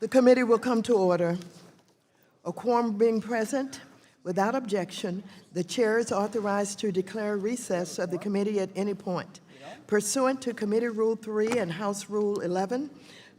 The committee will come to order. A quorum being present, without objection, the chair is authorized to declare recess of the committee at any point. Pursuant to Committee Rule 3 and House Rule 11,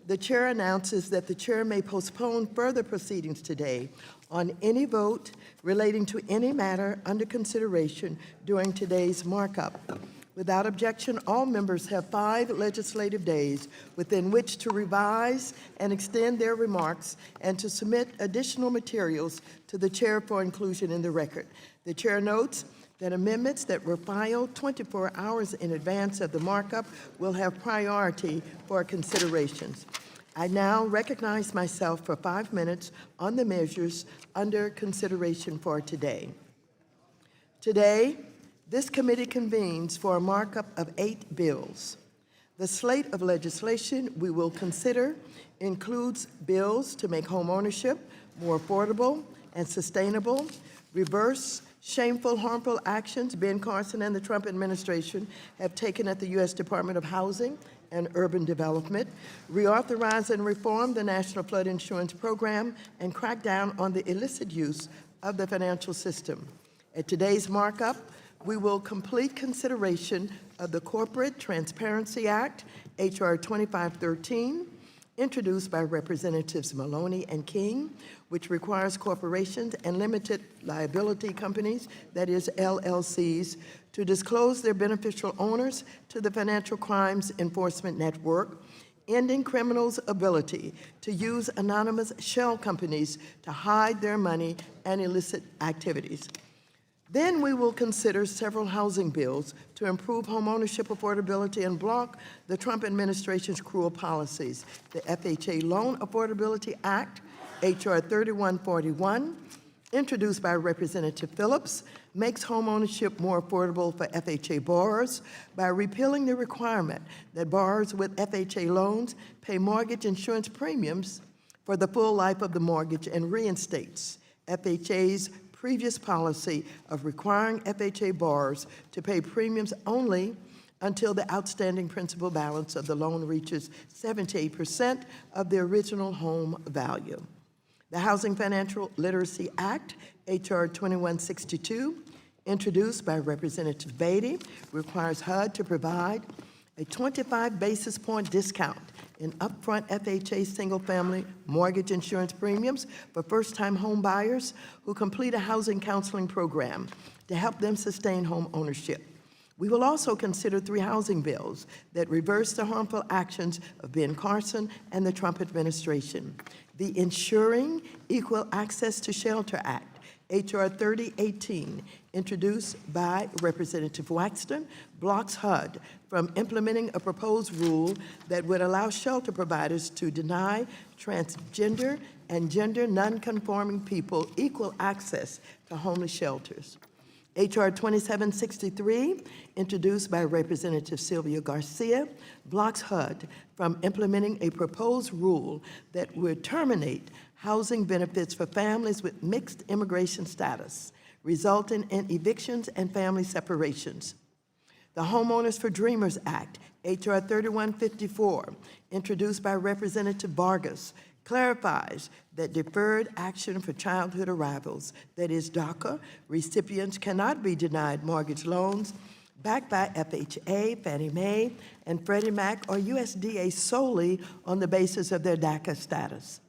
the chair announces that the chair may postpone further proceedings today on any vote relating to any matter under consideration during today's markup. Without objection, all members have 5 legislative days within which to revise and extend their remarks and to submit additional materials to the chair for inclusion in the record. The chair notes that amendments that were filed 24 hours in advance of the markup will have priority for considerations. I now recognize myself for 5 minutes on the measures under consideration for today. Today, this committee convenes for a markup of 8 bills. The slate of legislation we will consider includes bills to make homeownership more affordable and sustainable, reverse shameful, harmful actions Ben Carson and the Trump administration have taken at the U.S. Department of Housing and Urban Development, reauthorize and reform the National Flood Insurance Program, and crack down on the illicit use of the financial system. At today's markup, we will complete consideration of the Corporate Transparency Act, H.R. 2513, introduced by Representatives Maloney and King, which requires corporations and limited liability companies, that is LLCs, to disclose their beneficial owners to the Financial Crimes Enforcement Network, ending criminals' ability to use anonymous shell companies to hide their money and illicit activities. Then we will consider several housing bills to improve homeownership affordability and block the Trump administration's cruel policies. The FHA Loan Affordability Act, H.R. 3141, introduced by Representative Phillips, makes homeownership more affordable for FHA borrowers by repealing the requirement that borrowers with FHA loans pay mortgage insurance premiums for the full life of the mortgage and reinstates FHA's previous policy of requiring FHA borrowers to pay premiums only until the outstanding principal balance of the loan reaches 78% of the original home value. The Housing Financial Literacy Act, H.R. 2162, introduced by Representative Beatty, requires HUD to provide a 25 basis point discount in upfront FHA single-family mortgage insurance premiums for first-time home buyers who complete a housing counseling program to help them sustain home ownership. We will also consider 3 housing bills that reverse the harmful actions of Ben Carson and the Trump administration. The Ensuring Equal Access to Shelter Act, H.R. 3018, introduced by Representative Waxton, blocks HUD from implementing a proposed rule that would allow shelter providers to deny transgender and gender nonconforming people equal access to homeless shelters. H.R. 2763, introduced by Representative Sylvia Garcia, blocks HUD from implementing a proposed rule that would terminate housing benefits for families with mixed immigration status, resulting in evictions and family separations. The Homeowners for Dreamers Act, H.R. 3154, introduced by Representative Vargas, clarifies that deferred action for childhood arrivals, that is DACA, recipients cannot be denied mortgage loans backed by FHA, Fannie Mae, and Freddie Mac or USDA solely on the basis of their DACA status.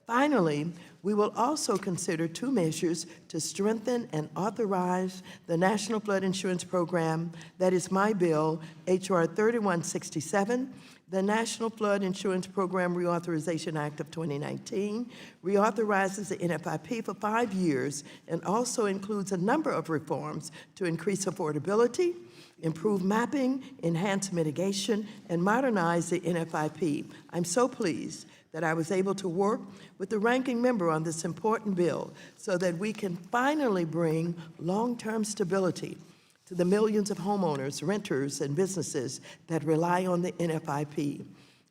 Finally, we will also consider 2 measures to strengthen and authorize the National Flood Insurance Program. That is my bill, H.R. 3167, the National Flood Insurance Program Reauthorization Act of 2019, reauthorizes the NFIP for 5 years and also includes a number of reforms to increase affordability, improve mapping, enhance mitigation, and modernize the NFIP. I'm so pleased that I was able to work with the ranking member on this important bill so that we can finally bring long-term stability to the millions of homeowners, renters, and businesses that rely on the NFIP.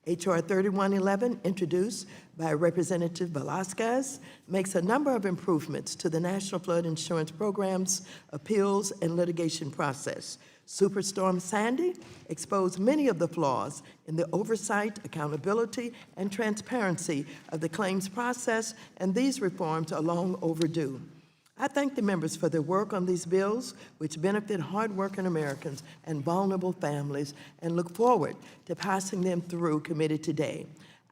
H.R. 3111, introduced by Representative Velasquez, makes a number of improvements to the National Flood Insurance Program's appeals and litigation process. Superstorm Sandy exposed many of the flaws in the oversight, accountability, and transparency of the claims process, and these reforms are long overdue. I thank the members for their work on these bills, which benefit hardworking Americans and vulnerable families, and look forward to passing them through committee today.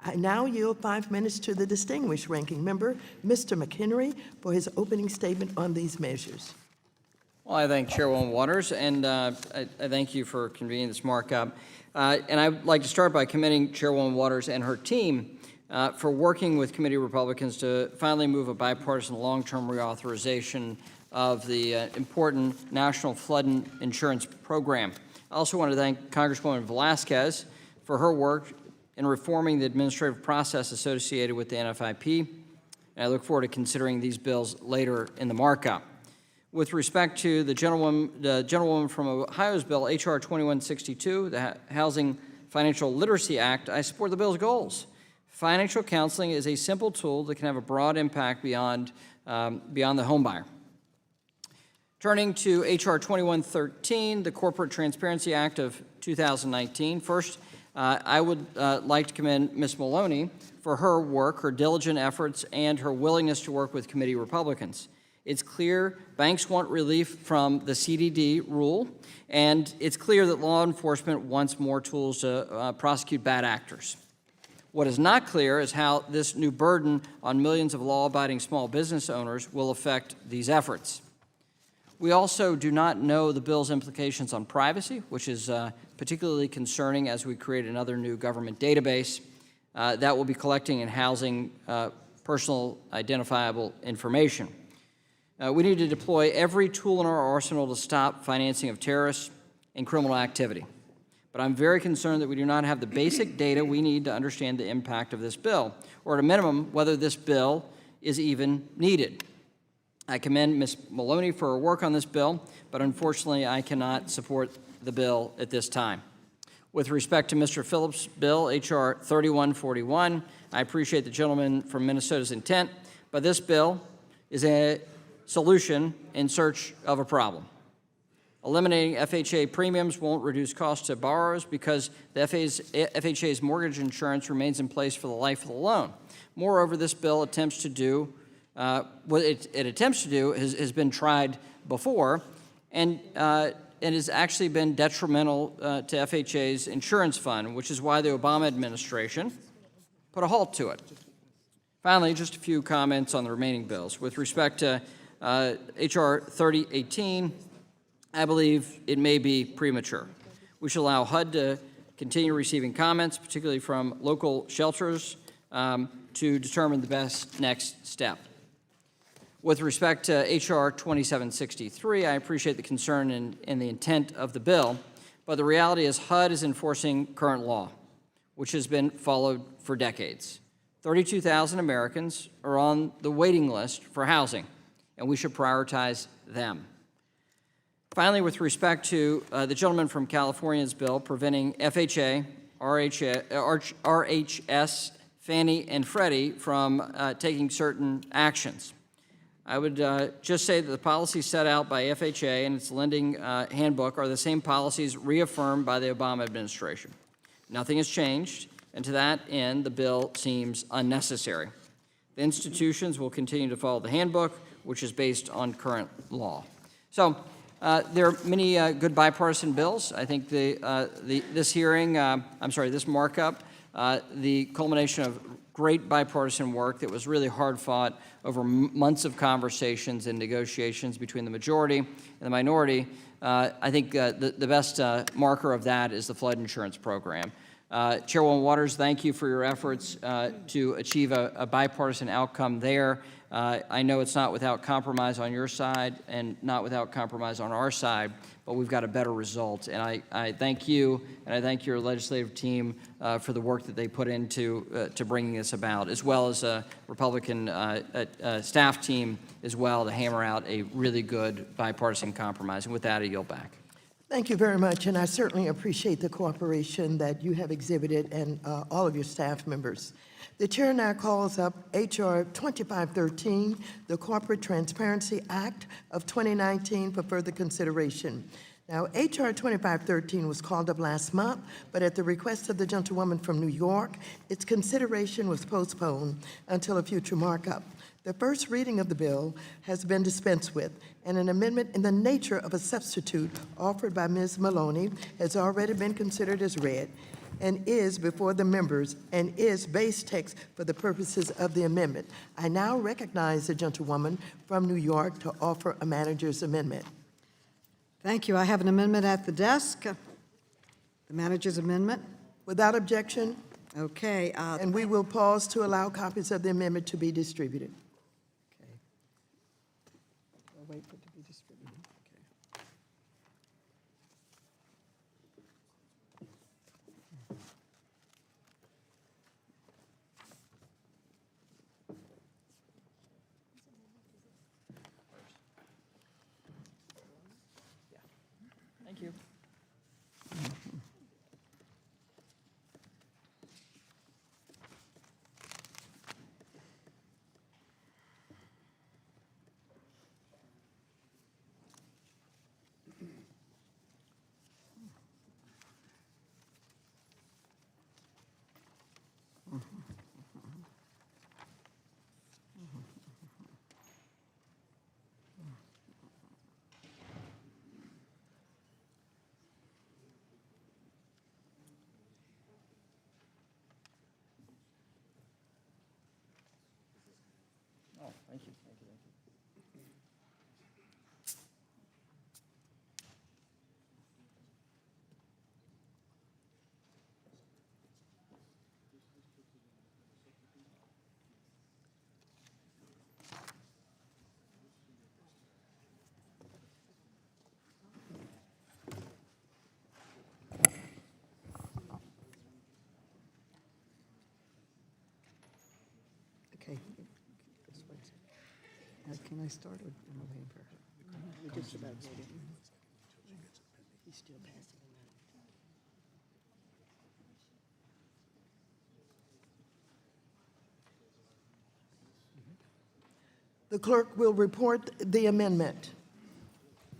I now yield 5 minutes to the distinguished ranking member, Mr. McHenry, for his opening statement on these measures. Well, I thank Chairwoman Waters, and I thank you for convening this markup. And I'd like to start by commending Chairwoman Waters and her team for working with committee Republicans to finally move a bipartisan long-term reauthorization of the important National Flood Insurance Program. I also want to thank Congresswoman Velasquez for her work in reforming the administrative process associated with the NFIP, and I look forward to considering these bills later in the markup. With respect to the gentlewoman from Ohio's bill, H.R. 2162, the Housing Financial Literacy Act, I support the bill's goals. Financial counseling is a simple tool that can have a broad impact beyond the home buyer. Turning to H.R. 2113, the Corporate Transparency Act of 2019. First, I would like to commend Ms. Maloney for her work, her diligent efforts, and her willingness to work with committee Republicans. It's clear banks want relief from the CDD rule, and it's clear that law enforcement wants more tools to prosecute bad actors. What is not clear is how this new burden on millions of law-abiding small business owners will affect these efforts. We also do not know the bill's implications on privacy, which is particularly concerning as we create another new government database that will be collecting and housing personal identifiable information. We need to deploy every tool in our arsenal to stop financing of terrorists and criminal activity. But I'm very concerned that we do not have the basic data we need to understand the impact of this bill, or at a minimum, whether this bill is even needed. I commend Ms. Maloney for her work on this bill, but unfortunately, I cannot support the bill at this time. With respect to Mr. Phillips' bill, H.R. 3141, I appreciate the gentleman from Minnesota's intent, but this bill is a solution in search of a problem. Eliminating FHA premiums won't reduce costs to borrowers because the FHA's mortgage insurance remains in place for the life of the loan. Moreover, this bill attempts to do what it attempts to do has been tried before, and it has actually been detrimental to FHA's insurance fund, which is why the Obama administration put a halt to it. Finally, just a few comments on the remaining bills. With respect to H.R. 3018, I believe it may be premature. We should allow HUD to continue receiving comments, particularly from local shelters, to determine the best next step. With respect to H.R. 2763, I appreciate the concern and the intent of the bill, but the reality is HUD is enforcing current law, which has been followed for decades. 32,000 Americans are on the waiting list for housing, and we should prioritize them. Finally, with respect to the gentleman from California's bill preventing FHA, RHS, Fannie, and Freddie from taking certain actions, I would just say that the policies set out by FHA and its lending handbook are the same policies reaffirmed by the Obama administration. Nothing has changed, and to that end, the bill seems unnecessary. The institutions will continue to follow the handbook, which is based on current law. So there are many good bipartisan bills. I think this markup, the culmination of great bipartisan work that was really hard fought over months of conversations and negotiations between the majority and the minority. I think the best marker of that is the flood insurance program. Chairwoman Waters, thank you for your efforts to achieve a bipartisan outcome there. I know it's not without compromise on your side and not without compromise on our side, but we've got a better result. And I thank you and I thank your legislative team for the work that they put into to bringing this about, as well as a Republican staff team as well to hammer out a really good bipartisan compromise. And with that, I yield back. Thank you very much, and I certainly appreciate the cooperation that you have exhibited and all of your staff members. The chair now calls up H.R. 2513, the Corporate Transparency Act of 2019, for further consideration. Now, H.R. 2513 was called up last month, but at the request of the gentlewoman from New York, its consideration was postponed until a future markup. The first reading of the bill has been dispensed with, and an amendment in the nature of a substitute offered by Ms. Maloney has already been considered as read and is before the members and is base text for the purposes of the amendment. I now recognize the gentlewoman from New York to offer a manager's amendment. Thank you. I have an amendment at the desk. The manager's amendment. Without objection, Okay. and we will pause to allow copies of the amendment to be distributed. Okay. We'll wait for it to be distributed. Okay. Thank you. Oh, thank you, thank you, thank you. Okay. Can I start or am I waiting for her? We're just about ready. He's still passing them out. The clerk will report the amendment.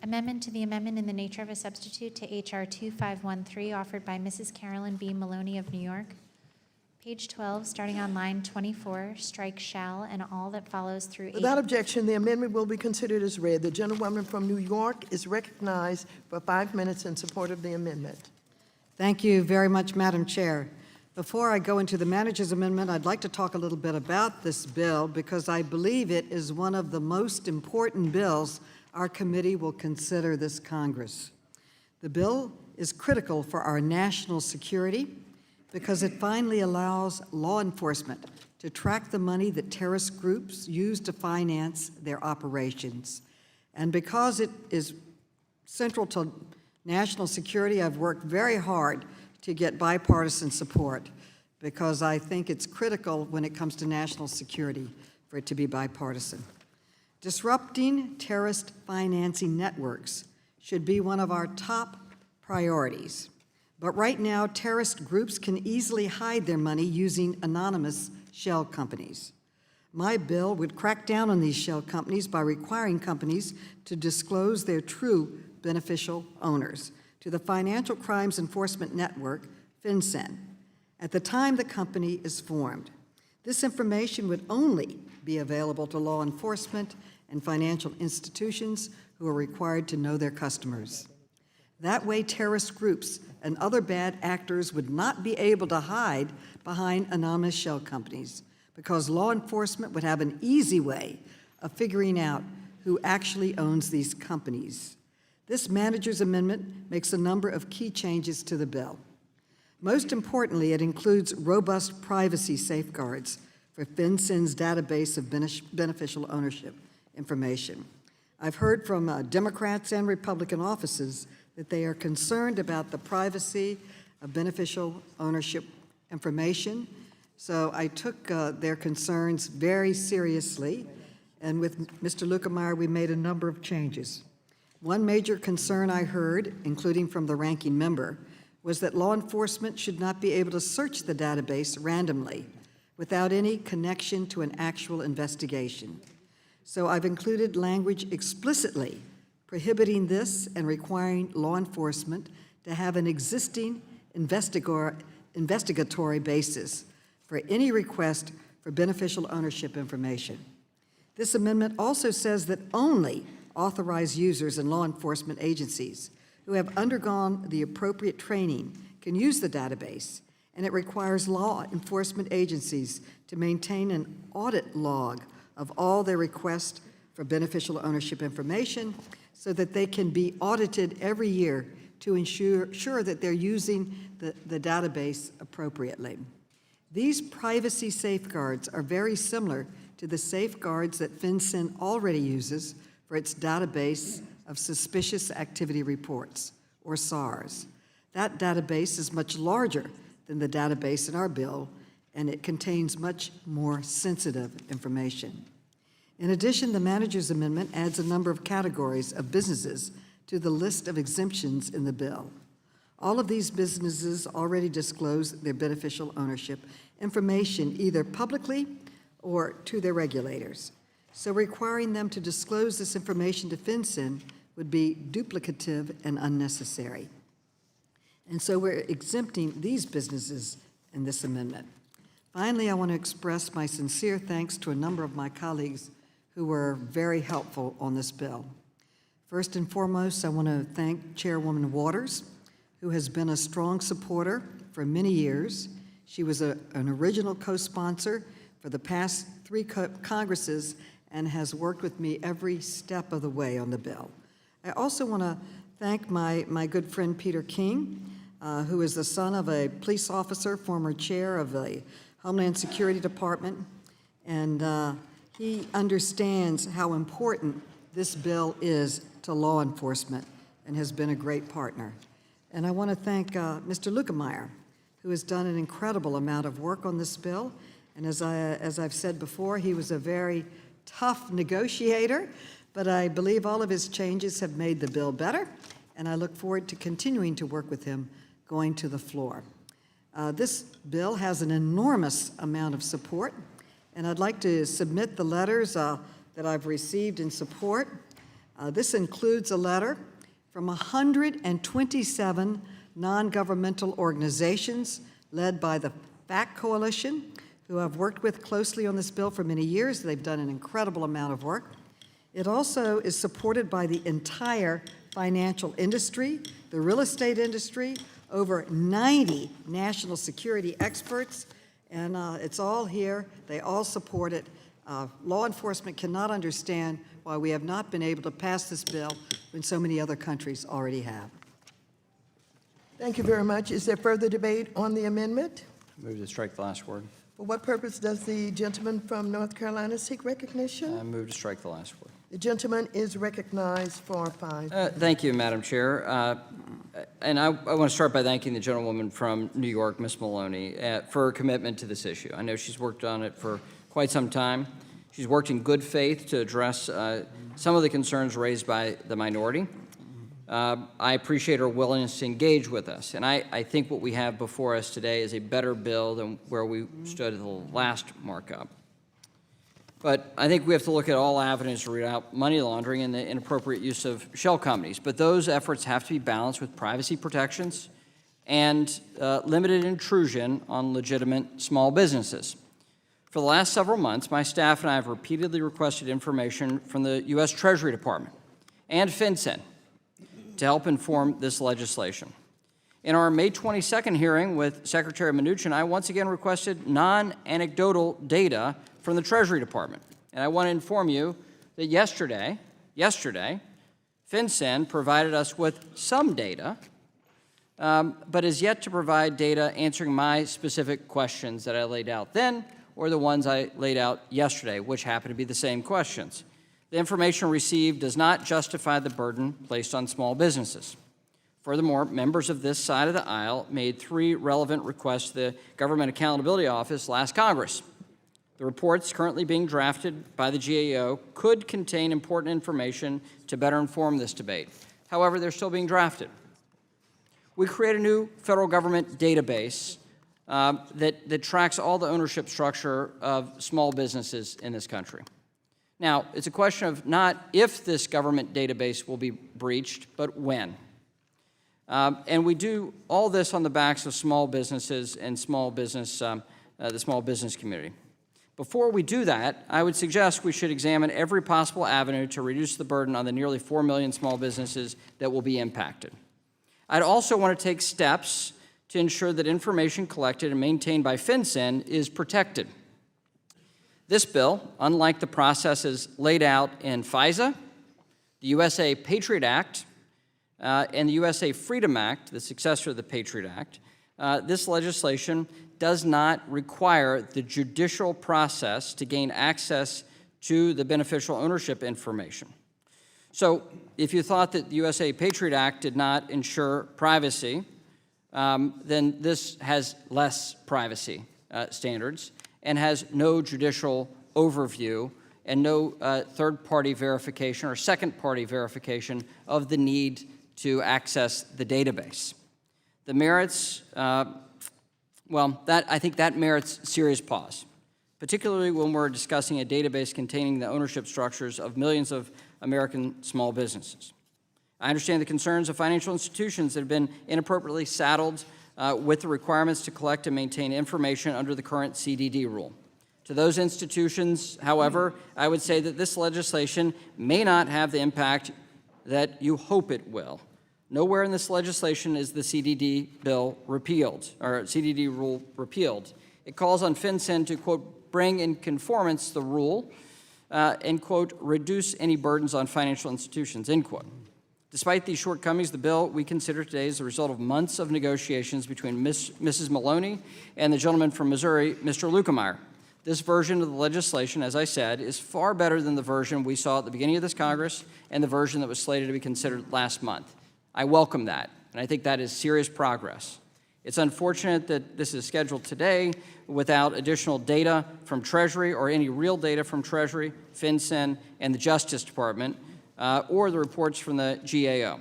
Amendment to the amendment in the nature of a substitute to H.R. 2513, offered by Mrs. Carolyn B. Maloney of New York. Page 12, starting on line 24, strike shall and all that follows through. Without objection, the amendment will be considered as read. The gentlewoman from New York is recognized for 5 minutes in support of the amendment. Thank you very much, Madam Chair. Before I go into the manager's amendment, I'd like to talk a little bit about this bill because I believe it is one of the most important bills our committee will consider this Congress. The bill is critical for our national security because it finally allows law enforcement to track the money that terrorist groups use to finance their operations. And because it is central to national security, I've worked very hard to get bipartisan support because I think it's critical when it comes to national security for it to be bipartisan. Disrupting terrorist financing networks should be one of our top priorities. But right now, terrorist groups can easily hide their money using anonymous shell companies. My bill would crack down on these shell companies by requiring companies to disclose their true beneficial owners to the Financial Crimes Enforcement Network, FinCEN, at the time the company is formed. This information would only be available to law enforcement and financial institutions who are required to know their customers. That way, terrorist groups and other bad actors would not be able to hide behind anonymous shell companies because law enforcement would have an easy way of figuring out who actually owns these companies. This manager's amendment makes a number of key changes to the bill. Most importantly, it includes robust privacy safeguards for FinCEN's database of beneficial ownership information. I've heard from Democrats and Republican offices that they are concerned about the privacy of beneficial ownership information. So I took their concerns very seriously, and with Mr. Lukemeyer, we made a number of changes. One major concern I heard, including from the ranking member, was that law enforcement should not be able to search the database randomly without any connection to an actual investigation. So I've included language explicitly prohibiting this and requiring law enforcement to have an existing investigatory basis for any request for beneficial ownership information. This amendment also says that only authorized users and law enforcement agencies who have undergone the appropriate training can use the database, and it requires law enforcement agencies to maintain an audit log of all their requests for beneficial ownership information so that they can be audited every year to ensure that they're using the database appropriately. These privacy safeguards are very similar to the safeguards that FinCEN already uses for its database of suspicious activity reports, or SARS. That database is much larger than the database in our bill, and it contains much more sensitive information. In addition, the manager's amendment adds a number of categories of businesses to the list of exemptions in the bill. All of these businesses already disclose their beneficial ownership information either publicly or to their regulators. So requiring them to disclose this information to FinCEN would be duplicative and unnecessary. And so we're exempting these businesses in this amendment. Finally, I want to express my sincere thanks to a number of my colleagues who were very helpful on this bill. First and foremost, I want to thank Chairwoman Waters, who has been a strong supporter for many years. She was an original co-sponsor for the past 3 Congresses and has worked with me every step of the way on the bill. I also want to thank my good friend Peter King, who is the son of a police officer, former chair of the Homeland Security Department, and he understands how important this bill is to law enforcement and has been a great partner. And I want to thank Mr. Lukemeyer, who has done an incredible amount of work on this bill. And as I've said before, he was a very tough negotiator, but I believe all of his changes have made the bill better, and I look forward to continuing to work with him going to the floor. This bill has an enormous amount of support, and I'd like to submit the letters that I've received in support. This includes a letter from 127 non-governmental organizations led by the FACT Coalition, who I've worked with closely on this bill for many years. They've done an incredible amount of work. It also is supported by the entire financial industry, the real estate industry, over 90 national security experts, and it's all here. They all support it. Law enforcement cannot understand why we have not been able to pass this bill when so many other countries already have. Thank you very much. Is there further debate on the amendment? Move to strike the last word. For what purpose does the gentleman from North Carolina seek recognition? I move to strike the last word. The gentleman is recognized for 5. Thank you, Madam Chair. And I want to start by thanking the gentlewoman from New York, Ms. Maloney, for her commitment to this issue. I know she's worked on it for quite some time. She's worked in good faith to address some of the concerns raised by the minority. I appreciate her willingness to engage with us, and I think what we have before us today is a better bill than where we stood at the last markup. But I think we have to look at all avenues to root out money laundering and the inappropriate use of shell companies. But those efforts have to be balanced with privacy protections and limited intrusion on legitimate small businesses. For the last several months, my staff and I have repeatedly requested information from the U.S. Treasury Department and FinCEN to help inform this legislation. In our May 22nd hearing with Secretary Mnuchin, I once again requested non-anecdotal data from the Treasury Department. And I want to inform you that yesterday, FinCEN provided us with some data, but is yet to provide data answering my specific questions that I laid out then, or the ones I laid out yesterday, which happen to be the same questions. The information received does not justify the burden placed on small businesses. Furthermore, members of this side of the aisle made 3 relevant requests to the Government Accountability Office last Congress. The reports currently being drafted by the GAO could contain important information to better inform this debate. However, they're still being drafted. We create a new federal government database that tracks all the ownership structure of small businesses in this country. Now, it's a question of not if this government database will be breached, but when. And we do all this on the backs of small businesses and the small business community. Before we do that, I would suggest we should examine every possible avenue to reduce the burden on the nearly 4 million small businesses that will be impacted. I'd also want to take steps to ensure that information collected and maintained by FinCEN is protected. This bill, unlike the processes laid out in FISA, the USA Patriot Act, and the USA Freedom Act, the successor of the Patriot Act, this legislation does not require the judicial process to gain access to the beneficial ownership information. So if you thought that the USA Patriot Act did not ensure privacy, then this has less privacy standards and has no judicial overview and no third-party verification or second-party verification of the need to access the database. The merits, I think that merits serious pause, particularly when we're discussing a database containing the ownership structures of millions of American small businesses. I understand the concerns of financial institutions that have been inappropriately saddled with the requirements to collect and maintain information under the current CDD rule. To those institutions, however, I would say that this legislation may not have the impact that you hope it will. Nowhere in this legislation is the CDD bill repealed, or CDD rule repealed. It calls on FinCEN to, quote, bring in conformance the rule and, quote, reduce any burdens on financial institutions, end quote. Despite these shortcomings, the bill we consider today is the result of months of negotiations between Mrs. Maloney and the gentleman from Missouri, Mr. Lukemeyer. This version of the legislation, as I said, is far better than the version we saw at the beginning of this Congress and the version that was slated to be considered last month. I welcome that, and I think that is serious progress. It's unfortunate that this is scheduled today without additional data from Treasury or any real data from Treasury, FinCEN, and the Justice Department, or the reports from the GAO.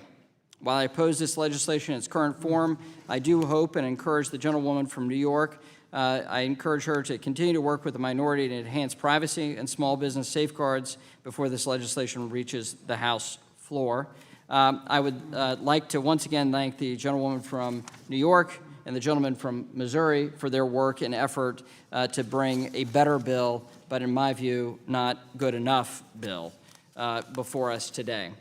While I oppose this legislation in its current form, I do hope and encourage the gentlewoman from New York. I encourage her to continue to work with the minority to enhance privacy and small business safeguards before this legislation reaches the House floor. I would like to once again thank the gentlewoman from New York and the gentleman from Missouri for their work and effort to bring a better bill, but in my view, not good enough bill before us today.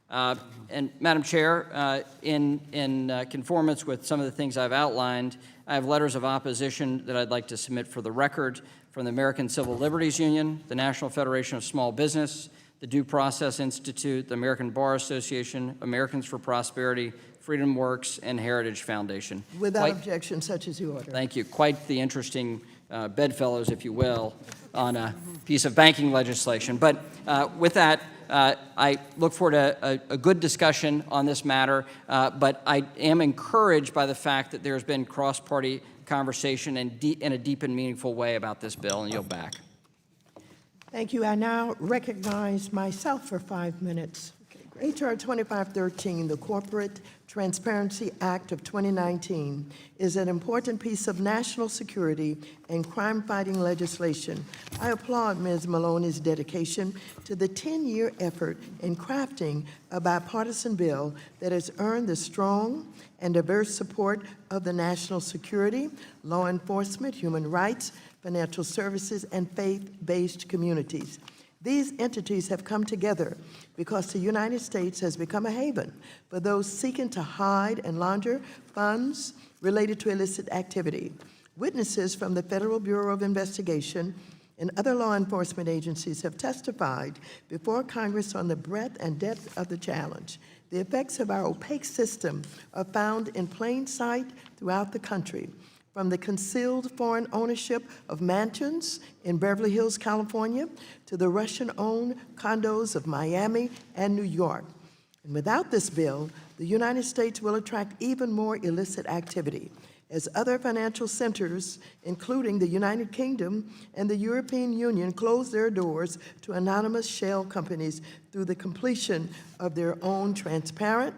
And Madam Chair, in conformance with some of the things I've outlined, I have letters of opposition that I'd like to submit for the record from the American Civil Liberties Union, the National Federation of Small Business, the Due Process Institute, the American Bar Association, Americans for Prosperity, Freedom Works, and Heritage Foundation. Without objection, such as you order. Thank you. Quite the interesting bedfellows, if you will, on a piece of banking legislation. But with that, I look forward to a good discussion on this matter, but I am encouraged by the fact that there's been cross-party conversation in a deep and meaningful way about this bill, and yield back. Thank you. I now recognize myself for 5 minutes. H.R. 2513, the Corporate Transparency Act of 2019, is an important piece of national security and crime-fighting legislation. I applaud Ms. Maloney's dedication to the 10-year effort in crafting a bipartisan bill that has earned the strong and diverse support of the national security, law enforcement, human rights, financial services, and faith-based communities. These entities have come together because the United States has become a haven for those seeking to hide and launder funds related to illicit activity. Witnesses from the Federal Bureau of Investigation and other law enforcement agencies have testified before Congress on the breadth and depth of the challenge. The effects of our opaque system are found in plain sight throughout the country, from the concealed foreign ownership of mansions in Beverly Hills, California, to the Russian-owned condos of Miami and New York. And without this bill, the United States will attract even more illicit activity. as other financial centers, including the United Kingdom and the European Union, close their doors to anonymous shell companies through the completion of their own transparent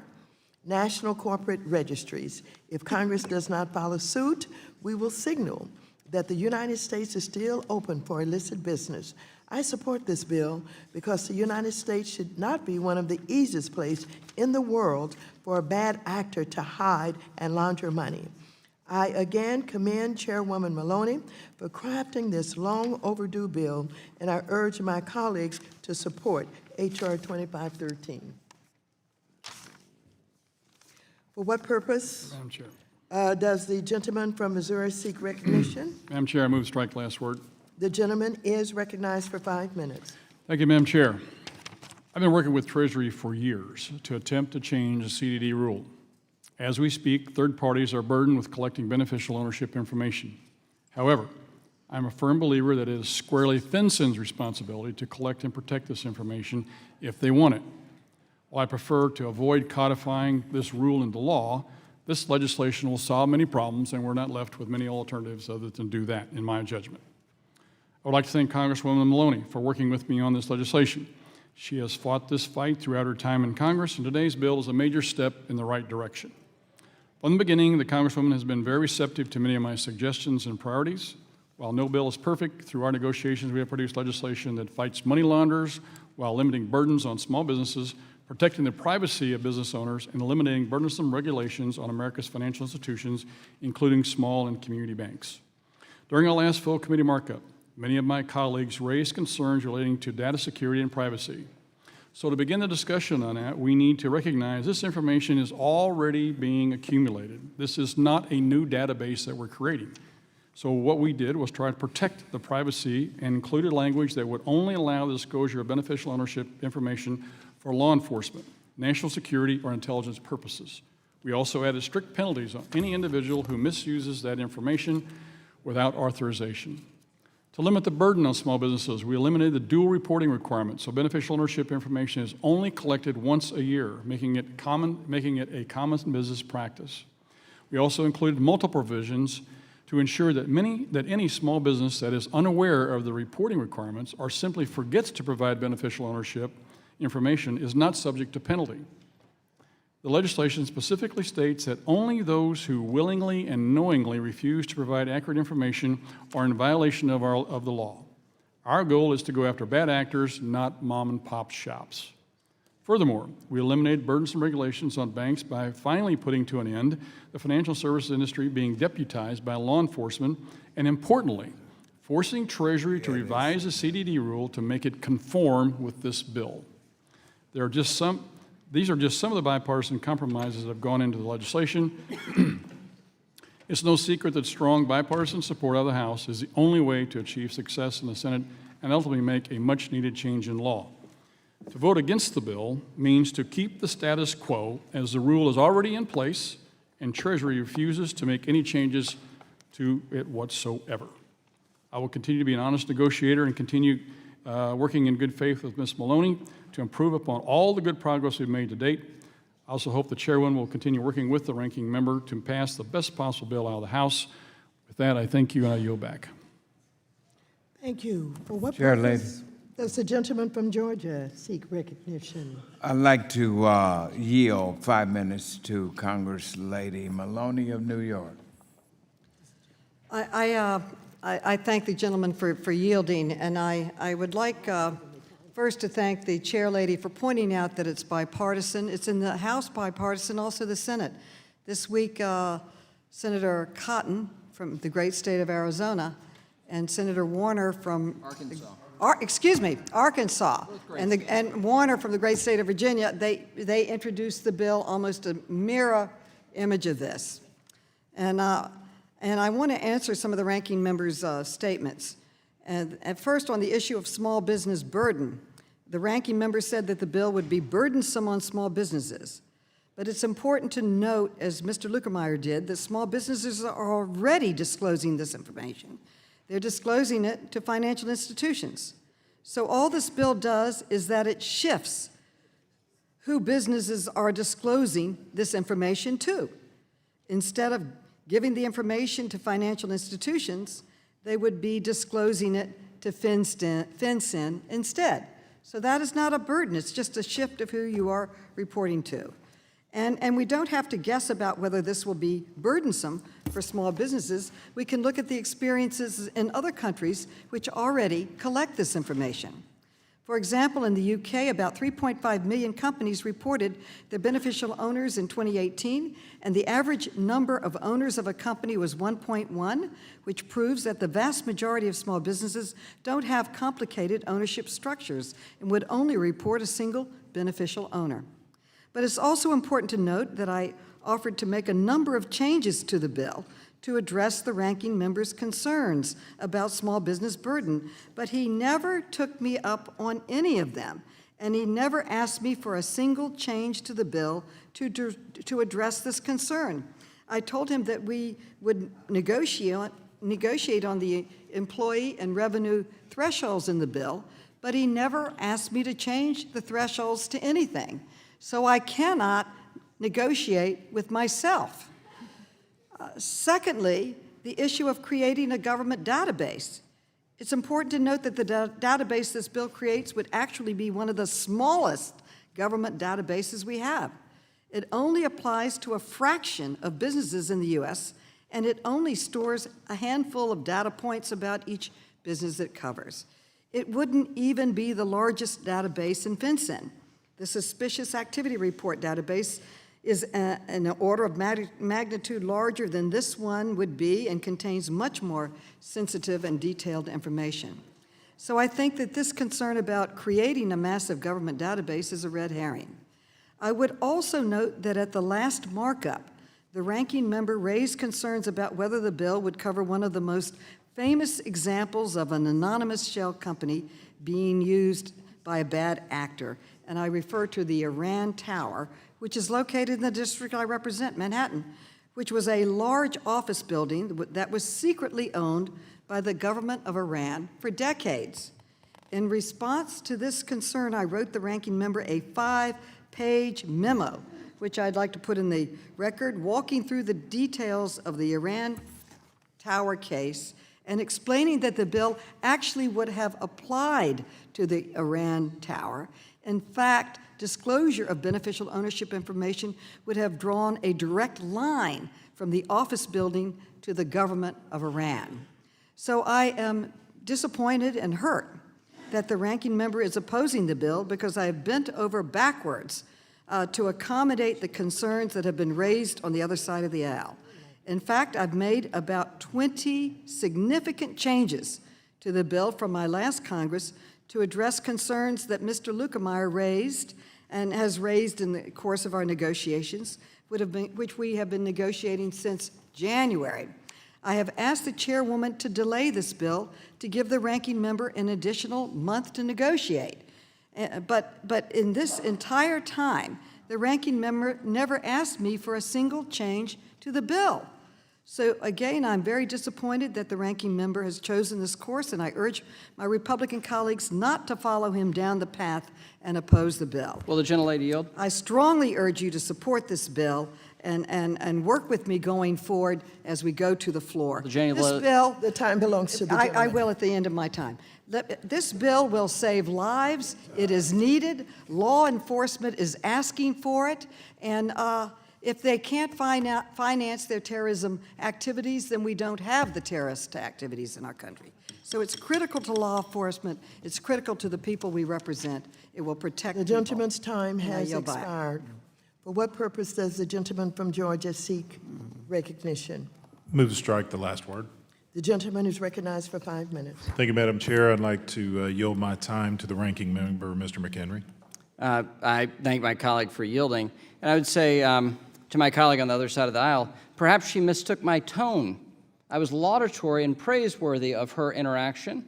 national corporate registries. If Congress does not follow suit, we will signal that the United States is still open for illicit business. I support this bill because the United States should not be one of the easiest places in the world for a bad actor to hide and launder money. I again commend Chairwoman Maloney for crafting this long overdue bill, and I urge my colleagues to support H.R. 2513. For what purpose Madam Chair. does the gentleman from Missouri seek recognition? Madam Chair, I move strike last word. The gentleman is recognized for 5 minutes. Thank you, Madam Chair. I've been working with Treasury for years to attempt to change the CDD rule. As we speak, third parties are burdened with collecting beneficial ownership information. However, I'm a firm believer that it is squarely FinCEN's responsibility to collect and protect this information if they want it. While I prefer to avoid codifying this rule into law, this legislation will solve many problems, and we're not left with many alternatives other than do that, in my judgment. I would like to thank Congresswoman Maloney for working with me on this legislation. She has fought this fight throughout her time in Congress, and today's bill is a major step in the right direction. From the beginning, the Congresswoman has been very receptive to many of my suggestions and priorities. While no bill is perfect, through our negotiations, we have produced legislation that fights money launderers while limiting burdens on small businesses, protecting the privacy of business owners, and eliminating burdensome regulations on America's financial institutions, including small and community banks. During our last full committee markup, many of my colleagues raised concerns relating to data security and privacy. So to begin the discussion on that, we need to recognize this information is already being accumulated. This is not a new database that we're creating. So what we did was try to protect the privacy and included language that would only allow the disclosure of beneficial ownership information for law enforcement, national security, or intelligence purposes. We also added strict penalties on any individual who misuses that information without authorization. To limit the burden on small businesses, we eliminated the dual reporting requirement, so beneficial ownership information is only collected once a year, making it a common business practice. We also included multiple provisions to ensure that any small business that is unaware of the reporting requirements or simply forgets to provide beneficial ownership information is not subject to penalty. The legislation specifically states that only those who willingly and knowingly refuse to provide accurate information are in violation of the law. Our goal is to go after bad actors, not mom and pop shops. Furthermore, we eliminated burdensome regulations on banks by finally putting to an end the financial services industry being deputized by law enforcement, and importantly, forcing Treasury to revise the CDD rule to make it conform with this bill. These are just some of the bipartisan compromises that have gone into the legislation. It's no secret that strong bipartisan support of the House is the only way to achieve success in the Senate and ultimately make a much-needed change in law. To vote against the bill means to keep the status quo as the rule is already in place and Treasury refuses to make any changes to it whatsoever. I will continue to be an honest negotiator and continue working in good faith with Ms. Maloney to improve upon all the good progress we've made to date. I also hope the chairwoman will continue working with the ranking member to pass the best possible bill out of the House. With that, I thank you and I yield back. Thank you. For what Chair purpose does the gentleman from Georgia seek recognition? I'd like to yield 5 minutes to Congress Lady Maloney of New York. I thank the gentleman for yielding, and I would like first to thank the chair lady for pointing out that it's bipartisan. It's in the House bipartisan, also the Senate. This week, Senator Cotton from the great state of Arizona and Senator Warner from Arkansas, and Warner from the great state of Virginia, they introduced the bill, almost a mirror image of this. And I want to answer some of the ranking member's statements. And at first, on the issue of small business burden, the ranking member said that the bill would be burdensome on small businesses. But it's important to note, as Mr. Lukemeyer did, that small businesses are already disclosing this information. They're disclosing it to financial institutions. So all this bill does is that it shifts who businesses are disclosing this information to. Instead of giving the information to financial institutions, they would be disclosing it to FinCEN instead. So that is not a burden. It's just a shift of who you are reporting to. And we don't have to guess about whether this will be burdensome for small businesses. We can look at the experiences in other countries which already collect this information. For example, in the UK, about 3.5 million companies reported their beneficial owners in 2018, and the average number of owners of a company was 1.1, which proves that the vast majority of small businesses don't have complicated ownership structures and would only report a single beneficial owner. But it's also important to note that I offered to make a number of changes to the bill to address the ranking member's concerns about small business burden, but he never took me up on any of them, and he never asked me for a single change to the bill to address this concern. I told him that we would negotiate on the employee and revenue thresholds in the bill, but he never asked me to change the thresholds to anything. So I cannot negotiate with myself. Secondly, the issue of creating a government database. It's important to note that the database this bill creates would actually be one of the smallest government databases we have. It only applies to a fraction of businesses in the U.S., and it only stores a handful of data points about each business it covers. It wouldn't even be the largest database in FinCEN. The Suspicious Activity Report database is an order of magnitude larger than this one would be and contains much more sensitive and detailed information. So I think that this concern about creating a massive government database is a red herring. I would also note that at the last markup, the ranking member raised concerns about whether the bill would cover one of the most famous examples of an anonymous shell company being used by a bad actor, and I refer to the Iran Tower, which is located in the district I represent, Manhattan, which was a large office building that was secretly owned by the government of Iran for decades. In response to this concern, I wrote the ranking member a 5-page memo, which I'd like to put in the record, walking through the details of the Iran Tower case and explaining that the bill actually would have applied to the Iran Tower. In fact, disclosure of beneficial ownership information would have drawn a direct line from the office building to the government of Iran. So I am disappointed and hurt that the ranking member is opposing the bill because I have bent over backwards to accommodate the concerns that have been raised on the other side of the aisle. In fact, I've made about 20 significant changes to the bill from my last Congress to address concerns that Mr. Lukemeyer raised and has raised in the course of our negotiations, which we have been negotiating since January. I have asked the chairwoman to delay this bill to give the ranking member an additional month to negotiate. But in this entire time, the ranking member never asked me for a single change to the bill. So again, I'm very disappointed that the ranking member has chosen this course, and I urge my Republican colleagues not to follow him down the path and oppose the bill. Will the gentlelady yield? I strongly urge you to support this bill and work with me going forward as we go to the floor. The gentlelady- This bill, The time belongs to the I gentleman. will at the end of my time. This bill will save lives. It is needed. Law enforcement is asking for it. And if they can't finance their terrorism activities, then we don't have the terrorist activities in our country. So it's critical to law enforcement. It's critical to the people we represent. It will protect The people. gentleman's time And I has yield back. expired. For what purpose does the gentleman from Georgia seek recognition? Move to strike the last word. The gentleman is recognized for 5 minutes. Thank you, Madam Chair. I'd like to yield my time to the ranking member, Mr. McHenry. I thank my colleague for yielding. And I would say to my colleague on the other side of the aisle, perhaps she mistook my tone. I was laudatory and praiseworthy of her interaction.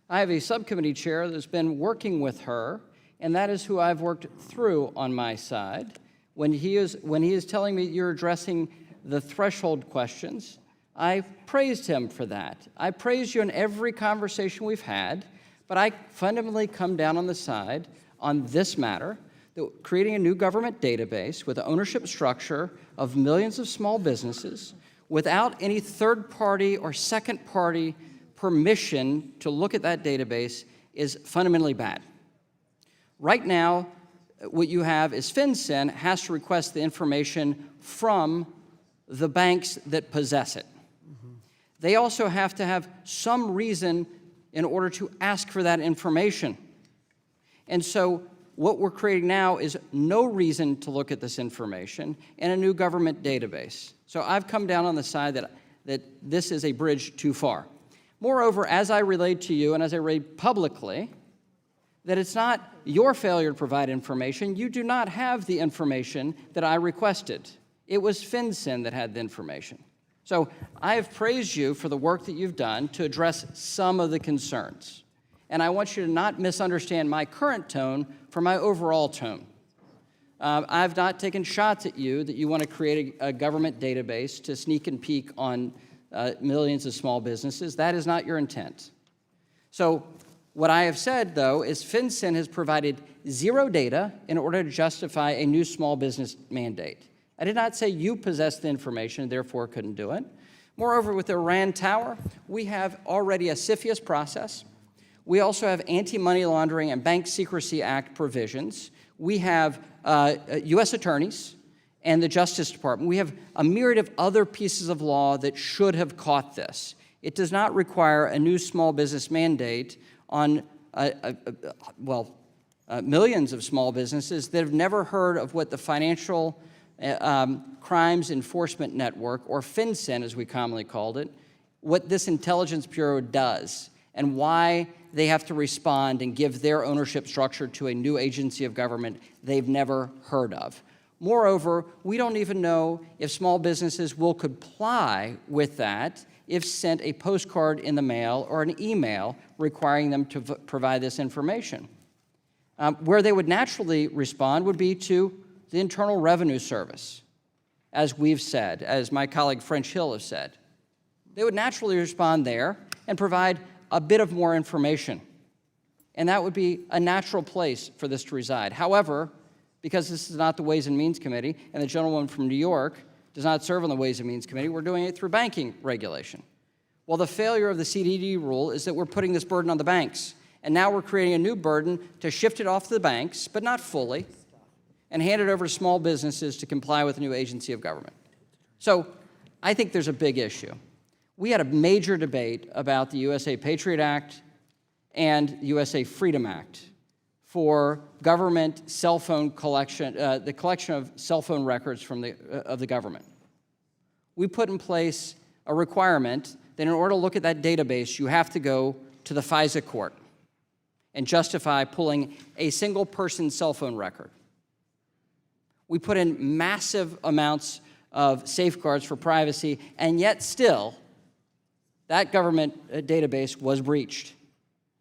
I have a subcommittee chair that's been working with her, and that is who I've worked through on my side. When he is telling me you're addressing the threshold questions, I praised him for that. I praised you in every conversation we've had, but I fundamentally come down on the side on this matter, that creating a new government database with an ownership structure of millions of small businesses without any third-party or second-party permission to look at that database is fundamentally bad. Right now, what you have is FinCEN has to request the information from the banks that possess it. They also have to have some reason in order to ask for that information. And so what we're creating now is no reason to look at this information in a new government database. So I've come down on the side that this is a bridge too far. Moreover, as I relayed to you and as I relayed publicly, that it's not your failure to provide information. You do not have the information that I requested. It was FinCEN that had the information. So I have praised you for the work that you've done to address some of the concerns. And I want you to not misunderstand my current tone for my overall tone. I've not taken shots at you that you want to create a government database to sneak and peek on millions of small businesses. That is not your intent. So what I have said, though, is FinCEN has provided zero data in order to justify a new small business mandate. I did not say you possessed the information and therefore couldn't do it. Moreover, with the Iran Tower, we have already a CFIUS process. We also have Anti-Money Laundering and Bank Secrecy Act provisions. We have U.S. attorneys and the Justice Department. We have a myriad of other pieces of law that should have caught this. It does not require a new small business mandate on, millions of small businesses that have never heard of what the Financial Crimes Enforcement Network, or FinCEN as we commonly called it, what this intelligence bureau does and why they have to respond and give their ownership structure to a new agency of government they've never heard of. Moreover, we don't even know if small businesses will comply with that if sent a postcard in the mail or an email requiring them to provide this information. Where they would naturally respond would be to the Internal Revenue Service, as we've said, as my colleague French Hill has said. They would naturally respond there and provide a bit of more information. And that would be a natural place for this to reside. However, because this is not the Ways and Means Committee, and the gentleman from New York does not serve on the Ways and Means Committee, we're doing it through banking regulation. Well, the failure of the CDD rule is that we're putting this burden on the banks. And now we're creating a new burden to shift it off to the banks, but not fully, and hand it over to small businesses to comply with a new agency of government. So I think there's a big issue. We had a major debate about the USA Patriot Act and USA Freedom Act for government cell phone collection, the collection of cell phone records from of the government. We put in place a requirement that in order to look at that database, you have to go to the FISA court and justify pulling a single person's cell phone record. We put in massive amounts of safeguards for privacy, and yet still, that government database was breached.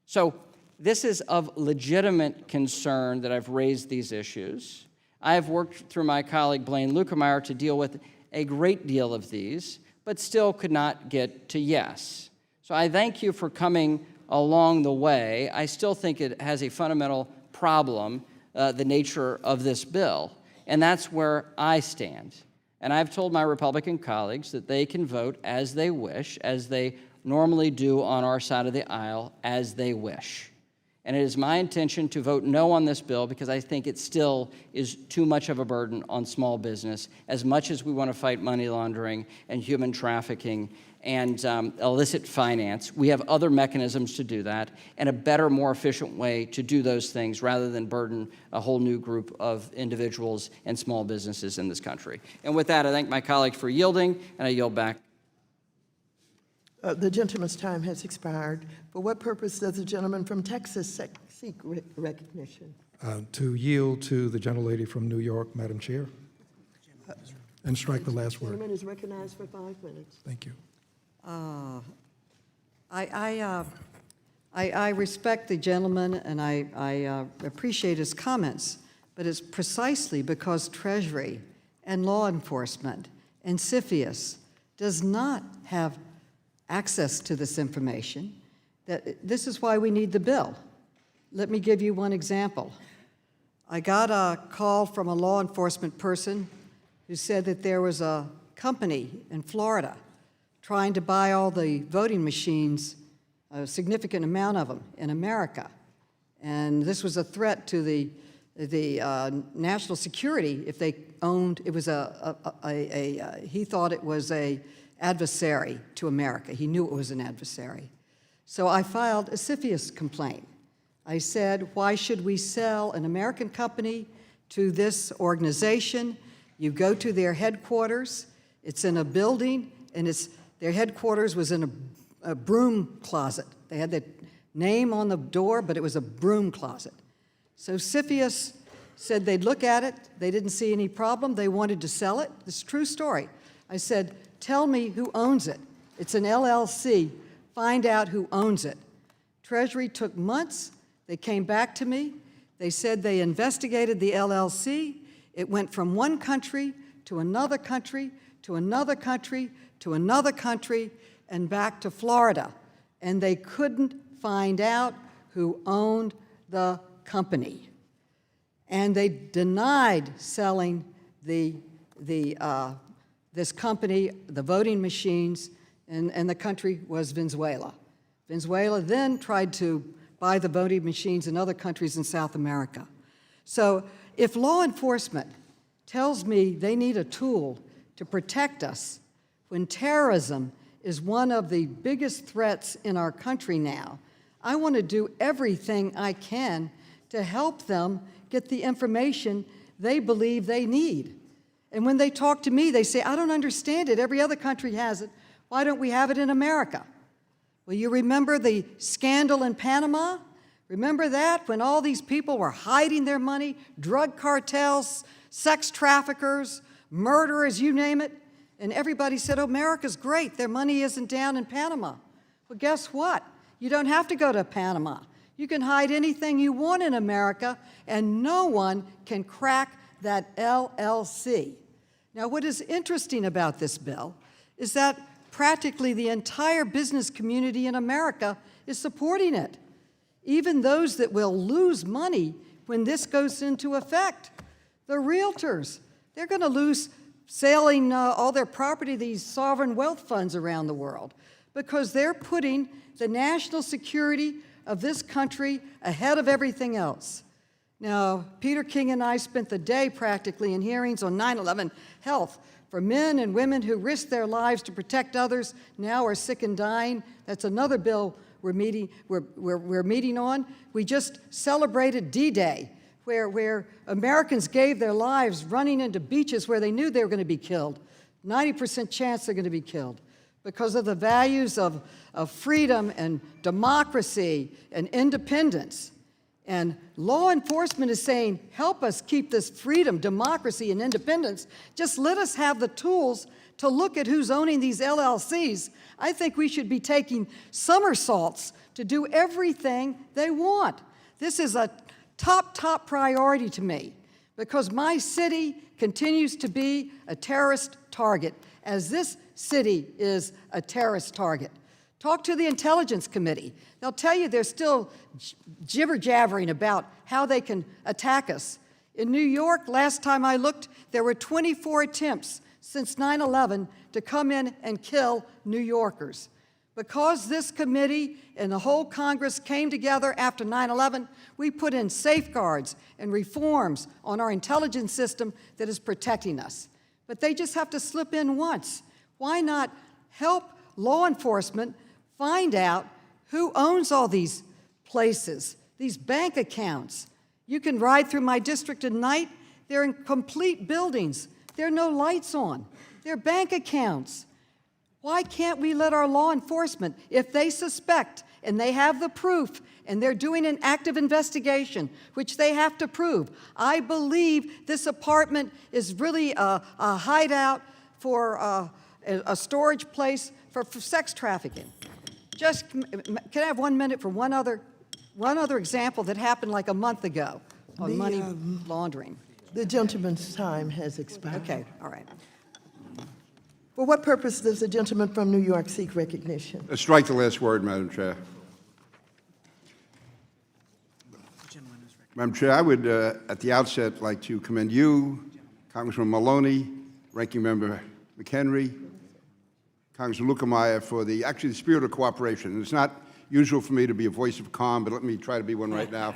So this is of legitimate concern that I've raised these issues. I have worked through my colleague Blaine Lukemeyer to deal with a great deal of these, but still could not get to yes. So I thank you for coming along the way. I still think it has a fundamental problem, the nature of this bill, and that's where I stand. And I've told my Republican colleagues that they can vote as they wish, as they normally do on our side of the aisle, as they wish. And it is my intention to vote no on this bill because I think it still is too much of a burden on small business, as much as we want to fight money laundering and human trafficking and illicit finance. We have other mechanisms to do that and a better, more efficient way to do those things rather than burden a whole new group of individuals and small businesses in this country. And with that, I thank my colleagues for yielding, and I yield back. The gentleman's time has expired. For what purpose does the gentleman from Texas seek recognition? To yield to the gentlelady from New York, Madam Chair, and strike the last The word. gentleman is recognized for 5 minutes. Thank you. I respect the gentleman, and I appreciate his comments, but it's precisely because Treasury and law enforcement and CFIUS does not have access to this information that this is why we need the bill. Let me give you one example. I got a call from a law enforcement person who said that there was a company in Florida trying to buy all the voting machines, a significant amount of them, in America. And this was a threat to the national security if they owned, it was he thought it was a adversary to America. He knew it was an adversary. So I filed a CFIUS complaint. I said, why should we sell an American company to this organization? You go to their headquarters, it's in a building, and their headquarters was in a broom closet. They had the name on the door, but it was a broom closet. So CFIUS said they'd look at it, they didn't see any problem, they wanted to sell it. This is a true story. I said, tell me who owns it. It's an LLC, find out who owns it. Treasury took months, they came back to me, they said they investigated the LLC, it went from one country to another country, to another country, to another country, and back to Florida. And they couldn't find out who owned the company. And they denied selling this company, the voting machines, and the country was Venezuela. Venezuela then tried to buy the voting machines in other countries in South America. So if law enforcement tells me they need a tool to protect us when terrorism is one of the biggest threats in our country now, I want to do everything I can to help them get the information they believe they need. And when they talk to me, they say, I don't understand it. Every other country has it. Why don't we have it in America? Well, you remember the scandal in Panama? Remember that, when all these people were hiding their money, drug cartels, sex traffickers, murderers, you name it, and everybody said, oh, America's great, their money isn't down in Panama. Well, guess what? You don't have to go to Panama. You can hide anything you want in America, and no one can crack that LLC. Now, what is interesting about this bill is that practically the entire business community in America is supporting it. Even those that will lose money when this goes into effect. The realtors, they're going to lose selling all their property to these sovereign wealth funds around the world because they're putting the national security of this country ahead of everything else. Now, Peter King and I spent the day practically in hearings on 9/11 health for men and women who risked their lives to protect others, now are sick and dying. That's another bill we're meeting on. We just celebrated D-Day, where Americans gave their lives running into beaches where they knew they were going to be killed. 90% chance they're going to be killed because of the values of freedom and democracy and independence. And law enforcement is saying, help us keep this freedom, democracy, and independence. Just let us have the tools to look at who's owning these LLCs. I think we should be taking somersaults to do everything they want. This is a top priority to me because my city continues to be a terrorist target, as this city is a terrorist target. Talk to the Intelligence Committee. They'll tell you they're still jibber-jabbering about how they can attack us. In New York, last time I looked, there were 24 attempts since 9/11 to come in and kill New Yorkers. Because this committee and the whole Congress came together after 9/11, we put in safeguards and reforms on our intelligence system that is protecting us. But they just have to slip in once. Why not help law enforcement find out who owns all these places, these bank accounts? You can ride through my district at night. They're in complete buildings. There are no lights on. They're bank accounts. Why can't we let our law enforcement, if they suspect and they have the proof and they're doing an active investigation, which they have to prove? I believe this apartment is really a hideout for a storage place for sex trafficking. Just, can I have 1 minute for one other example that happened like a month ago on money laundering? The gentleman's time has expired. Okay, all right. For what purpose does the gentleman from New York seek recognition? Strike the last word, Madam Chair. Madam Chair, I would, at the outset, like to commend you, Congressman Maloney, Ranking Member McHenry, Congressman Lukemeyer for the spirit of cooperation. And it's not usual for me to be a voice of calm, but let me try to be one right now.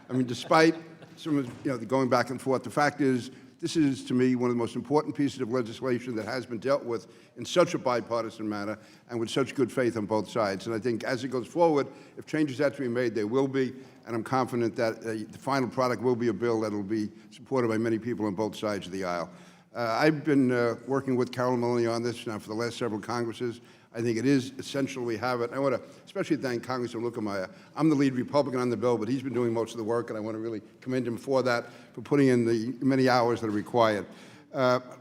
I mean, despite some of the going back and forth, the fact is this is, to me, one of the most important pieces of legislation that has been dealt with in such a bipartisan manner and with such good faith on both sides. And I think as it goes forward, if changes have to be made, there will be, and I'm confident that the final product will be a bill that will be supported by many people on both sides of the aisle. I've been working with Carolyn Maloney on this now for the last several Congresses. I think it is essential we have it. I want to especially thank Congressman Lukemeyer. I'm the lead Republican on the bill, but he's been doing most of the work, and I want to really commend him for that, for putting in the many hours that are required.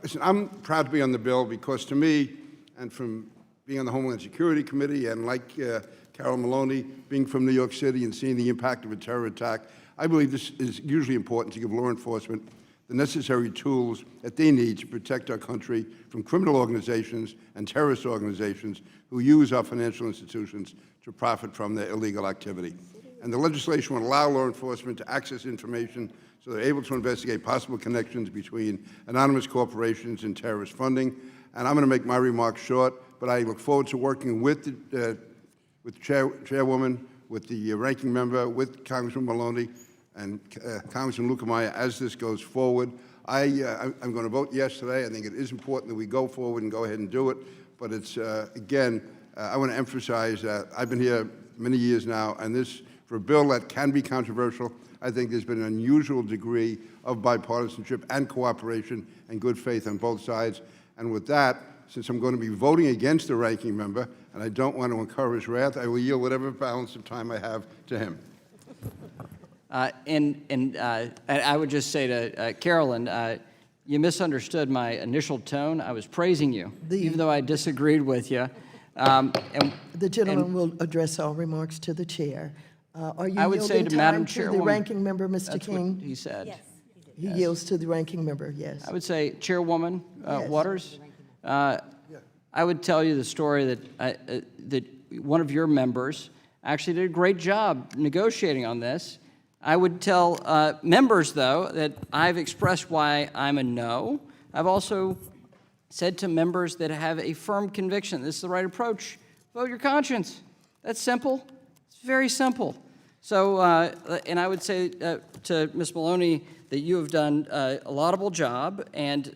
Listen, I'm proud to be on the bill because to me, and from being on the Homeland Security Committee and like Carolyn Maloney, being from New York City and seeing the impact of a terror attack, I believe this is hugely important to give law enforcement the necessary tools that they need to protect our country from criminal organizations and terrorist organizations who use our financial institutions to profit from their illegal activity. And the legislation will allow law enforcement to access information so they're able to investigate possible connections between anonymous corporations and terrorist funding. And I'm going to make my remarks short, but I look forward to working with the Chairwoman, with the ranking member, with Congressman Maloney, and Congressman Lukemeyer as this goes forward. I'm going to vote yes today. I think it is important that we go forward and go ahead and do it. But it's, again, I want to emphasize that I've been here many years now, and this, for a bill that can be controversial, I think there's been an unusual degree of bipartisanship and cooperation and good faith on both sides. And with that, since I'm going to be voting against the ranking member, and I don't want to encourage wrath, I will yield whatever balance of time I have to him. I would just say to Carolyn, you misunderstood my initial tone. I was praising you, even though I disagreed with you. The gentleman will address all remarks to the chair. Are you I would say yielding to Madam time to the Chairwoman, ranking member, Mr. that's King? what he said. Yes, he yields to the ranking member, yes. I would say, Chairwoman Yes. Waters, I would tell you the story that one of your members actually did a great job negotiating on this. I would tell members, though, that I've expressed why I'm a no. I've also said to members that have a firm conviction this is the right approach, vote your conscience. That's simple. It's very simple. So, and I would say to Ms. Maloney that you have done a laudable job, and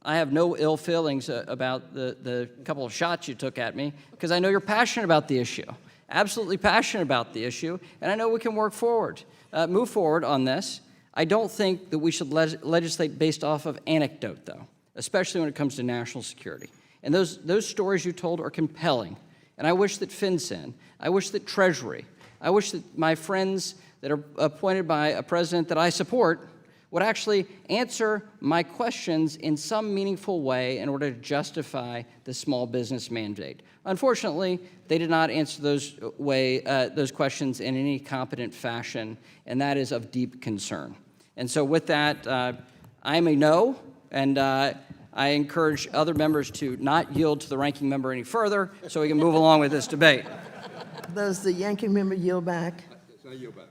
I have no ill feelings about the couple of shots you took at me, because I know you're passionate about the issue, absolutely passionate about the issue, and I know we can work forward, move forward on this. I don't think that we should legislate based off of anecdote, though, especially when it comes to national security. And those stories you told are compelling, and I wish that FinCEN, I wish that Treasury, I wish that my friends that are appointed by a president that I support would actually answer my questions in some meaningful way in order to justify the small business mandate. Unfortunately, they did not answer those questions in any competent fashion, and that is of deep concern. And so with that, I am a no, and I encourage other members to not yield to the ranking member any further so we can move along with this debate. Does the ranking member yield back? Yes, I yield back.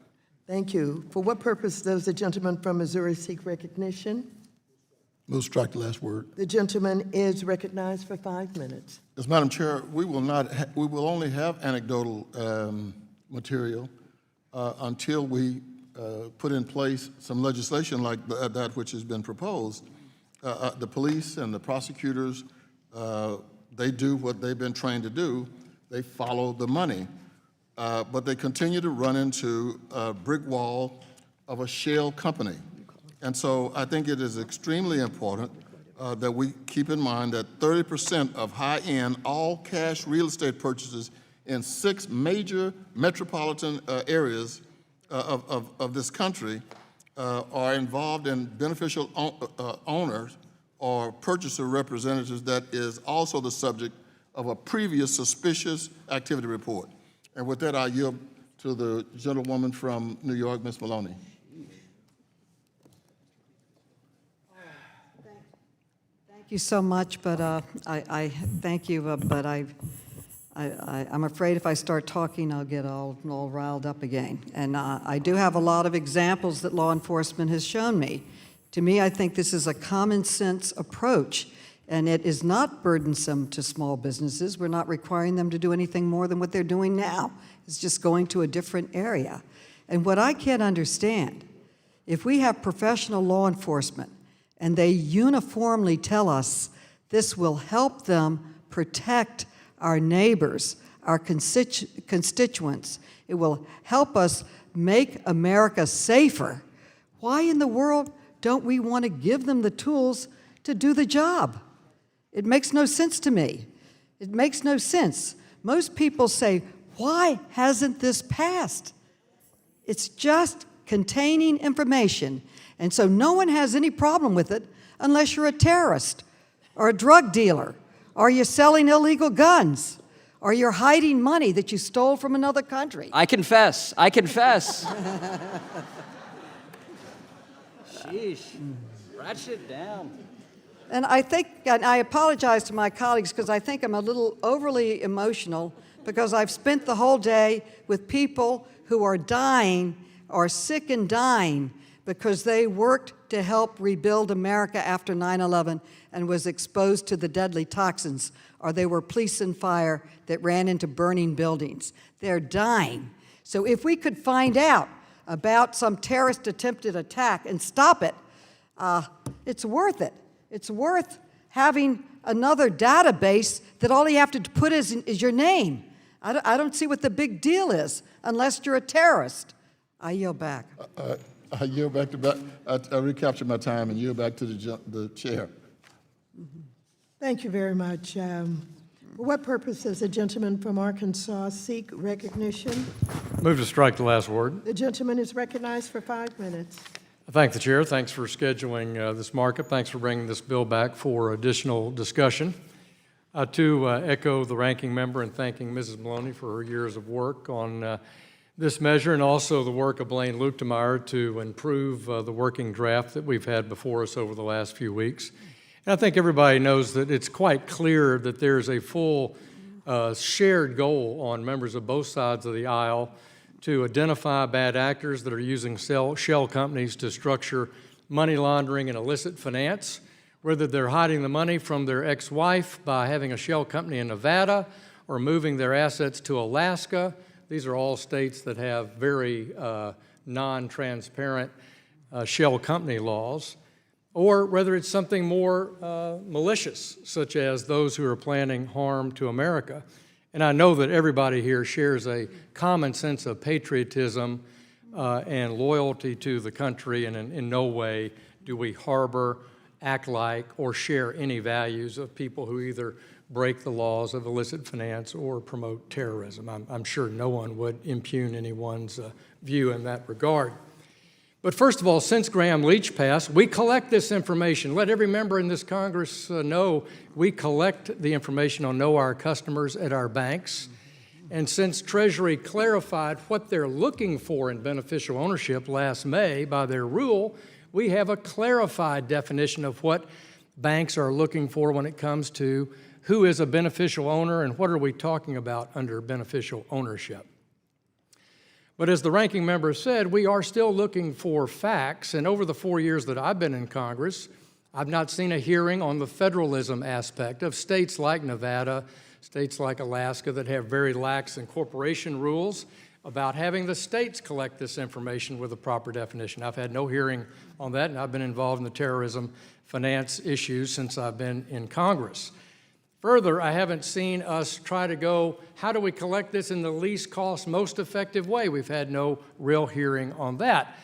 Thank you. For what purpose does the gentleman from Missouri seek recognition? Move strike the last word. The gentleman is recognized for 5 minutes. Yes, Madam Chair, we will only have anecdotal material until we put in place some legislation like that which has been proposed. The police and the prosecutors, they do what they've been trained to do. They follow the money. But they continue to run into a brick wall of a shell company. And so I think it is extremely important that we keep in mind that 30% of high-end, all-cash real estate purchases in 6 major metropolitan areas of this country are involved in beneficial owners or purchaser representatives that is also the subject of a previous suspicious activity report. And with that, I yield to the gentlewoman from New York, Ms. Maloney. Thank you so much, but I thank you, but I'm afraid if I start talking, I'll get all riled up again. And I do have a lot of examples that law enforcement has shown me. To me, I think this is a common sense approach. And it is not burdensome to small businesses. We're not requiring them to do anything more than what they're doing now. It's just going to a different area. And what I can't understand, if we have professional law enforcement and they uniformly tell us this will help them protect our neighbors, our constituents, it will help us make America safer, why in the world don't we want to give them the tools to do the job? It makes no sense to me. It makes no sense. Most people say, why hasn't this passed? It's just containing information. And so no one has any problem with it unless you're a terrorist or a drug dealer or you're selling illegal guns or you're hiding money that you stole from another country. I confess. I confess. Sheesh. Ratchet it down. And I think, and I apologize to my colleagues because I think I'm a little overly emotional because I've spent the whole day with people who are dying or sick and dying because they worked to help rebuild America after 9/11 and was exposed to the deadly toxins, or they were police and fire that ran into burning buildings. They're dying. So if we could find out about some terrorist attempted attack and stop it, it's worth it. It's worth having another database that all you have to put is your name. I don't see what the big deal is unless you're a terrorist. I yield back. I yield back to, I recaptured my time and yield back to the chair. Thank you very much. For what purpose does the gentleman from Arkansas seek recognition? Move to strike the last word. The gentleman is recognized for 5 minutes. I thank the chair. Thanks for scheduling this markup. Thanks for bringing this bill back for additional discussion. To echo the ranking member and thanking Mrs. Maloney for her years of work on this measure and also the work of Blaine Luetkemeyer to improve the working draft that we've had before us over the last few weeks. And I think everybody knows that it's quite clear that there's a full shared goal on members of both sides of the aisle to identify bad actors that are using shell companies to structure money laundering and illicit finance, whether they're hiding the money from their ex-wife by having a shell company in Nevada or moving their assets to Alaska. These are all states that have very non-transparent shell company laws, or whether it's something more malicious, such as those who are planning harm to America. And I know that everybody here shares a common sense of patriotism and loyalty to the country, and in no way do we harbor, act like, or share any values of people who either break the laws of illicit finance or promote terrorism. I'm sure no one would impugn anyone's view in that regard. But first of all, since Graham Leach passed, we collect this information. Let every member in this Congress know we collect the information on Know Our Customers at our banks. And since Treasury clarified what they're looking for in beneficial ownership last May by their rule, we have a clarified definition of what banks are looking for when it comes to who is a beneficial owner and what are we talking about under beneficial ownership. But as the ranking member said, we are still looking for facts, and over the 4 years that I've been in Congress, I've not seen a hearing on the federalism aspect of states like Nevada, states like Alaska that have very lax incorporation rules about having the states collect this information with a proper definition. I've had no hearing on that, and I've been involved in the terrorism finance issues since I've been in Congress. Further, I haven't seen us try to go, how do we collect this in the least cost, most effective way? We've had no real hearing on that.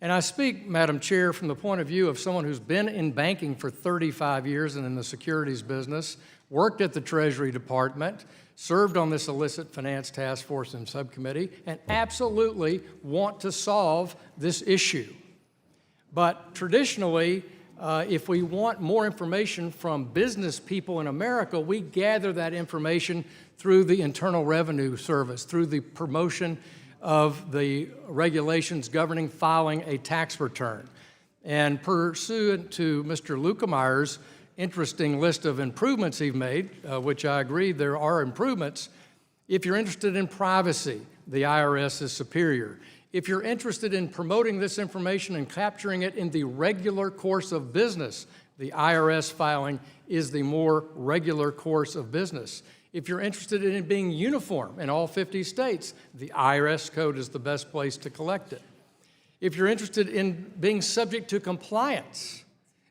And I speak, Madam Chair, from the point of view of someone who's been in banking for 35 years and in the securities business, worked at the Treasury Department, served on this illicit finance task force and subcommittee, and absolutely want to solve this issue. But traditionally, if we want more information from business people in America, we gather that information through the Internal Revenue Service, through the promotion of the regulations governing filing a tax return. And pursuant to Mr. Luetkemeier's interesting list of improvements he's made, which I agree there are improvements, if you're interested in privacy, the IRS is superior. If you're interested in promoting this information and capturing it in the regular course of business, The IRS filing is the more regular course of business. If you're interested in it being uniform in all 50 states, the IRS code is the best place to collect it. If you're interested in being subject to compliance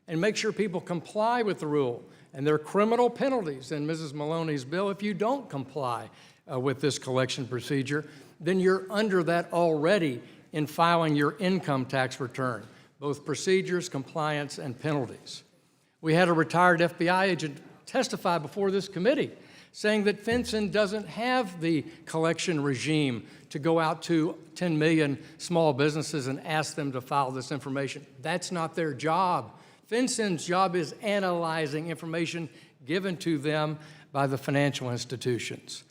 and make sure people comply with the rule, and there are criminal penalties in Mrs. Maloney's bill if you don't comply with this collection procedure, then you're under that already in filing your income tax return, both procedures, compliance, and penalties. We had a retired FBI agent testify before this committee saying that FinCEN doesn't have the collection regime to go out to 10 million small businesses and ask them to file this information. That's not their job. FinCEN's job is analyzing information given to them by the financial institutions.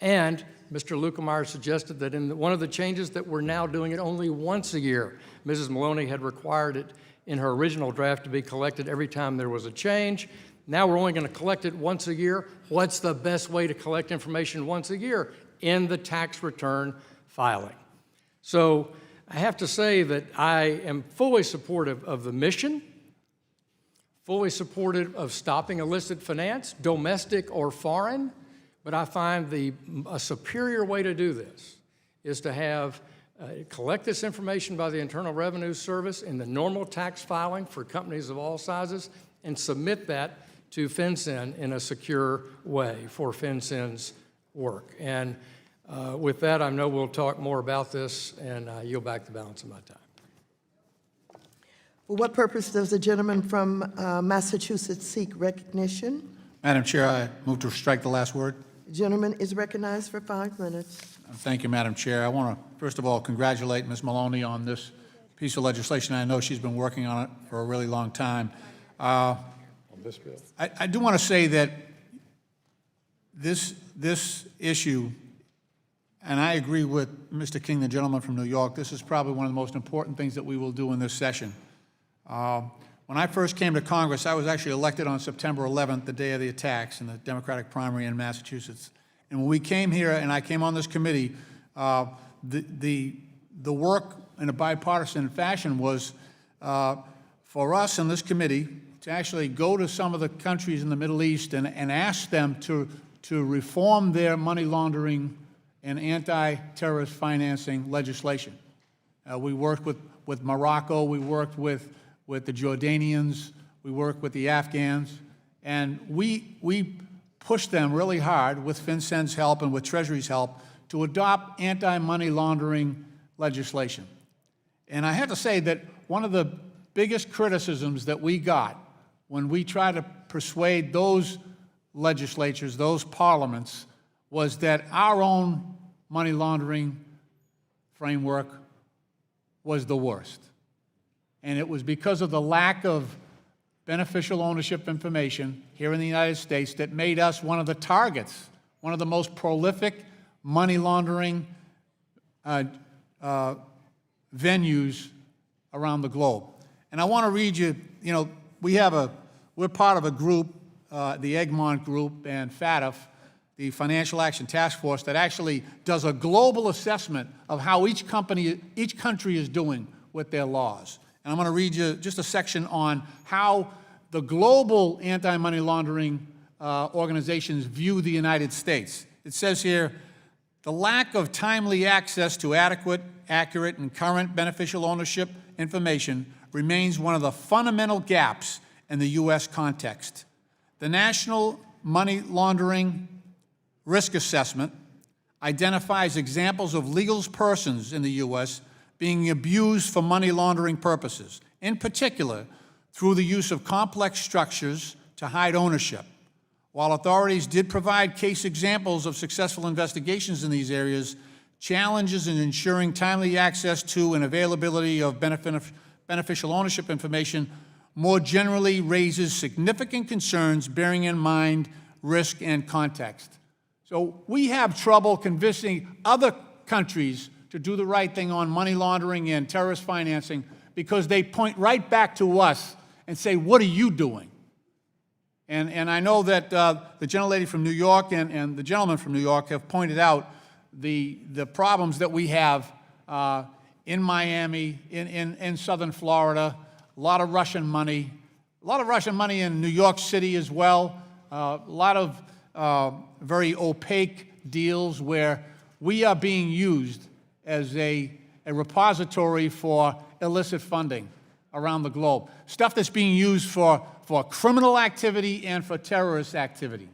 And Mr. Lukemeyer suggested that in one of the changes that we're now doing it only once a year. Mrs. Maloney had required it in her original draft to be collected every time there was a change. Now we're only going to collect it once a year. What's the best way to collect information once a year? In the tax return filing. So I have to say that I am fully supportive of the mission, fully supportive of stopping illicit finance, domestic or foreign, but I find a superior way to do this is to have collect this information by the Internal Revenue Service in the normal tax filing for companies of all sizes and submit that to FinCEN in a secure way for FinCEN's work. And with that, I know we'll talk more about this, and I yield back the balance of my time. For what purpose does the gentleman from Massachusetts seek recognition? Madam Chair, I move to strike the last word. The gentleman is recognized for 5 minutes. Thank you, Madam Chair. I want to, first of all, congratulate Ms. Maloney on this piece of legislation. I know she's been working on it for a really long time. On this bill. I do want to say that this issue, and I agree with Mr. King, the gentleman from New York, this is probably one of the most important things that we will do in this session. When I first came to Congress, I was actually elected on September 11th, the day of the attacks in the Democratic primary in Massachusetts. And when we came here and I came on this committee, the work in a bipartisan fashion was for us in this committee to actually go to some of the countries in the Middle East and ask them to reform their money laundering and anti-terrorist financing legislation. We worked with Morocco, we worked with the Jordanians, we worked with the Afghans, and we pushed them really hard with FinCEN's help and with Treasury's help to adopt anti-money laundering legislation. And I have to say that one of the biggest criticisms that we got when we tried to persuade those legislatures, those parliaments, was that our own money laundering framework was the worst. And it was because of the lack of beneficial ownership information here in the United States that made us one of the targets, one of the most prolific money laundering venues around the globe. And I want to read you, we're part of a group, the Egmont Group and FATF, the Financial Action Task Force, that actually does a global assessment of how each country is doing with their laws. And I'm going to read you just a section on how the global anti-money laundering organizations view the United States. It says here, the lack of timely access to adequate, accurate, and current beneficial ownership information remains one of the fundamental gaps in the U.S. context. The National Money Laundering Risk Assessment identifies examples of legal persons in the U.S. being abused for money laundering purposes, in particular through the use of complex structures to hide ownership. While authorities did provide case examples of successful investigations in these areas, challenges in ensuring timely access to and availability of beneficial ownership information more generally raises significant concerns bearing in mind risk and context. So we have trouble convincing other countries to do the right thing on money laundering and terrorist financing because they point right back to us and say, what are you doing? And I know that the gentlelady from New York and the gentleman from New York have pointed out the problems that we have in Miami, in southern Florida, a lot of Russian money, a lot of Russian money in New York City as well. A lot of very opaque deals where we are being used as a repository for illicit funding around the globe. Stuff that's being used for criminal activity and for terrorist activity.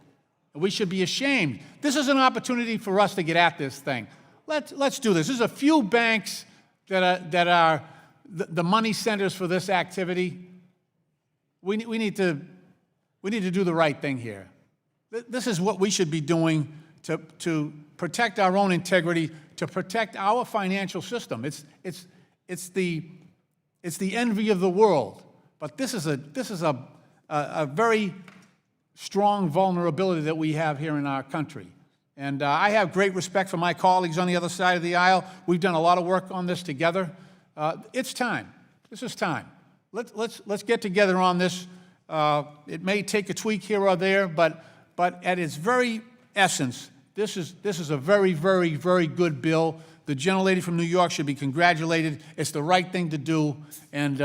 We should be ashamed. This is an opportunity for us to get at this thing. Let's do this. There's a few banks that are the money centers for this activity. We need to do the right thing here. This is what we should be doing to protect our own integrity, to protect our financial system. It's the envy of the world. But this is a very strong vulnerability that we have here in our country. And I have great respect for my colleagues on the other side of the aisle. We've done a lot of work on this together. It's time. This is time. Let's get together on this. It may take a tweak here or there, but at its very essence, this is a very, very, very good bill. The gentlelady from New York should be congratulated. It's the right thing to do. And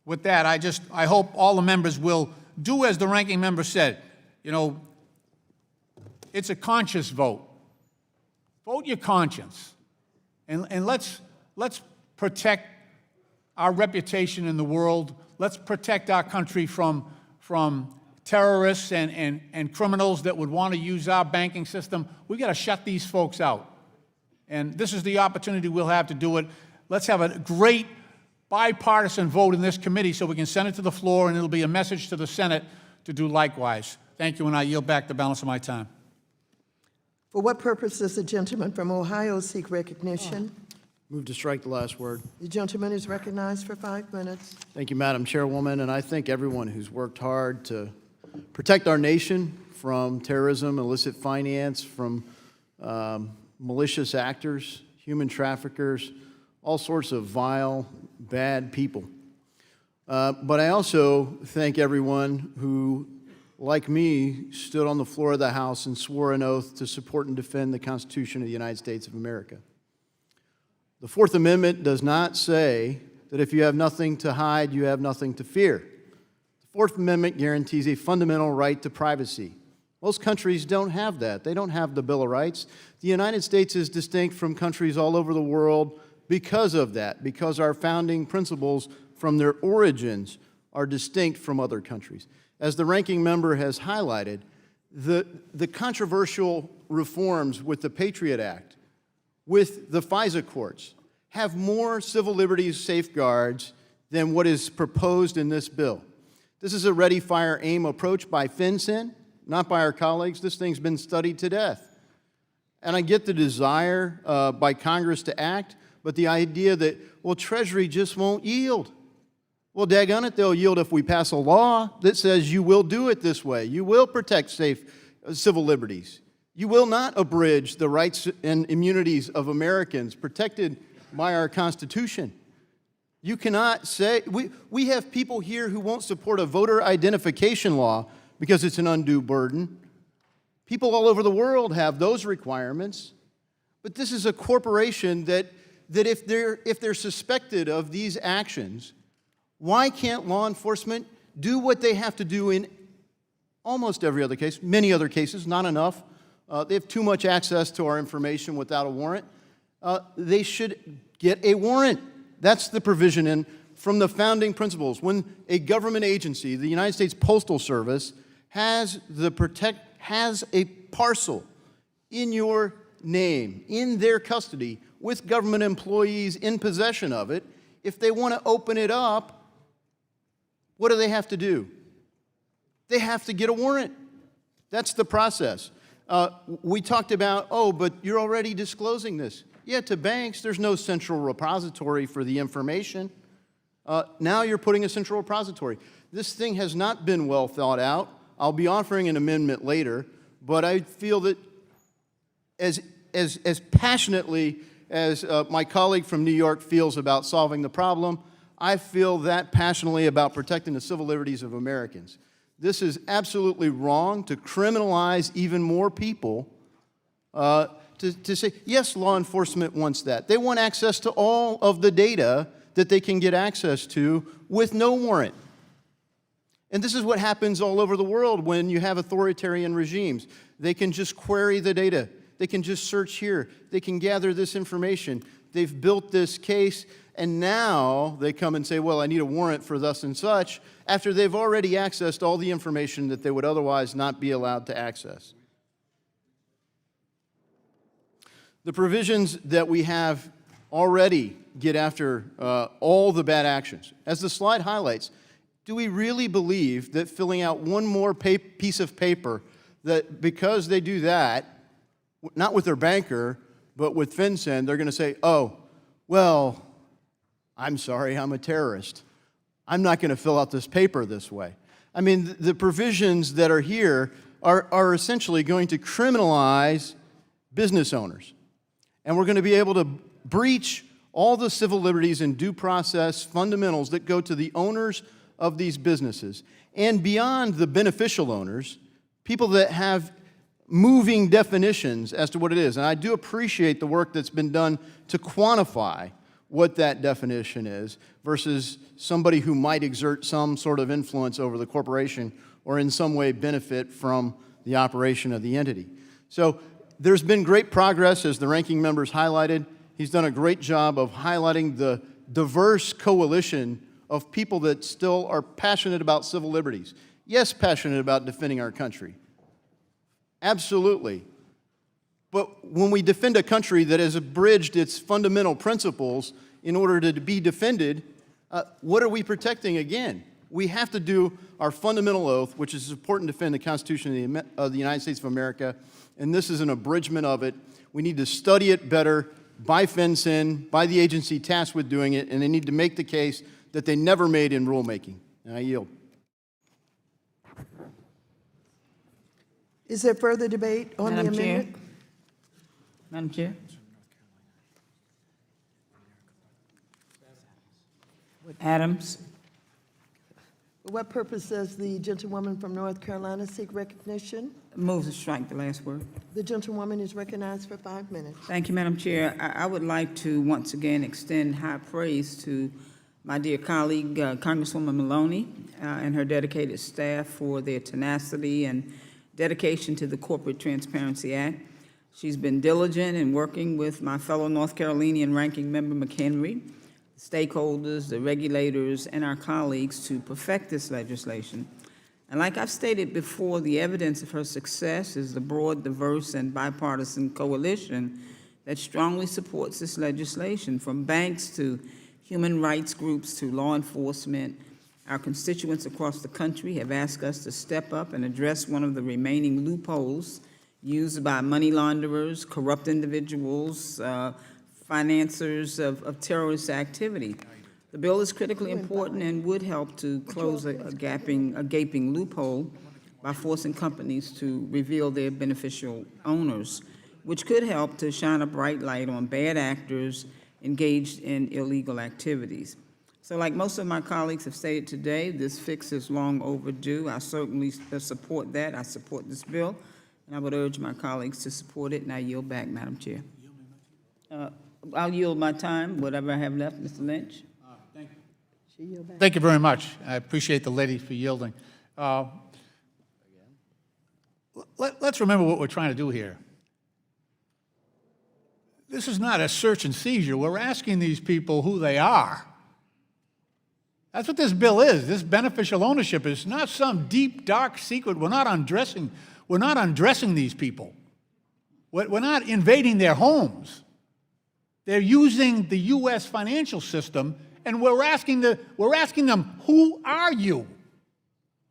with that, I hope all the members will do as the ranking member said. You know, it's a conscious vote. Vote your conscience. And let's protect our reputation in the world. Let's protect our country from terrorists and criminals that would want to use our banking system. We've got to shut these folks out. And this is the opportunity we'll have to do it. Let's have a great bipartisan vote in this committee so we can send it to the floor, and it'll be a message to the Senate to do likewise. Thank you, and I yield back the balance of my time. For what purpose does the gentleman from Ohio seek recognition? Move to strike the last word. The gentleman is recognized for 5 minutes. Thank you, Madam Chairwoman, and I thank everyone who's worked hard to protect our nation from terrorism, illicit finance, from malicious actors, human traffickers, all sorts of vile, bad people. But I also thank everyone who, like me, stood on the floor of the House and swore an oath to support and defend the Constitution of the United States of America. The Fourth Amendment does not say that if you have nothing to hide, you have nothing to fear. The Fourth Amendment guarantees a fundamental right to privacy. Most countries don't have that. They don't have the Bill of Rights. The United States is distinct from countries all over the world because of that, because our founding principles from their origins are distinct from other countries. As the ranking member has highlighted, the controversial reforms with the Patriot Act, with the FISA courts, have more civil liberties safeguards than what is proposed in this bill. This is a ready, fire, aim approach by FinCEN, not by our colleagues. This thing's been studied to death. And I get the desire by Congress to act, but the idea that, well, Treasury just won't yield. Well, daggone it, they'll yield if we pass a law that says you will do it this way. You will protect civil liberties. You will not abridge the rights and immunities of Americans protected by our Constitution. You cannot say, we have people here who won't support a voter identification law because it's an undue burden. People all over the world have those requirements. But this is a corporation that if they're suspected of these actions, why can't law enforcement do what they have to do in almost every other case, many other cases, not enough? They have too much access to our information without a warrant. They should get a warrant. That's the provision from the founding principles. When a government agency, the United States Postal Service, has a parcel in your name, in their custody, with government employees in possession of it, if they want to open it up, what do they have to do? They have to get a warrant. That's the process. We talked about, but you're already disclosing this. Yeah, to banks, there's no central repository for the information. Now you're putting a central repository. This thing has not been well thought out. I'll be offering an amendment later, but I feel that as passionately as my colleague from New York feels about solving the problem, I feel that passionately about protecting the civil liberties of Americans. This is absolutely wrong to criminalize even more people, to say, yes, law enforcement wants that. They want access to all of the data that they can get access to with no warrant. And this is what happens all over the world when you have authoritarian regimes. They can just query the data. They can just search here. They can gather this information. They've built this case, and now they come and say, well, I need a warrant for thus and such, after they've already accessed all the information that they would otherwise not be allowed to access. The provisions that we have already get after all the bad actions. As the slide highlights, do we really believe that filling out one more piece of paper, that because they do that, not with their banker, but with FinCEN, they're going to say, oh, well, I'm sorry, I'm a terrorist. I'm not going to fill out this paper this way. I mean, the provisions that are here are essentially going to criminalize business owners. And we're going to be able to breach all the civil liberties and due process fundamentals that go to the owners of these businesses. And beyond the beneficial owners, people that have moving definitions as to what it is. And I do appreciate the work that's been done to quantify what that definition is versus somebody who might exert some sort of influence over the corporation or in some way benefit from the operation of the entity. So there's been great progress, as the ranking member's highlighted. He's done a great job of highlighting the diverse coalition of people that still are passionate about civil liberties. Yes, passionate about defending our country. Absolutely. But when we defend a country that has abridged its fundamental principles in order to be defended, what are we protecting again? We have to do our fundamental oath, which is to support and defend the Constitution of the United States of America, and this is an abridgment of it. We need to study it better by FinCEN, by the agency tasked with doing it, and they need to make the case that they never made in rulemaking. And I yield. Is there further debate on the amendment? Madam Chair. Adams. For what purpose does the gentlewoman from North Carolina seek recognition? Move to strike the last word. The gentlewoman is recognized for 5 minutes. Thank you, Madam Chair. I would like to once again extend high praise to my dear colleague, Congresswoman Maloney, and her dedicated staff for their tenacity and dedication to the Corporate Transparency Act. She's been diligent in working with my fellow North Carolinian ranking member McHenry, stakeholders, the regulators, and our colleagues to perfect this legislation. And like I've stated before, the evidence of her success is the broad, diverse, and bipartisan coalition that strongly supports this legislation, from banks to human rights groups to law enforcement. Our constituents across the country have asked us to step up and address one of the remaining loopholes used by money launderers, corrupt individuals, financiers of terrorist activity. The bill is critically important and would help to close a gaping loophole by forcing companies to reveal their beneficial owners, which could help to shine a bright light on bad actors engaged in illegal activities. So like most of my colleagues have stated today, this fix is long overdue. I certainly support that. I support this bill, and I would urge my colleagues to support it, and I yield back, Madam Chair. I'll yield my time, whatever I have left, Mr. Lynch. Thank you. Thank you very much. I appreciate the lady for yielding. Let's remember what we're trying to do here. This is not a search and seizure. We're asking these people who they are. That's what this bill is. This beneficial ownership is not some deep, dark secret. We're not undressing these people. We're not invading their homes. They're using the U.S. financial system, and we're asking them, who are you?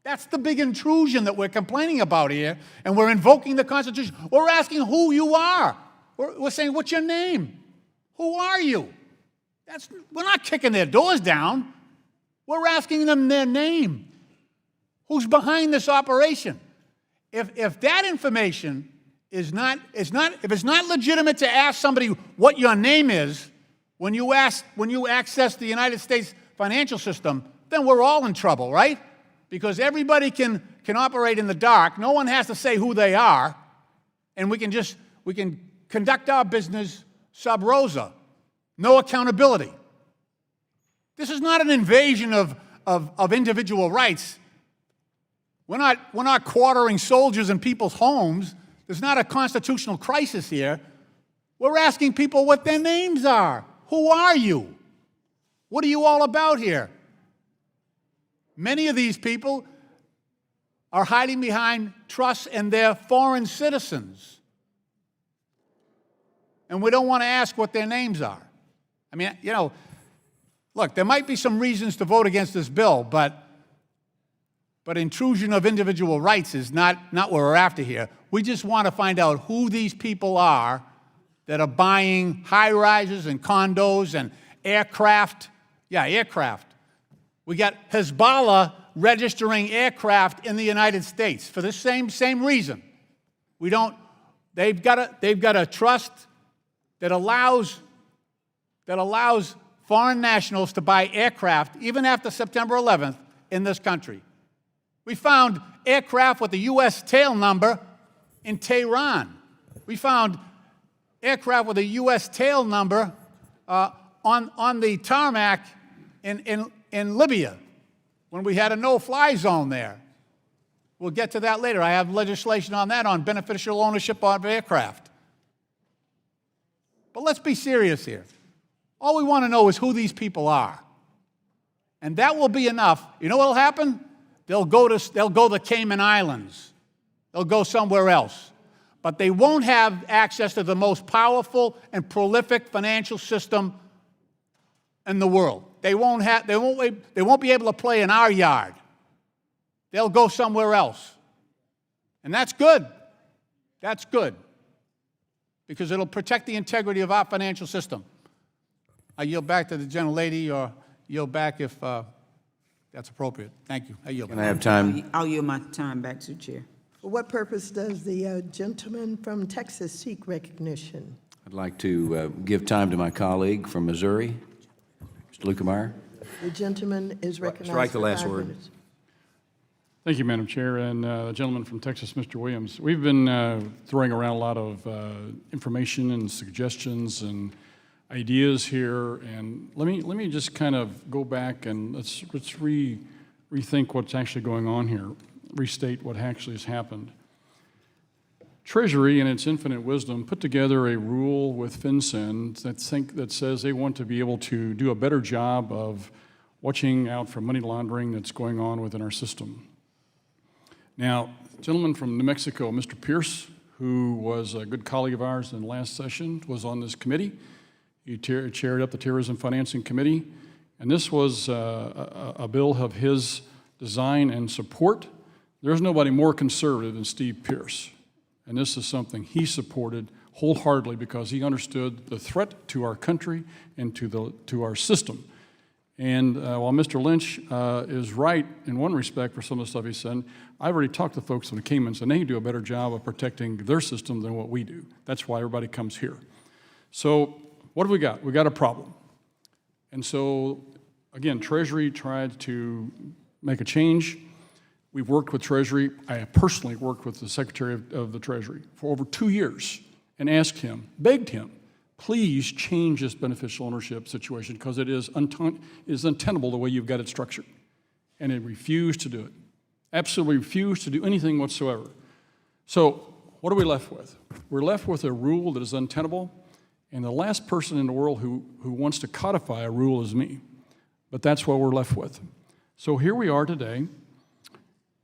That's the big intrusion that we're complaining about here, and we're invoking the Constitution. We're asking who you are. We're saying, what's your name? Who are you? We're not kicking their doors down. We're asking them their name. Who's behind this operation? If that information if it's not legitimate to ask somebody what your name is when you access the United States financial system, then we're all in trouble, right? Because everybody can operate in the dark. No one has to say who they are, and we can conduct our business sub rosa. No accountability. This is not an invasion of individual rights. We're not quartering soldiers in people's homes. There's not a constitutional crisis here. We're asking people what their names are. Who are you? What are you all about here? Many of these people are hiding behind trusts and they're foreign citizens. And we don't want to ask what their names are. I mean, you know, look, there might be some reasons to vote against this bill, but intrusion of individual rights is not what we're after here. We just want to find out who these people are that are buying high-rises and condos and aircraft. Yeah, aircraft. We got Hezbollah registering aircraft in the United States for the same reason. They've got a trust that allows foreign nationals to buy aircraft even after September 11th in this country. We found aircraft with a U.S. tail number in Tehran. We found aircraft with a U.S. tail number on the tarmac in Libya when we had a no-fly zone there. We'll get to that later. I have legislation on that, on beneficial ownership of aircraft. But let's be serious here. All we want to know is who these people are. And that will be enough. You know what will happen? They'll go to Cayman Islands. They'll go somewhere else. But they won't have access to the most powerful and prolific financial system in the world. They won't be able to play in our yard. They'll go somewhere else. And that's good. That's good. Because it'll protect the integrity of our financial system. I yield back to the gentlelady, or yield back if that's appropriate. Thank you. I yield back. Can I have time? I'll yield my time back to the chair. For what purpose does the gentleman from Texas seek recognition? I'd like to give time to my colleague from Missouri, Mr. Lukemeyer. The gentleman is recognized Strike the for last 5 word. minutes. Thank you, Madam Chair, and the gentleman from Texas, Mr. Williams. We've been throwing around a lot of information and suggestions and ideas here, and let me just kind of go back and let's rethink what's actually going on here, restate what actually has happened. Treasury, in its infinite wisdom, put together a rule with FinCEN that says they want to be able to do a better job of watching out for money laundering that's going on within our system. Now, the gentleman from New Mexico, Mr. Pierce, who was a good colleague of ours in the last session, was on this committee. He chaired up the Terrorism Financing Committee, and this was a bill of his design and support. There's nobody more conservative than Steve Pierce, and this is something he supported wholeheartedly because he understood the threat to our country and to our system. And while Mr. Lynch is right in one respect for some of the stuff he said, I've already talked to folks in the Caymans, and they do a better job of protecting their system than what we do. That's why everybody comes here. So what have we got? We got a problem. And so, again, Treasury tried to make a change. We've worked with Treasury. I have personally worked with the Secretary of the Treasury for over 2 years and asked him, begged him, please change this beneficial ownership situation because it is untenable the way you've got it structured. And it refused to do it. Absolutely refused to do anything whatsoever. So what are we left with? We're left with a rule that is untenable, and the last person in the world who wants to codify a rule is me. But that's what we're left with. So here we are today,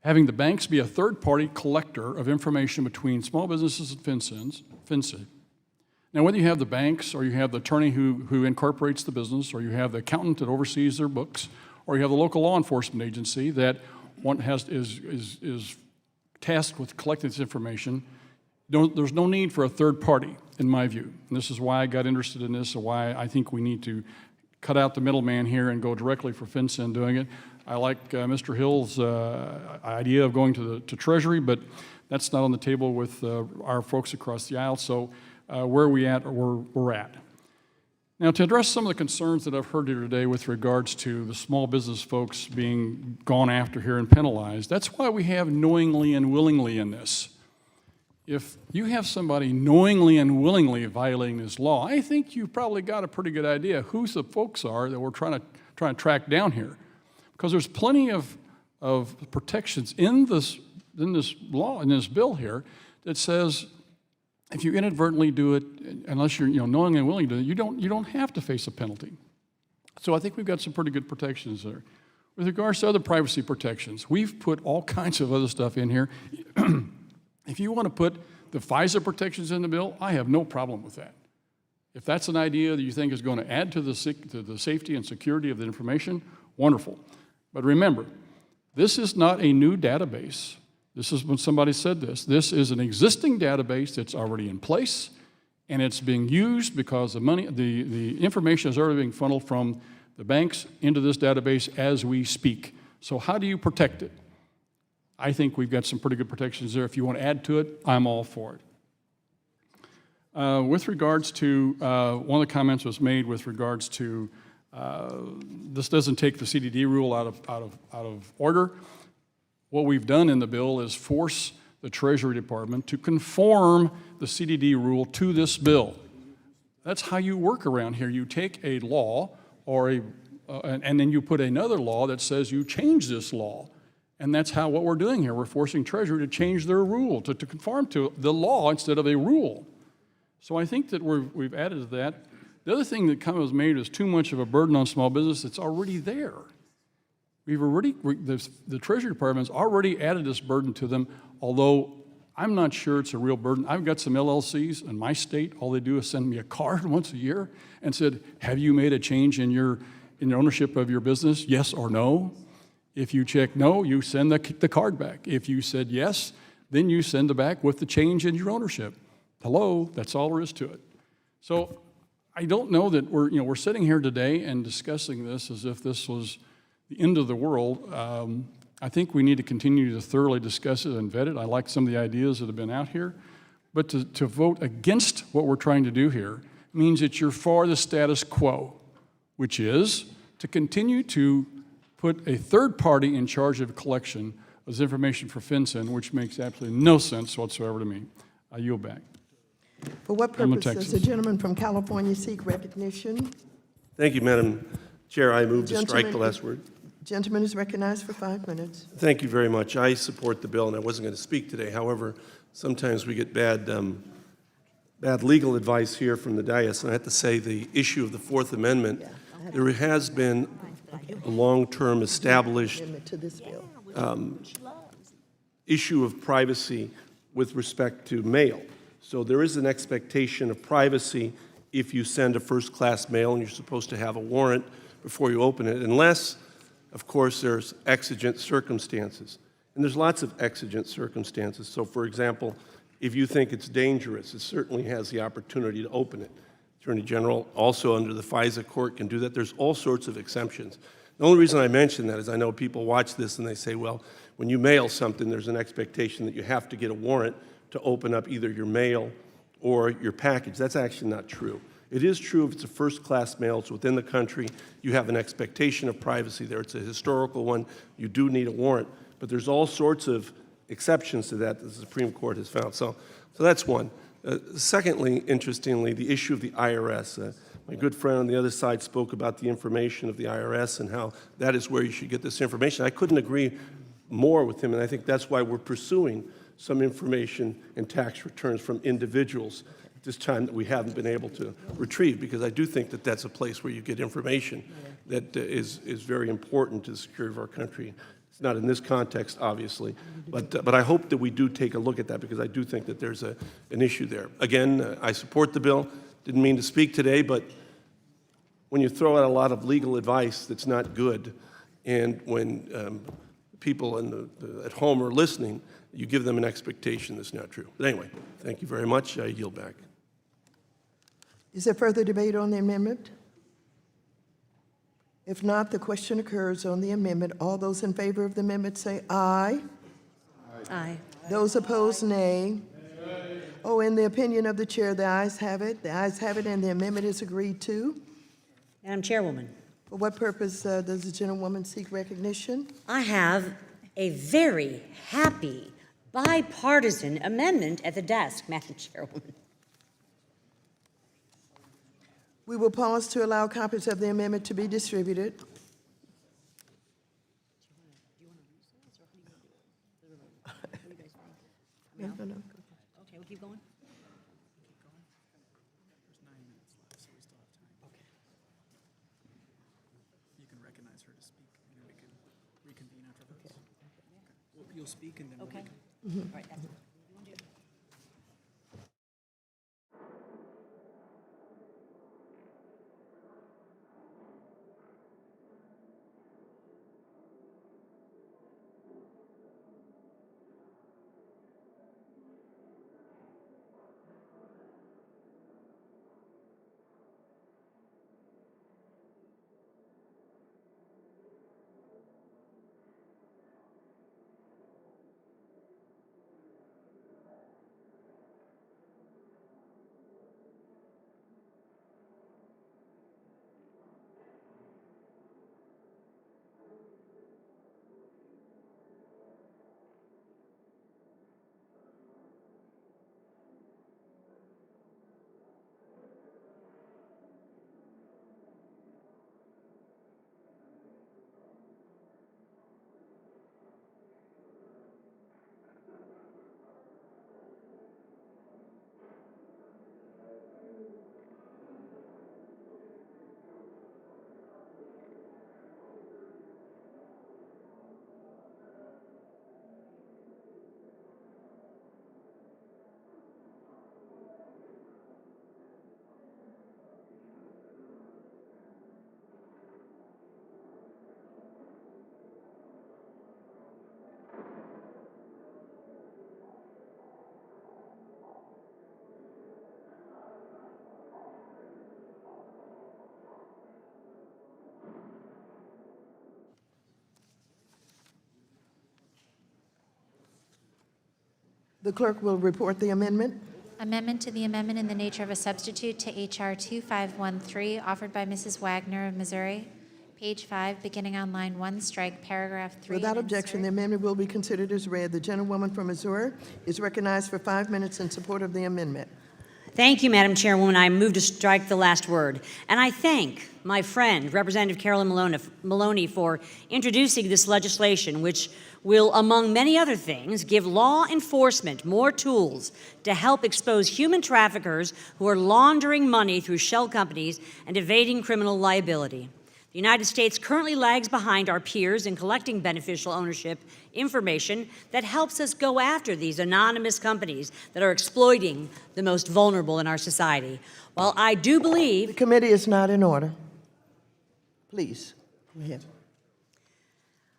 having the banks be a third-party collector of information between small businesses and FinCEN. Now, whether you have the banks, or you have the attorney who incorporates the business, or you have the accountant that oversees their books, or you have the local law enforcement agency that is tasked with collecting this information, there's no need for a third party, in my view. And this is why I got interested in this, and why I think we need to cut out the middleman here and go directly for FinCEN doing it. I like Mr. Hill's idea of going to Treasury, but that's not on the table with our folks across the aisle. So where are we at, or where we're at? Now, to address some of the concerns that I've heard here today with regards to the small business folks being gone after here and penalized, that's why we have knowingly and willingly in this. If you have somebody knowingly and willingly violating this law, I think you've probably got a pretty good idea who the folks are that we're trying to track down here. Because there's plenty of of protections in this law, in this bill here, that says if you inadvertently do it, unless you're knowing and willing to do it, you don't have to face a penalty. So I think we've got some pretty good protections there. With regards to other privacy protections, we've put all kinds of other stuff in here. If you want to put the FISA protections in the bill, I have no problem with that. If that's an idea that you think is going to add to the safety and security of the information, wonderful. But remember, this is not a new database. This is when somebody said this. This is an existing database that's already in place, and it's being used because the information is already being funneled from the banks into this database as we speak. So how do you protect it? I think we've got some pretty good protections there. If you want to add to it, I'm all for it. With regards to, one of the comments was made with regards to this doesn't take the CDD rule out of order. What we've done in the bill is force the Treasury Department to conform the CDD rule to this bill. That's how you work around here. You take a law and then you put another law that says you change this law. And that's what we're doing here. We're forcing Treasury to change their rule, to conform to the law instead of a rule. So I think that we've added to that. The other thing that was made is too much of a burden on small business. It's already there. The Treasury Department's already added this burden to them, although I'm not sure it's a real burden. I've got some LLCs in my state. All they do is send me a card once a year and said, have you made a change in your ownership of your business, yes or no? If you check no, you send the card back. If you said yes, then you send it back with the change in your ownership. Hello, that's all there is to it. So I don't know that we're sitting here today and discussing this as if this was the end of the world. I think we need to continue to thoroughly discuss it and vet it. I like some of the ideas that have been out here. But to vote against what we're trying to do here means that you're for the status quo, which is to continue to put a third party in charge of collection of information for FinCEN, which makes absolutely no sense whatsoever to me. I yield back. For what purpose does the gentleman from California seek recognition? Thank you, Madam Chair. I move to strike the last word. Gentleman is recognized for 5 minutes. Thank you very much. I support the bill, and I wasn't going to speak today. However, sometimes we get bad legal advice here from the dais, and I have to say the issue of the Fourth Amendment, there has been a long-term established issue of privacy with respect to mail. So there is an expectation of privacy if you send a first-class mail and you're supposed to have a warrant before you open it, unless, of course, there's exigent circumstances. And there's lots of exigent circumstances. So, for example, if you think it's dangerous, it certainly has the opportunity to open it. Attorney General, also under the FISA court, can do that. There's all sorts of exemptions. The only reason I mention that is I know people watch this and they say, well, when you mail something, there's an expectation that you have to get a warrant to open up either your mail or your package. That's actually not true. It is true if it's a first-class mail, it's within the country, you have an expectation of privacy there. It's a historical one. You do need a warrant. But there's all sorts of exceptions to that the Supreme Court has found. So that's one. Secondly, interestingly, the issue of the IRS. My good friend on the other side spoke about the information of the IRS and how that is where you should get this information. I couldn't agree more with him, and I think that's why we're pursuing some information and tax returns from individuals at this time that we haven't been able to retrieve, because I do think that that's a place where you get information that is very important to the security of our country. It's not in this context, obviously, but I hope that we do take a look at that, because I do think that there's an issue there. Again, I support the bill. Didn't mean to speak today, but when you throw out a lot of legal advice that's not good, and when people at home are listening, you give them an expectation that's not true. But anyway, thank you very much. I yield back. Is there further debate on the amendment? If not, the question occurs on the amendment. All those in favor of the amendment say aye. Aye. Those opposed, nay. Oh, in the opinion of the chair, the ayes have it. The ayes have it, and the amendment is agreed to. Madam Chairwoman. For what purpose does the gentlewoman seek recognition? I have a very happy bipartisan amendment at the desk, Madam Chairwoman. We will pause to allow copies of the amendment to be distributed. No, no, no. Okay, we'll keep going. You can recognize her to speak, and then we can reconvene after those. Well, you'll speak, and then we'll Okay. reconvene. All right, that's it. The clerk will report the amendment. Amendment to the amendment in the nature of a substitute to H.R. 2513, offered by Mrs. Wagner of Missouri. Page 5, beginning on line 1, strike paragraph 3. Without and objection, the insert. amendment will be considered as read. The gentlewoman from Missouri is recognized for 5 minutes in support of the amendment. Thank you, Madam Chairwoman. I move to strike the last word. And I thank my friend, Representative Carolyn Maloney, for introducing this legislation, which will, among many other things, give law enforcement more tools to help expose human traffickers who are laundering money through shell companies and evading criminal liability. The United States currently lags behind our peers in collecting beneficial ownership information that helps us go after these anonymous companies that are exploiting the most vulnerable in our society. While I do believe... The committee is not in order. Please, go ahead.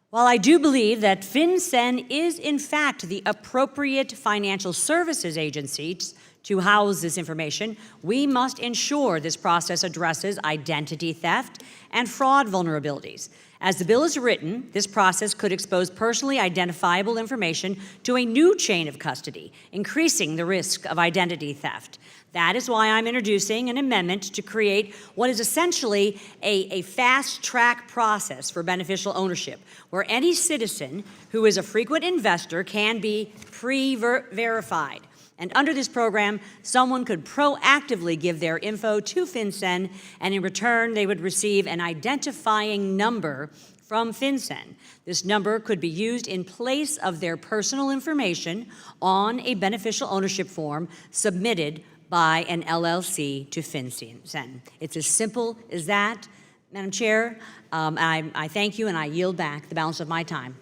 While I do believe that FinCEN is, in fact, the appropriate financial services agency to house this information, we must ensure this process addresses identity theft and fraud vulnerabilities. As the bill is written, this process could expose personally identifiable information to a new chain of custody, increasing the risk of identity theft. That is why I'm introducing an amendment to create what is essentially a fast-track process for beneficial ownership, where any citizen who is a frequent investor can be pre-verified. And under this program, someone could proactively give their info to FinCEN, and in return, they would receive an identifying number from FinCEN. This number could be used in place of their personal information on a beneficial ownership form submitted by an LLC to FinCEN. It's as simple as that, Madam Chair. I thank you, and I yield back the balance of my time.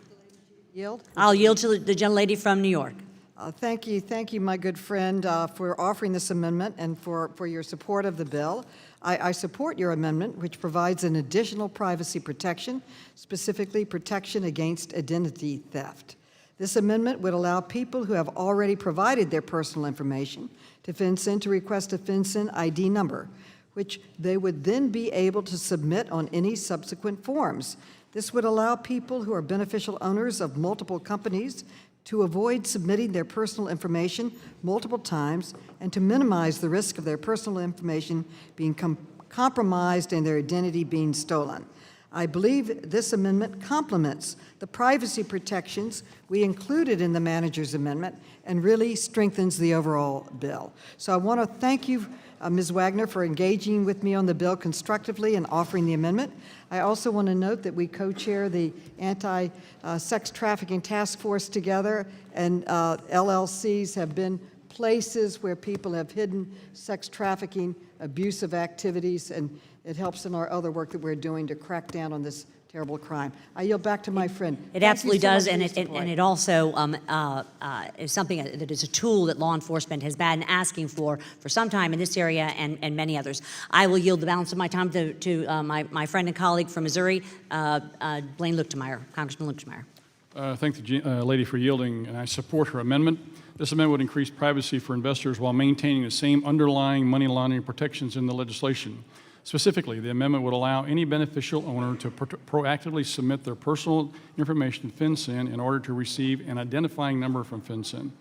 Yield? I'll yield to the gentlelady from New York. Thank you, my good friend, for offering this amendment and for your support of the bill. I support your amendment, which provides an additional privacy protection, specifically protection against identity theft. This amendment would allow people who have already provided their personal information to FinCEN to request a FinCEN ID number, which they would then be able to submit on any subsequent forms. This would allow people who are beneficial owners of multiple companies to avoid submitting their personal information multiple times and to minimize the risk of their personal information being compromised and their identity being stolen. I believe this amendment complements the privacy protections we included in the manager's amendment and really strengthens the overall bill. So I want to thank you, Ms. Wagner, for engaging with me on the bill constructively and offering the amendment. I also want to note that we co-chair the Anti-Sex Trafficking Task Force together, and LLCs have been places where people have hidden sex trafficking, abusive activities, and it helps in our other work that we're doing to crack down on this terrible crime. I yield back to my friend. It absolutely does, and it also is something that is a tool that law enforcement has been asking for some time in this area and many others. I will yield the balance of my time to my friend and colleague from Missouri, Blaine Luchtenmeyer, Congressman Luchtenmeyer. Thank the lady for yielding, and I support her amendment. This amendment would increase privacy for investors while maintaining the same underlying money laundering protections in the legislation. Specifically, the amendment would allow any beneficial owner to proactively submit their personal information to FinCEN in order to receive an identifying number from FinCEN.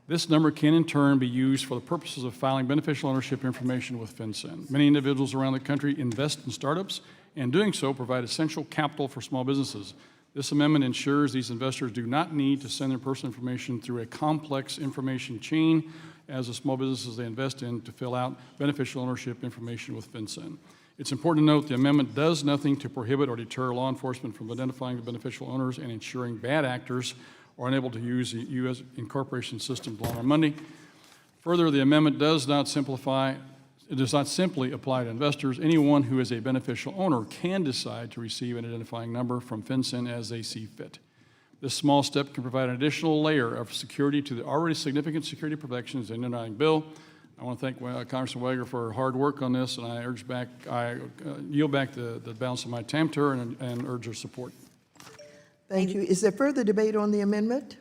This number can in turn be used for the purposes of filing beneficial ownership information with FinCEN. Many individuals around the country invest in startups, and doing so provide essential capital for small businesses. This amendment ensures these investors do not need to send their personal information through a complex information chain as the small businesses they invest in to fill out beneficial ownership information with FinCEN. It's important to note the amendment does nothing to prohibit or deter law enforcement from identifying the beneficial owners and ensuring bad actors are unable to use the U.S. incorporation system to launder money. Further, the amendment does not simply apply to investors. Anyone who is a beneficial owner can decide to receive an identifying number from FinCEN as they see fit. This small step can provide an additional layer of security to the already significant security protections in the underlying bill. I want to thank Congressman Wagner for her hard work on this, and I yield back the balance of my time to her and urge her support. Thank you. Is there further debate on the amendment?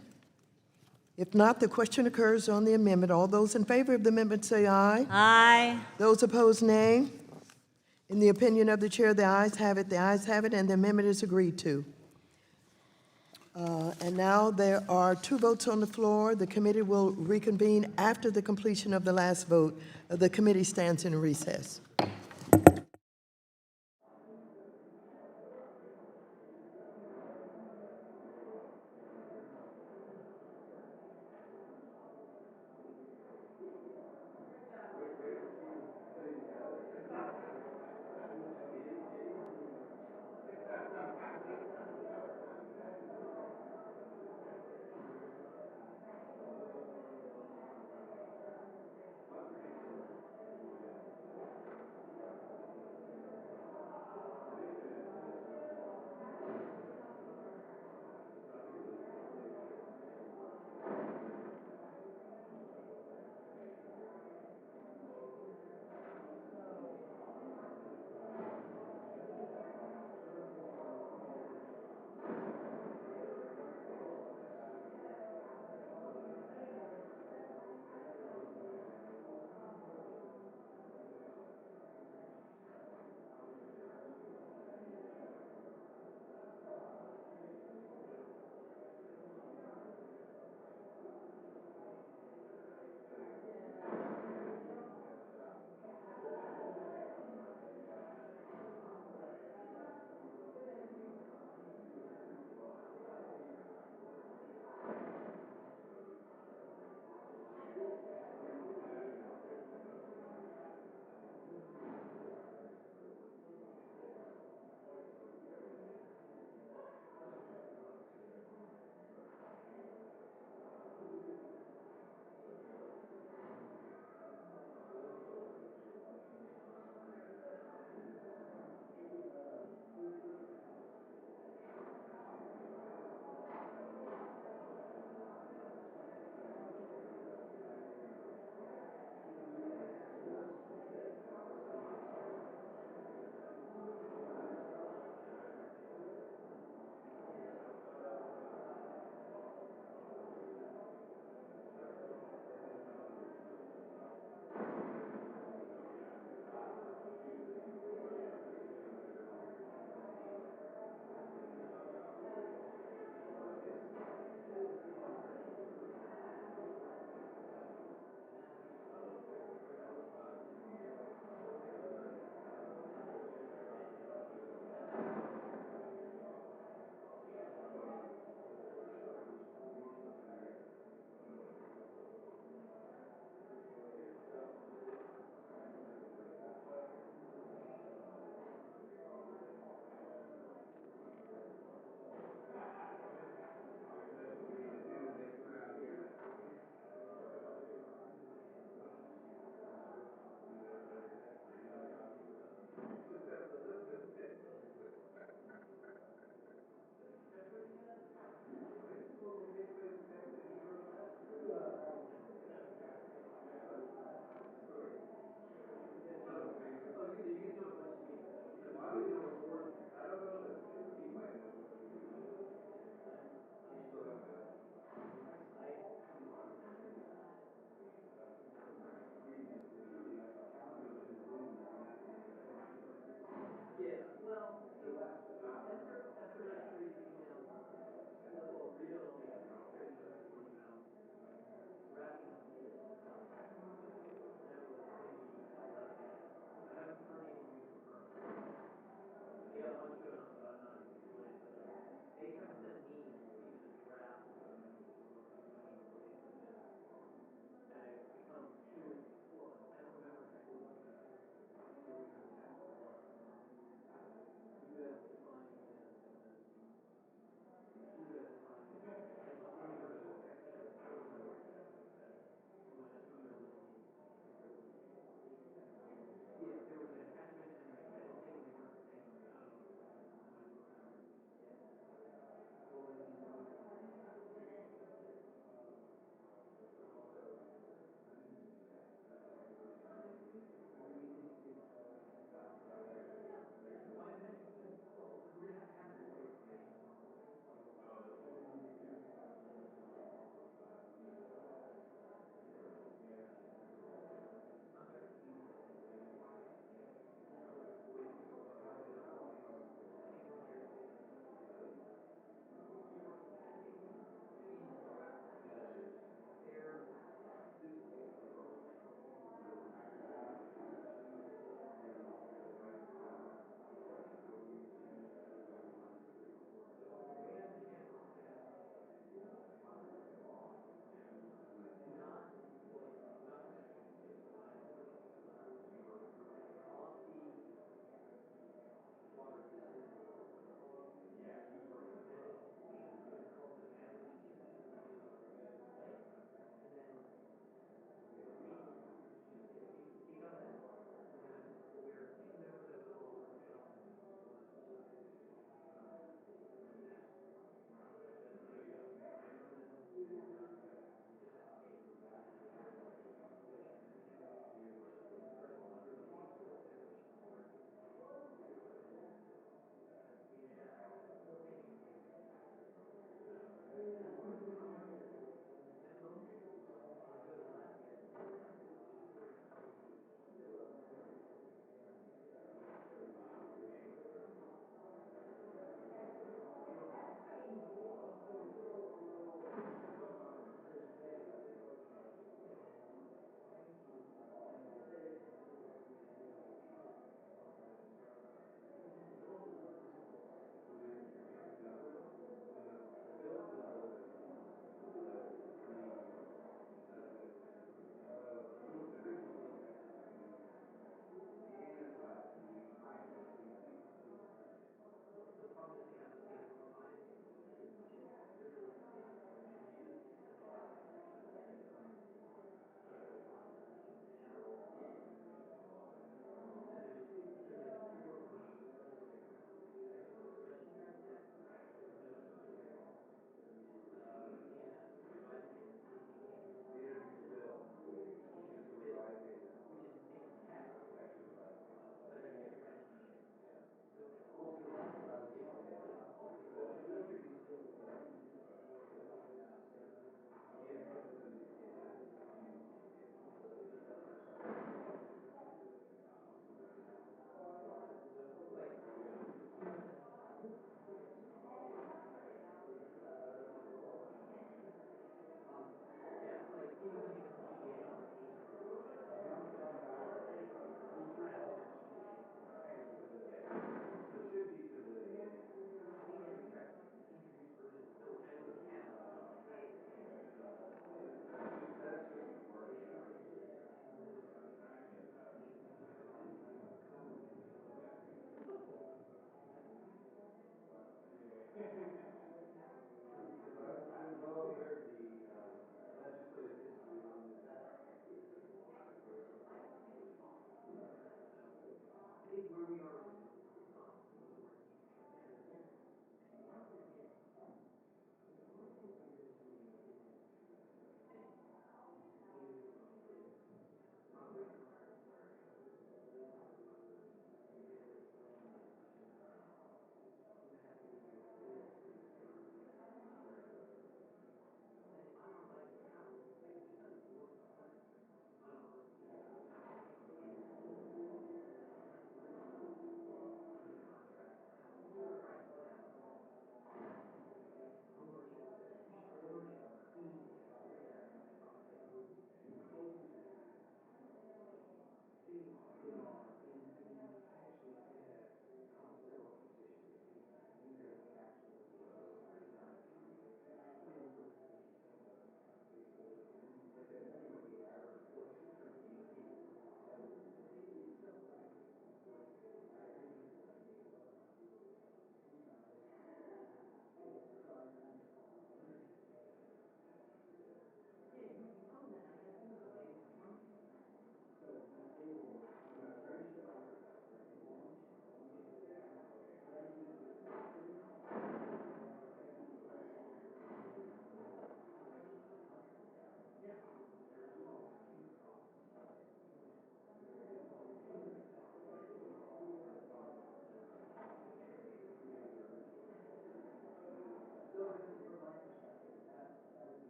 If not, the question occurs on the amendment. All those in favor of the amendment say aye. Aye. Those opposed, nay. In the opinion of the chair, the ayes have it, and the amendment is agreed to. And now there are 2 votes on the floor. The committee will reconvene after the completion of the last vote. The committee stands in recess.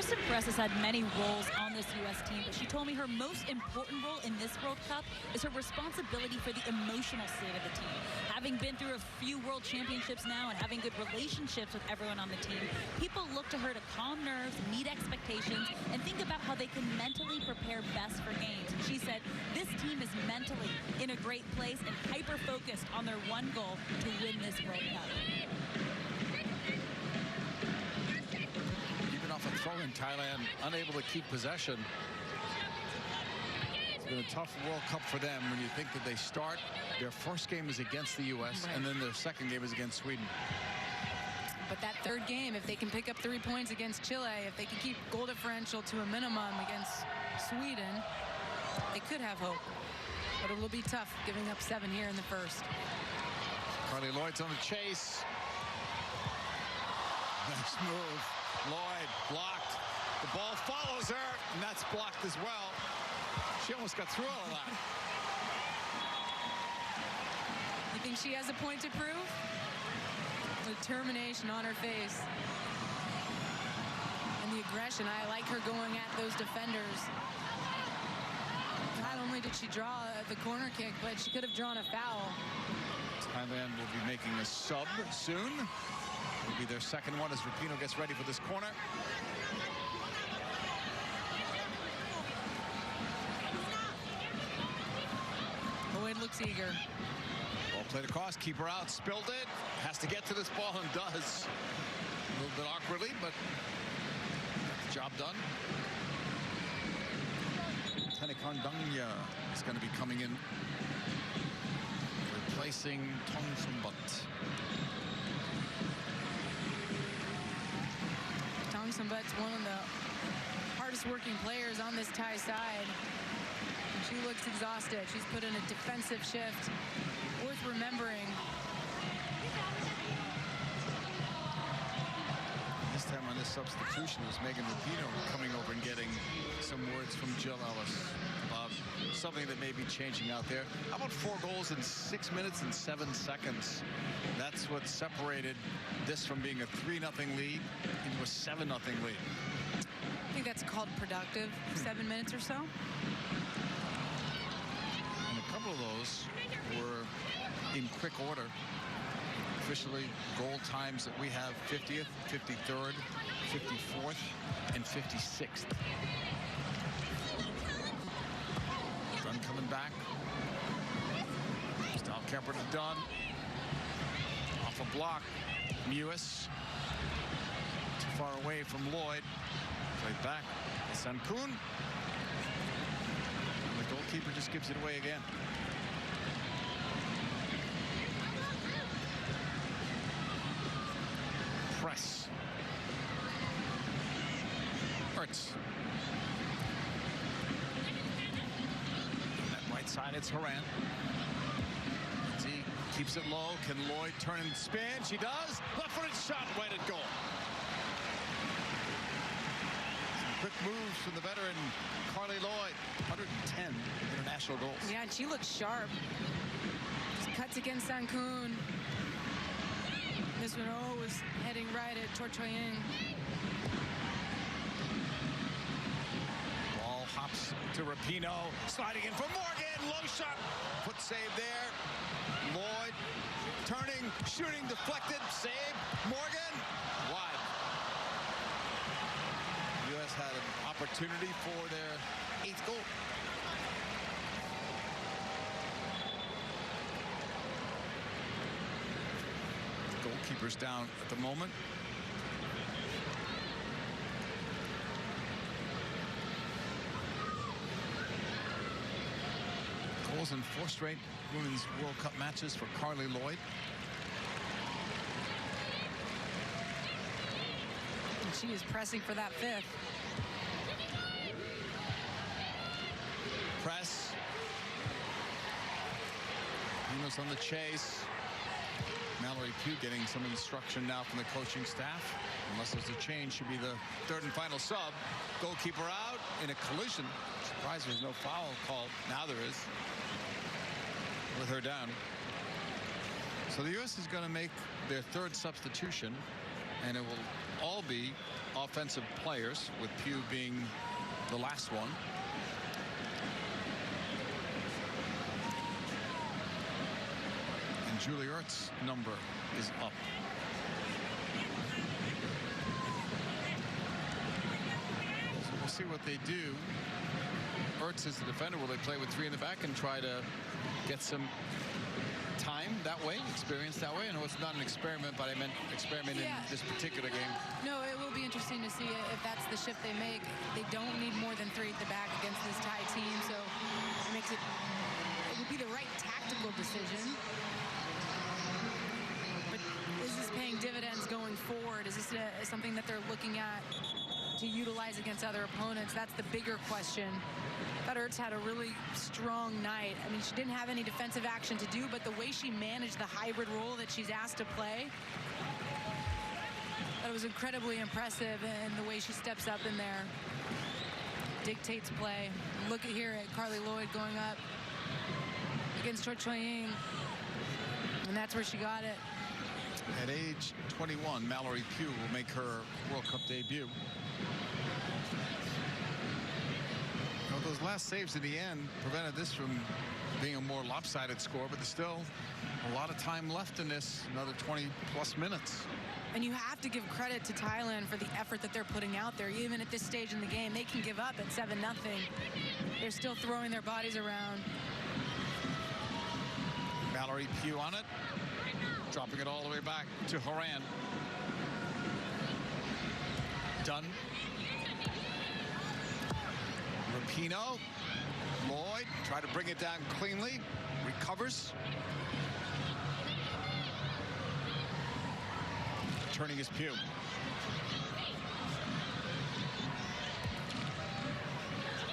Kristen Press has had many roles on this U.S. team, but she told me her most important role in this World Cup is her responsibility for the emotional state of the team. Having been through a few World Championships now and having good relationships with everyone on the team, people look to her to calm nerves, meet expectations, and think about how they can mentally prepare best for games. And she said this team is mentally in a great place and hyper-focused on their one goal to win this World Cup. Off a throw in, Thailand unable to keep possession. It's been a tough World Cup for them when you think that they start, their first game is against the U.S. and then their second game is against Sweden. But that third game, if they can pick up 3 points against Chile, if they can keep goal differential to a minimum against Sweden, they could have hope. But it will be tough giving up 7 here in the first. Carly Lloyd's on the chase. Nice move. Lloyd blocked. The ball follows her, and that's blocked as well. She almost got through all of that. You think she has a point to prove? Determination on her face. And the aggression. I like her going at those defenders. Not only did she draw the corner kick, but she could have drawn a foul. Thailand will be making a sub soon. Will be their second one as Rapinoe gets ready for this corner. Lloyd looks eager. Ball played across, keeper out, spilled it. Has to get to this ball and does. A little bit awkwardly, but got the job done. Tanikandanya is going to be coming in, replacing Tong Sumbat. Tong Sumbat's one of the hardest working players on this Thai side. And she looks exhausted. She's put in a defensive shift. Worth remembering. This time on this substitution was Megan Rapinoe coming over and getting some words from Jill Ellis about something that may be changing out there. How about 4 goals in 6 minutes and 7 seconds? That's what separated this from being a 3-0 lead into a 7-0 lead. I think that's called productive. 7 minutes or so. And a couple of those were in quick order. Officially, goal times that we have 50th, 53rd, 54th, and 56th. Dunn coming back. Stal Kemper to Dunn. Off a block. Mewis. Too far away from Lloyd. Played back. San Kuhn. The goalkeeper just gives it away again. Press. Hurts. That right side, it's Horan. Z keeps it low. Can Lloyd turn and spin? She does. Left-footed shot right at goal. Some quick moves from the veteran Carly Lloyd. 110 international goals. Yeah, and she looks sharp. Just cuts against San Kuhn. This one was heading right at Torchoying. Ball hops to Rapinoe. Sliding in for Morgan. Low shot. Foot save there. Lloyd turning, shooting, deflected. Save. Morgan. Wide. The U.S. had an opportunity for their 8th goal. Goalkeepers down at the moment. Goals in 4 straight Women's World Cup matches for Carly Lloyd. And she is pressing for that 5th. Press. Venus on the chase. Mallory Pugh getting some instruction now from the coaching staff. Unless there's a change, should be the 3rd and final sub. Goalkeeper out in a collision. Surprised there's no foul called. Now there is. With her down. So the U.S. is going to make their 3rd substitution. and it will all be offensive players, with Pugh being the last one. And Julie Ertz's number is up. So we'll see what they do. Ertz is the defender. Will they play with three in the back and try to get some time that way, experience that way? I know it's not an experiment, but I meant experiment in this particular game. No, it will be interesting to see if that's the shift they make. They don't need more than three at the back against this tie team, so it would be the right tactical decision. But is this paying dividends going forward? Is this something that they're looking at to utilize against other opponents? That's the bigger question. I thought Ertz had a really strong night. I mean, she didn't have any defensive action to do, but the way she managed the hybrid role that she's asked to play, that was incredibly impressive, and the way she steps up in there, dictates play. Look at here at Carly Lloyd going up against Choi Choi-Ying, and that's where she got it. At age 21, Mallory Pugh will make her World Cup debut. Those last saves in the end prevented this from being a more lopsided score, but there's still a lot of time left in this, another 20-plus minutes. And you have to give credit to Thailand for the effort that they're putting out there. Even at this stage in the game, they can give up at 7-0. They're still throwing their bodies around. Mallory Pugh on it, dropping it all the way back to Horan. Dunn. Rapinoe. Lloyd try to bring it down cleanly. Recovers. Turning his Pugh.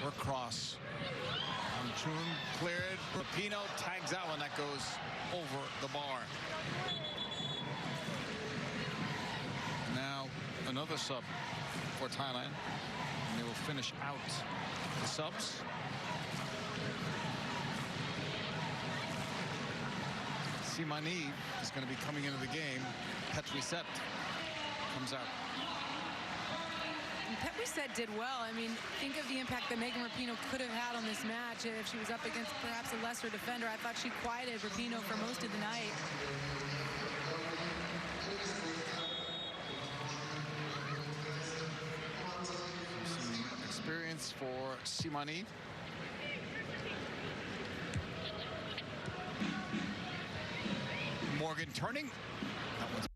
Work cross. Chun cleared. Rapinoe tags out, and that goes over the bar. Now another sub for Thailand, and they will finish out the subs. Simani is going to be coming into the game. Petrisset comes out. And Petrisset did well. I mean, think of the impact that Megan Rapinoe could have had on this match if she was up against perhaps a lesser defender. I thought she quieted Rapinoe for most of the night. Some experience for Simani. Morgan turning. That one's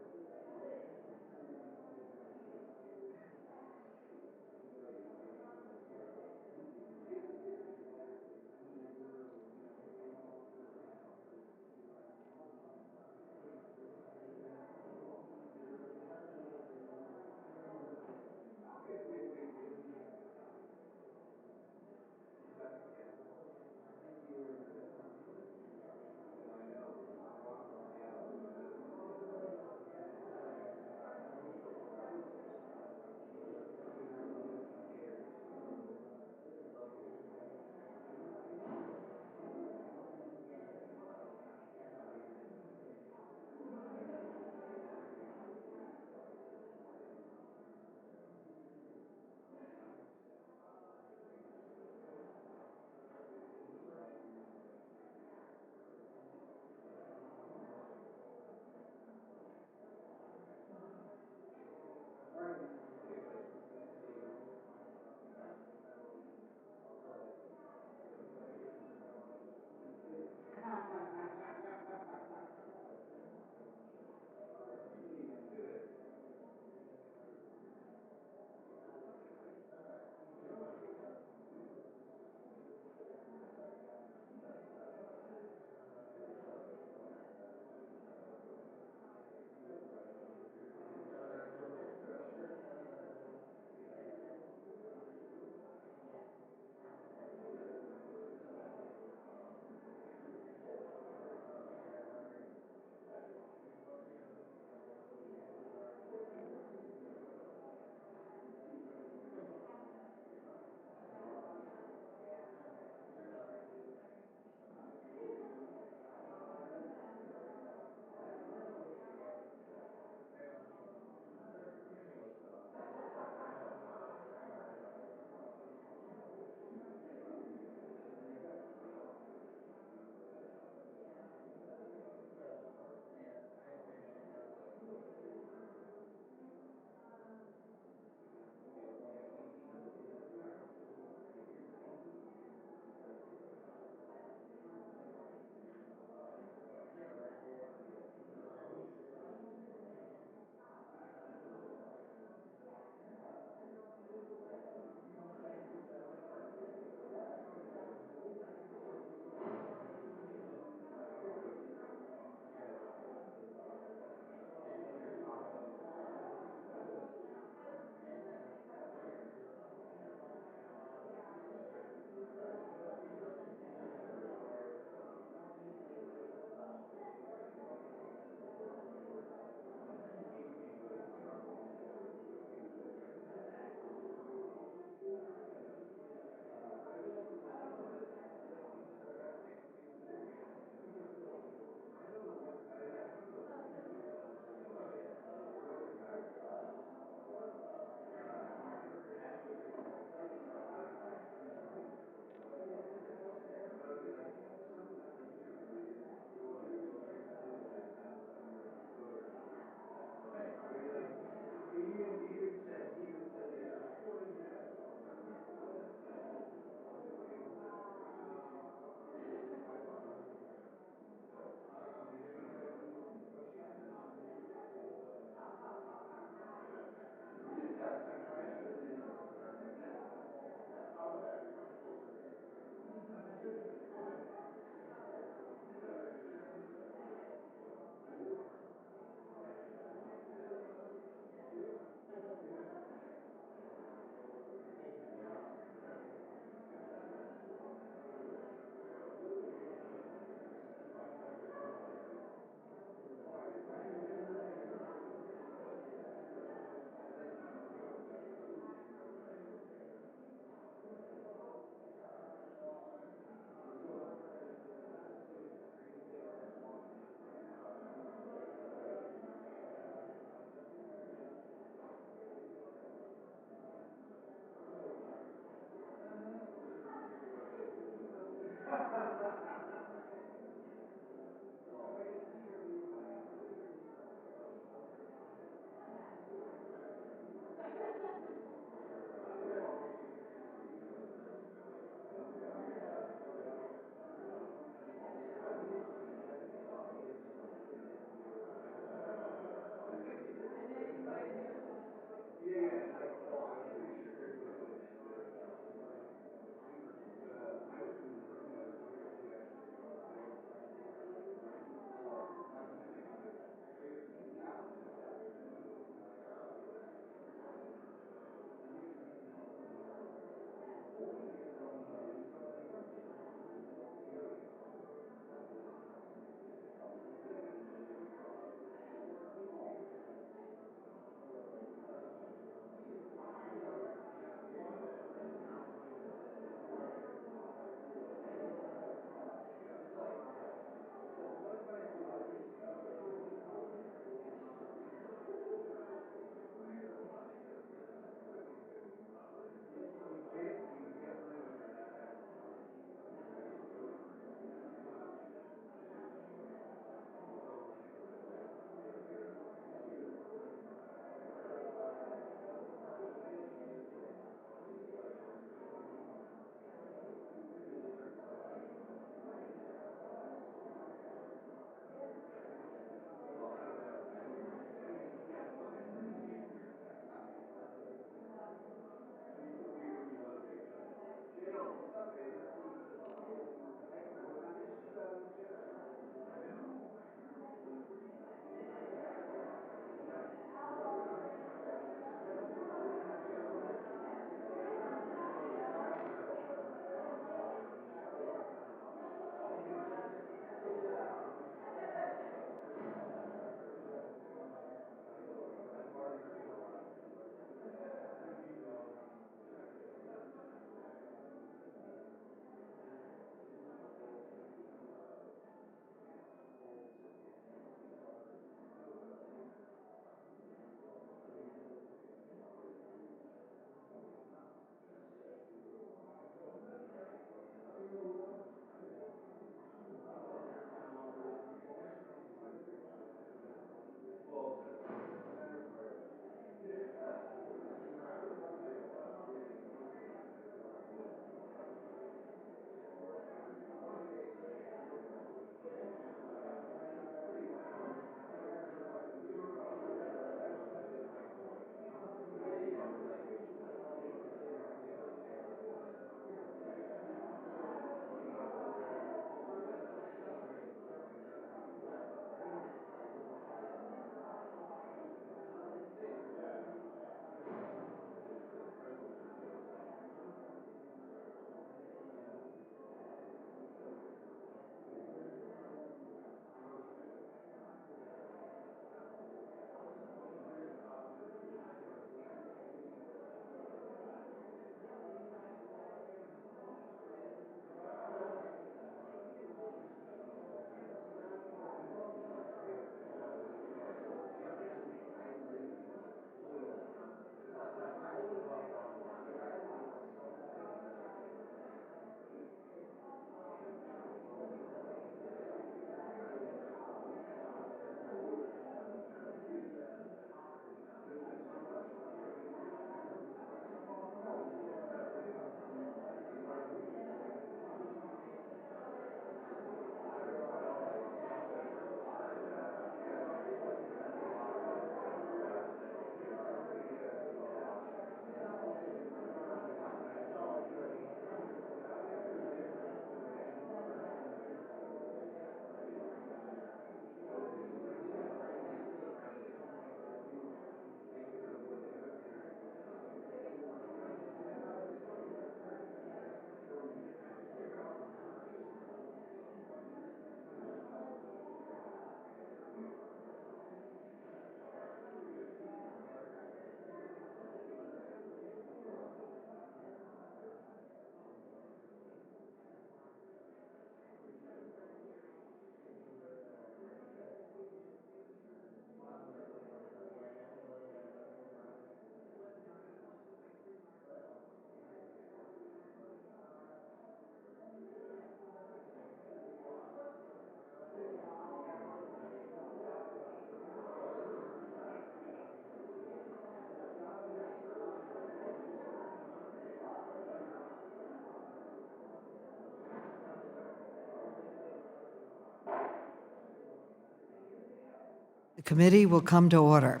The committee will come to order.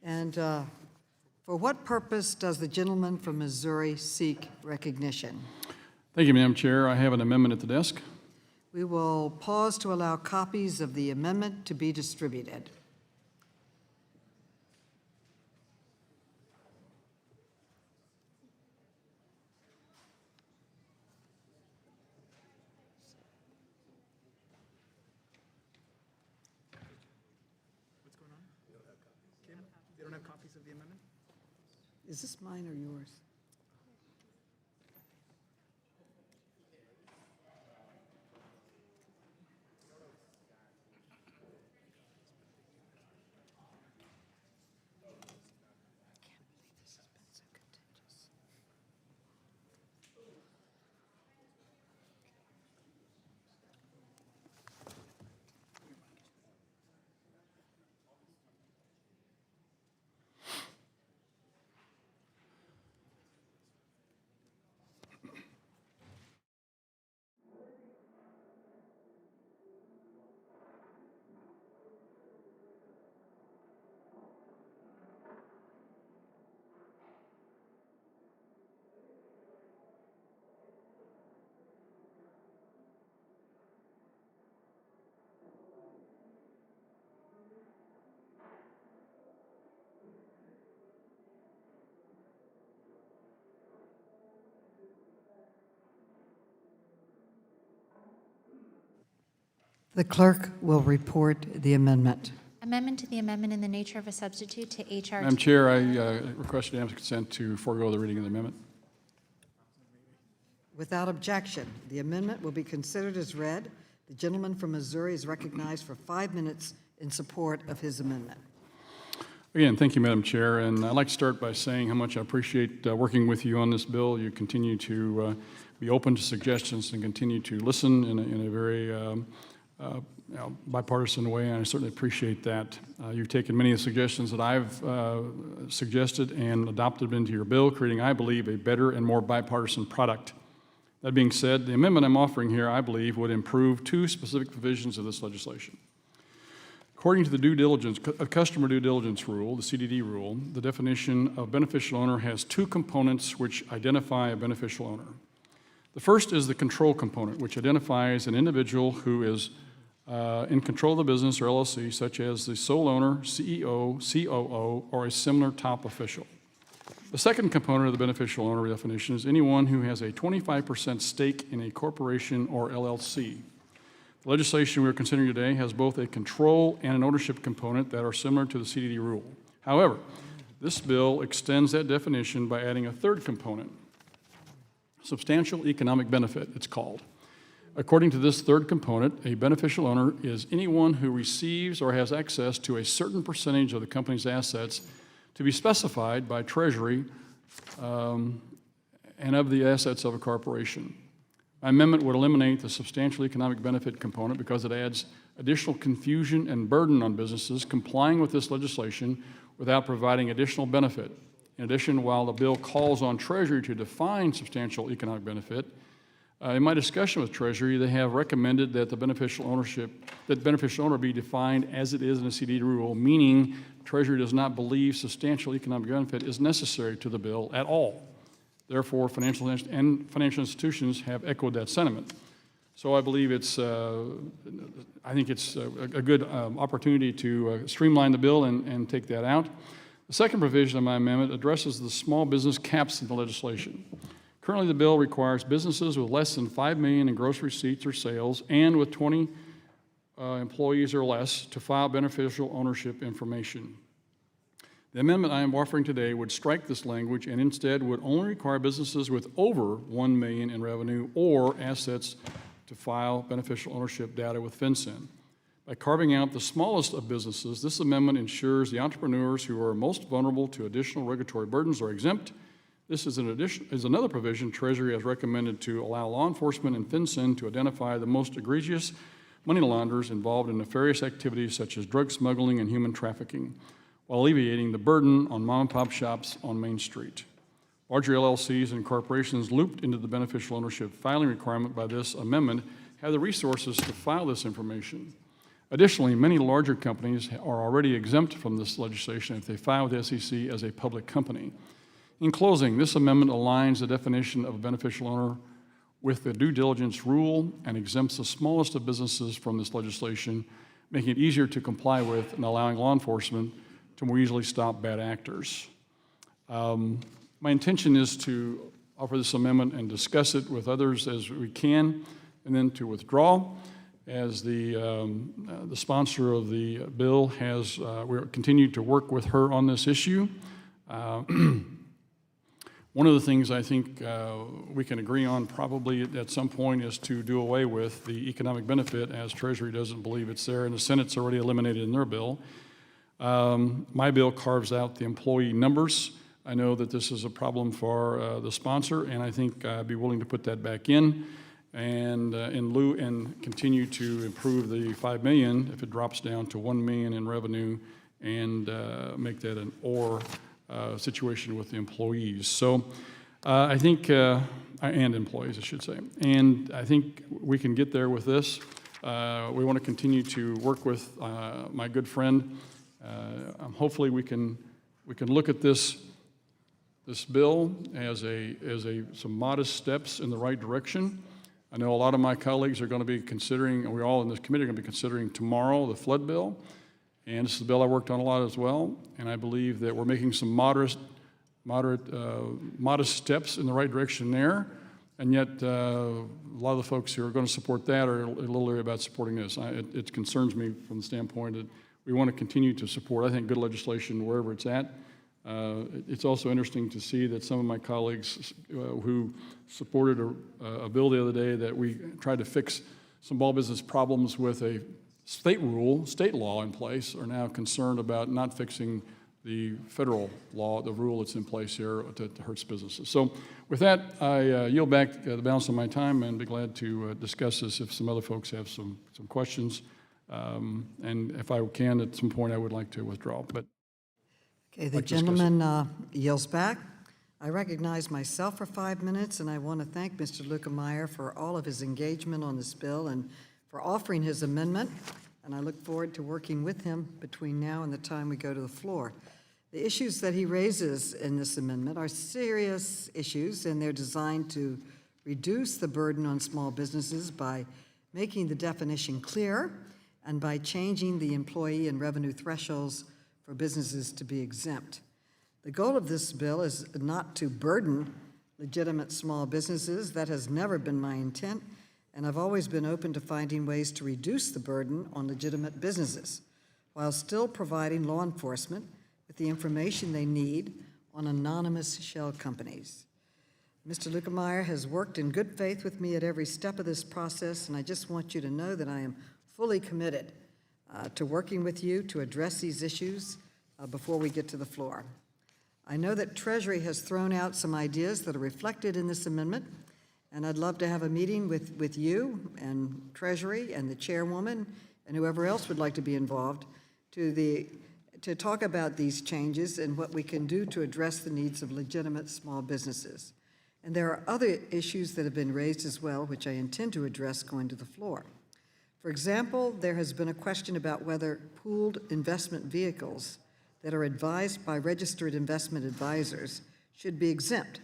And for what purpose does the gentleman from Missouri seek recognition? Thank you, Madam Chair. I have an amendment at the desk. We will pause to allow copies of the amendment to be distributed. They don't have copies of the amendment? Is this mine or yours? The clerk will report the amendment. Amendment to the amendment in the nature of a substitute to H.R. Madam Chair, I request unanimous consent to forego the reading of the amendment. Without objection, the amendment will be considered as read. The gentleman from Missouri is recognized for 5 minutes in support of his amendment. Again, thank you, Madam Chair, and I'd like to start by saying how much I appreciate working with you on this bill. You continue to be open to suggestions and continue to listen in a very bipartisan way, and I certainly appreciate that. You've taken many of the suggestions that I've suggested and adopted into your bill, creating, I believe, a better and more bipartisan product. That being said, the amendment I'm offering here, I believe, would improve 2 specific provisions of this legislation. According to the customer due diligence rule, the CDD rule, the definition of beneficial owner has 2 components which identify a beneficial owner. The first is the control component, which identifies an individual who is in control of the business or LLC, such as the sole owner, CEO, COO, or a similar top official. The second component of the beneficial owner definition is anyone who has a 25% stake in a corporation or LLC. The legislation we are considering today has both a control and an ownership component that are similar to the CDD rule. However, this bill extends that definition by adding a third component, substantial economic benefit, it's called. According to this third component, a beneficial owner is anyone who receives or has access to a certain percentage of the company's assets to be specified by Treasury and of the assets of a corporation. My amendment would eliminate the substantial economic benefit component because it adds additional confusion and burden on businesses complying with this legislation without providing additional benefit. In addition, while the bill calls on Treasury to define substantial economic benefit, in my discussion with Treasury, they have recommended that the beneficial owner be defined as it is in the CDD rule, meaning Treasury does not believe substantial economic benefit is necessary to the bill at all. Therefore, financial institutions have echoed that sentiment. So I believe I think it's a good opportunity to streamline the bill and take that out. The second provision of my amendment addresses the small business caps in the legislation. Currently, the bill requires businesses with less than $5 million in gross receipts or sales and with 20 employees or less to file beneficial ownership information. The amendment I am offering today would strike this language and instead would only require businesses with over $1 million in revenue or assets to file beneficial ownership data with FinCEN. By carving out the smallest of businesses, this amendment ensures the entrepreneurs who are most vulnerable to additional regulatory burdens are exempt. This is another provision Treasury has recommended to allow law enforcement and FinCEN to identify the most egregious money launderers involved in nefarious activities such as drug smuggling and human trafficking, while alleviating the burden on mom-and-pop shops on Main Street. Larger LLCs and corporations looped into the beneficial ownership filing requirement by this amendment have the resources to file this information. Additionally, many larger companies are already exempt from this legislation if they file with the SEC as a public company. In closing, this amendment aligns the definition of a beneficial owner with the due diligence rule and exempts the smallest of businesses from this legislation, making it easier to comply with and allowing law enforcement to more easily stop bad actors. My intention is to offer this amendment and discuss it with others as we can, and then to withdraw. As the sponsor of the bill has, we're continued to work with her on this issue. One of the things I think we can agree on probably at some point is to do away with the economic benefit, as Treasury doesn't believe it's there, and the Senate's already eliminated in their bill. My bill carves out the employee numbers. I know that this is a problem for the sponsor, and I think I'd be willing to put that back in and continue to improve the $5 million if it drops down to $1 million in revenue, and make that an or situation with the employees. So I think, and employees, I should say. And I think we can get there with this. We want to continue to work with my good friend. Hopefully we can look at this bill as some modest steps in the right direction. I know a lot of my colleagues are going to be considering, and we all in this committee are going to be considering tomorrow the flood bill. And this is a bill I worked on a lot as well. And I believe that we're making some modest steps in the right direction there. And yet, a lot of the folks who are going to support that are a little leery about supporting this. It concerns me from the standpoint that we want to continue to support, I think, good legislation wherever it's at. It's also interesting to see that some of my colleagues who supported a bill the other day that we tried to fix some small business problems with a state law in place, are now concerned about not fixing the federal law, the rule that's in place here that hurts businesses. So with that, I yield back the balance of my time and be glad to discuss this if some other folks have some questions. And if I can, at some point, I would like to withdraw. But okay, the gentleman yields back. I recognize myself for 5 minutes, and I want to thank Mr. Lukemeyer for all of his engagement on this bill and for offering his amendment, and I look forward to working with him between now and the time we go to the floor. The issues that he raises in this amendment are serious issues, and they're designed to reduce the burden on small businesses by making the definition clear and by changing the employee and revenue thresholds for businesses to be exempt. The goal of this bill is not to burden legitimate small businesses. That has never been my intent, and I've always been open to finding ways to reduce the burden on legitimate businesses while still providing law enforcement with the information they need on anonymous shell companies. Mr. Lukemeyer has worked in good faith with me at every step of this process, and I just want you to know that I am fully committed to working with you to address these issues before we get to the floor. I know that Treasury has thrown out some ideas that are reflected in this amendment, and I'd love to have a meeting with you and Treasury and the chairwoman and whoever else would like to be involved to talk about these changes and what we can do to address the needs of legitimate small businesses. And there are other issues that have been raised as well, which I intend to address going to the floor. For example, there has been a question about whether pooled investment vehicles that are advised by registered investment advisors should be exempt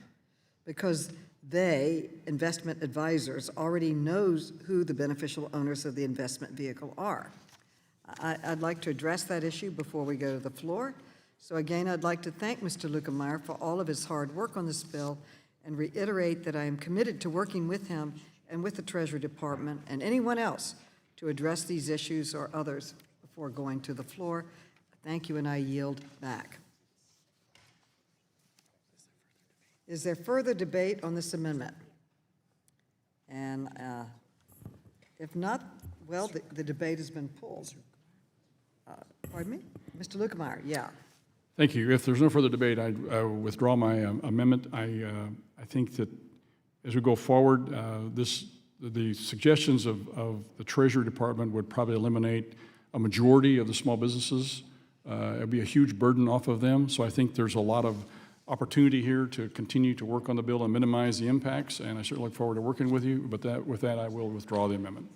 because they, investment advisors, already knows who the beneficial owners of the investment vehicle are. I'd like to address that issue before we go to the floor. So again, I'd like to thank Mr. Lukemeyer for all of his hard work on this bill and reiterate that I am committed to working with him and with the Treasury Department and anyone else to address these issues or others before going to the floor. Thank you, and I yield back. Is there further debate on this amendment? And if not, well, the debate has been pulled. Pardon me? Mr. Lukemeyer, yeah. Thank you. If there's no further debate, I withdraw my amendment. I think that as we go forward, the suggestions of the Treasury Department would probably eliminate a majority of the small businesses. It would be a huge burden off of them. So I think there's a lot of opportunity here to continue to work on the bill and minimize the impacts, and I certainly look forward to working with you. But with that, I will withdraw the amendment.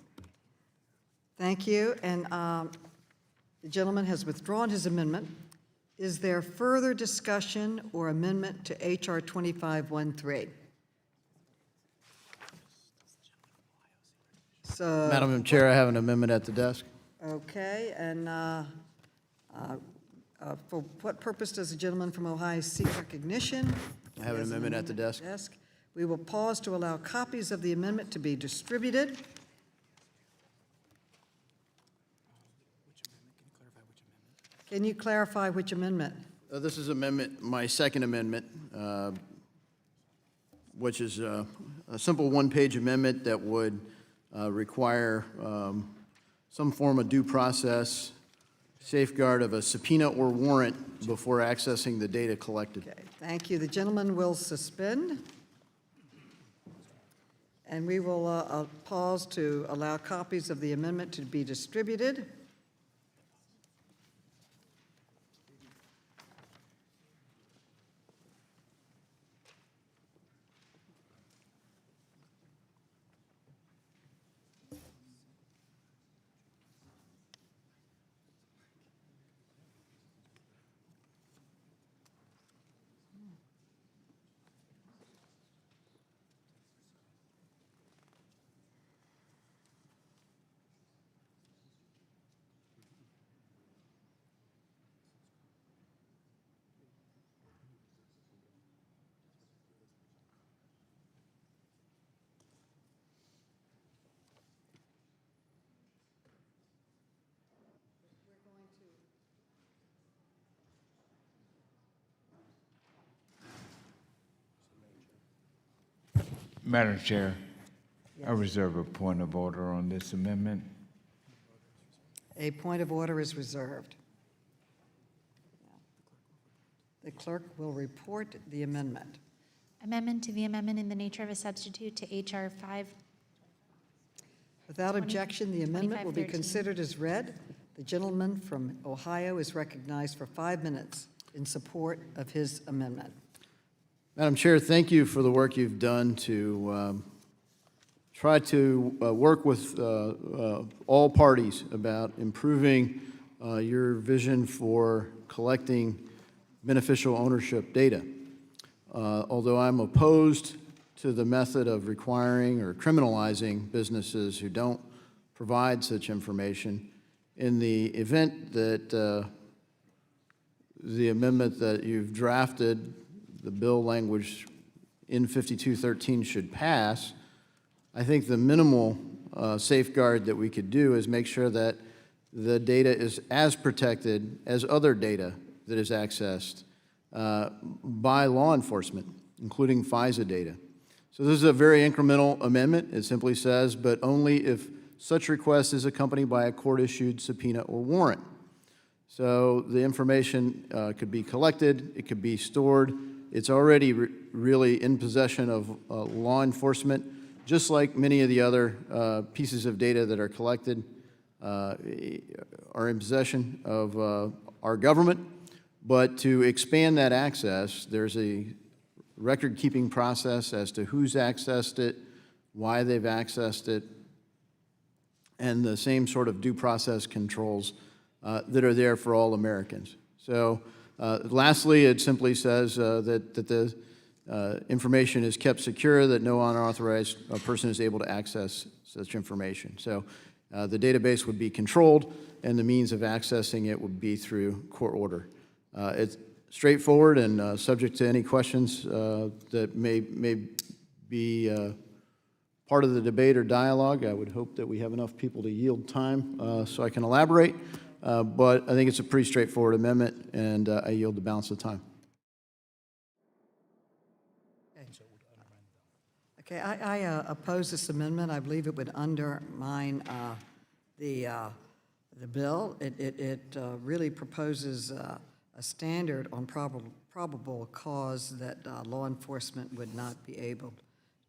Thank you, and the gentleman has withdrawn his amendment. Is there further discussion or amendment to H.R. 2513? So, Madam Chair, I have an amendment at the desk. okay, and for what purpose does the gentleman from Ohio seek recognition? I have an He has amendment at the desk. We will pause to allow copies of the amendment to be distributed. Can you clarify which amendment? This is amendment, my second amendment, which is a simple one-page amendment that would require some form of due process, safeguard of a subpoena or warrant before accessing the data collected. Okay, thank you. The gentleman will suspend. And we will pause to allow copies of the amendment to be distributed. Madam Chair, I reserve a point of order on this amendment. A point of order is reserved. The clerk will report the amendment. Amendment to the amendment in the nature of a substitute to H.R. 5. Without objection, the amendment will be 2513. considered as read. The gentleman from Ohio is recognized for 5 minutes in support of his amendment. Madam Chair, thank you for the work you've done to try to work with all parties about improving your vision for collecting beneficial ownership data. Although I'm opposed to the method of requiring or criminalizing businesses who don't provide such information, in the event that the amendment that you've drafted, the bill language in 5213 should pass, I think the minimal safeguard that we could do is make sure that the data is as protected as other data that is accessed by law enforcement, including FISA data. So this is a very incremental amendment. It simply says, but only if such request is accompanied by a court-issued subpoena or warrant. So the information could be collected, it could be stored. It's already really in possession of law enforcement, just like many of the other pieces of data that are collected are in possession of our government. But to expand that access, there's a record-keeping process as to who's accessed it, why they've accessed it, and the same sort of due process controls that are there for all Americans. So lastly, it simply says that the information is kept secure, that no unauthorized person is able to access such information. So the database would be controlled, and the means of accessing it would be through court order. It's straightforward and subject to any questions that may be part of the debate or dialogue. I would hope that we have enough people to yield time so I can elaborate. But I think it's a pretty straightforward amendment, and I yield the balance of the time. Okay, I oppose this amendment. I believe it would undermine the bill. It really proposes a standard on probable cause that law enforcement would not be able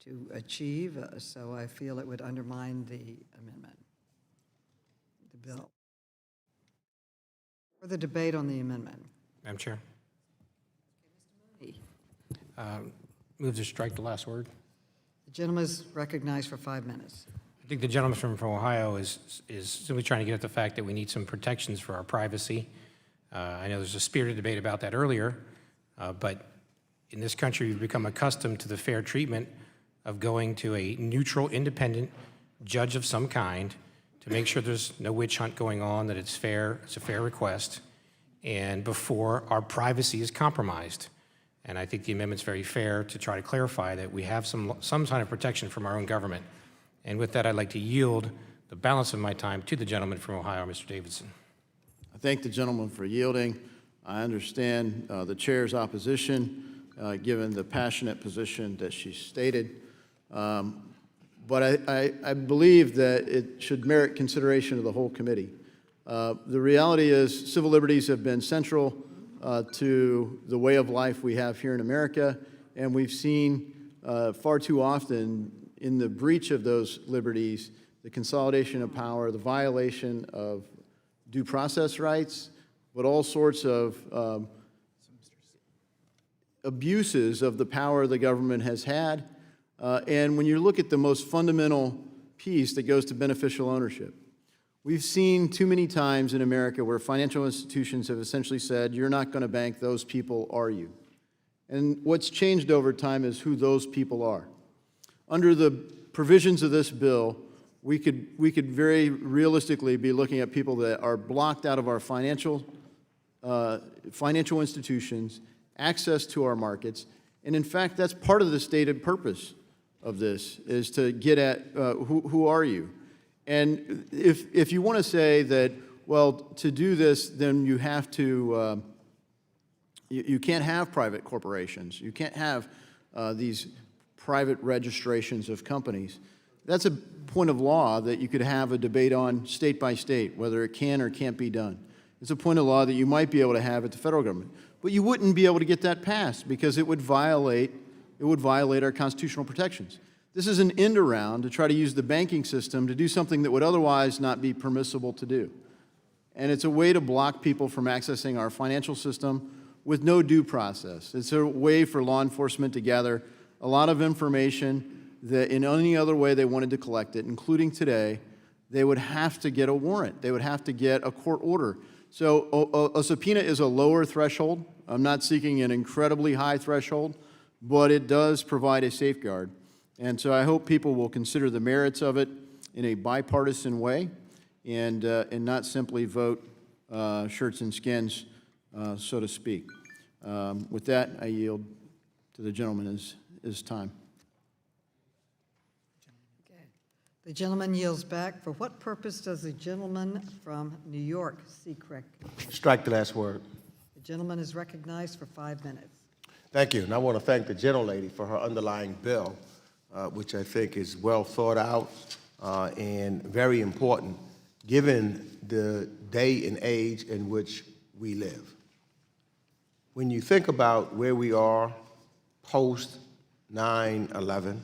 to achieve, so I feel it would undermine the amendment, the bill. For the debate on the amendment. Madam Chair. Move to strike the last word. The gentleman is recognized for 5 minutes. think the gentleman from Ohio is simply trying to get at the fact that we need some protections for our privacy. I know there's a spirited debate about that earlier, but in this country, we've become accustomed to the fair treatment of going to a neutral, independent judge of some kind to make sure there's no witch hunt going on, that it's fair, it's a fair request, and before our privacy is compromised. And I think the amendment's very fair to try to clarify that we have some kind of protection from our own government. And with that, I'd like to yield the balance of my time to the gentleman from Ohio, Mr. Davidson. I thank the gentleman for yielding. I understand the chair's opposition, given the passionate position that she stated. But I believe that it should merit consideration of the whole committee. The reality is civil liberties have been central to the way of life we have here in America, and we've seen far too often in the breach of those liberties, the consolidation of power, the violation of due process rights, but all sorts of abuses of the power the government has had. And when you look at the most fundamental piece that goes to beneficial ownership, we've seen too many times in America where financial institutions have essentially said, you're not going to bank, those people are you. And what's changed over time is who those people are. Under the provisions of this bill, we could very realistically be looking at people that are blocked out of our financial institutions, access to our markets, and in fact, that's part of the stated purpose of this, is to get at who are you. And if you want to say that, well, to do this, then you have to, you can't have private corporations. You can't have these private registrations of companies. That's a point of law that you could have a debate on state by state, whether it can or can't be done. It's a point of law that you might be able to have at the federal government. But you wouldn't be able to get that passed because it would violate our constitutional protections. This is an end around to try to use the banking system to do something that would otherwise not be permissible to do. And it's a way to block people from accessing our financial system with no due process. It's a way for law enforcement to gather a lot of information that in any other way they wanted to collect it, including today, they would have to get a warrant. They would have to get a court order. So a subpoena is a lower threshold. I'm not seeking an incredibly high threshold, but it does provide a safeguard. And so I hope people will consider the merits of it in a bipartisan way and not simply vote shirts and skins, so to speak. With that, I yield to the gentleman his time. The gentleman yields back. For what purpose does the gentleman from New York seek recognition? Strike the last word. The gentleman is recognized for 5 minutes. Thank you. And I want to thank the gentlelady for her underlying bill, which I think is well thought out and very important given the day and age in which we live. When you think about where we are post 9/11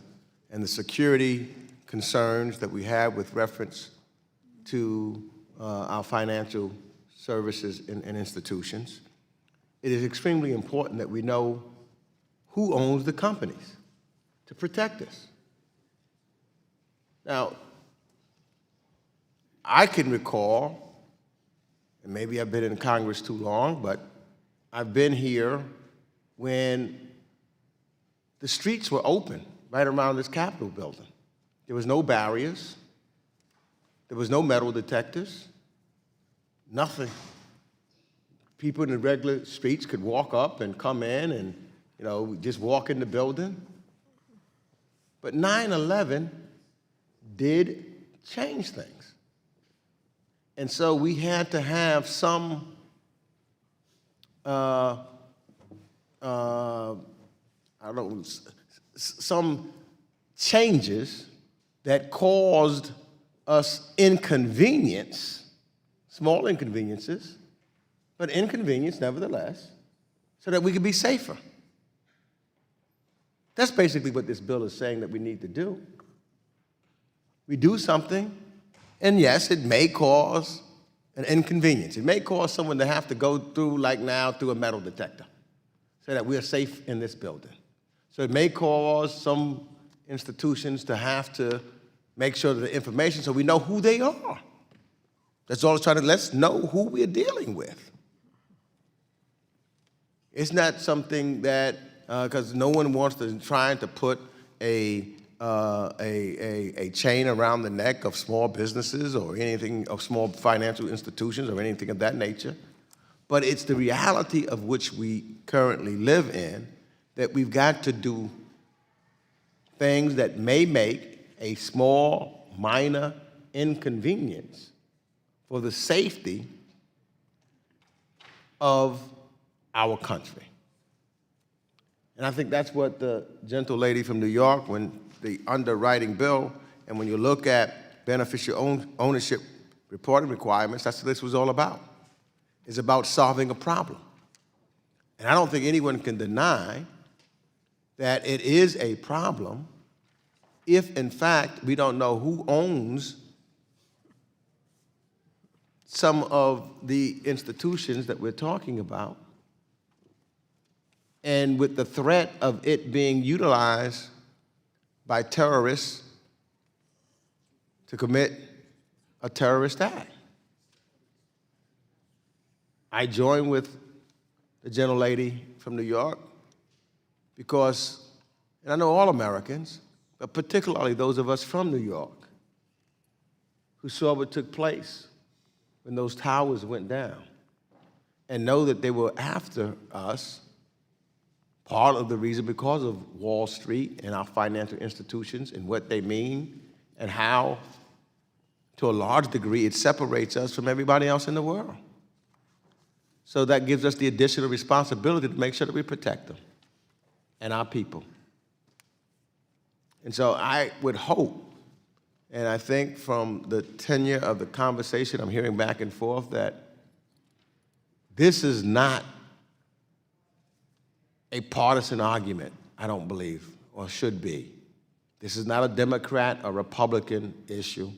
and the security concerns that we have with reference to our financial services and institutions, it is extremely important that we know who owns the companies to protect us. Now, I can recall, and maybe I've been in Congress too long, but I've been here when the streets were open right around this Capitol building. There was no barriers. There was no metal detectors. Nothing. People in the regular streets could walk up and come in and, just walk in the building. But 9/11 did change things. And so we had to have some some changes that caused us inconvenience, small inconveniences, but inconvenience nevertheless, so that we could be safer. That's basically what this bill is saying that we need to do. We do something, and yes, it may cause an inconvenience. It may cause someone to have to go through, like now, through a metal detector, so that we are safe in this building. So it may cause some institutions to have to make sure that the information, so we know who they are. That's all it's trying to, let's know who we're dealing with. It's not something that, because no one wants to trying to put a chain around the neck of small businesses or anything, of small financial institutions or anything of that nature. But it's the reality of which we currently live in, that we've got to do things that may make a small, minor inconvenience for the safety of our country. And I think that's what the gentle lady from New York, when the underwriting bill, and when you look at beneficial ownership reporting requirements, that's what this was all about. It's about solving a problem. And I don't think anyone can deny that it is a problem if, in fact, we don't know who owns some of the institutions that we're talking about, and with the threat of it being utilized by terrorists to commit a terrorist act. I join with the gentlelady from New York because, and I know all Americans, but particularly those of us from New York who saw what took place when those towers went down and know that they were after us, part of the reason because of Wall Street and our financial institutions and what they mean and how, to a large degree, it separates us from everybody else in the world. So that gives us the additional responsibility to make sure that we protect them and our people. And so I would hope, and I think from the tenure of the conversation I'm hearing back and forth, that this is not a partisan argument, I don't believe, or should be. This is not a Democrat or Republican issue.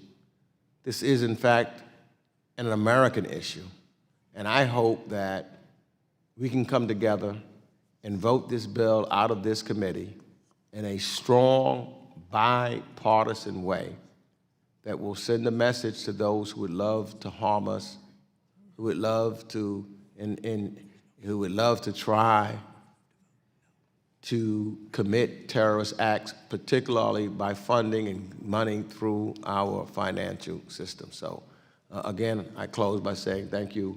This is, in fact, an American issue. And I hope that we can come together and vote this bill out of this committee in a strong, bipartisan way that will send a message to those who would love to harm us, who would love to, who would love to try to commit terrorist acts, particularly by funding and money through our financial system. So, again, I close by saying thank you,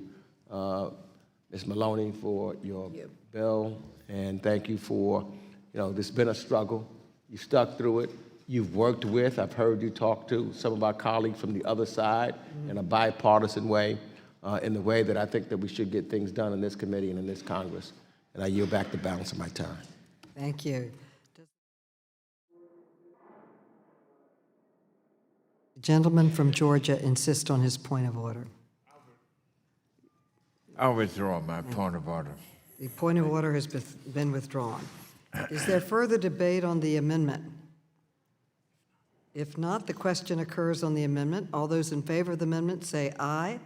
Ms. Maloney, for your bill, and thank you for, this has been a struggle. You stuck through it. You've worked with, I've heard you talk to some of our colleagues from the other side in a bipartisan way, in the way that I think that we should get things done in this committee and in this Congress. And I yield back the balance of my time. Thank you. The gentleman from Georgia insists on his point of order. I'll withdraw my point of order. The point of order has been withdrawn. Is there further debate on the amendment? If not, the question occurs on the amendment. All those in favor of the amendment say aye.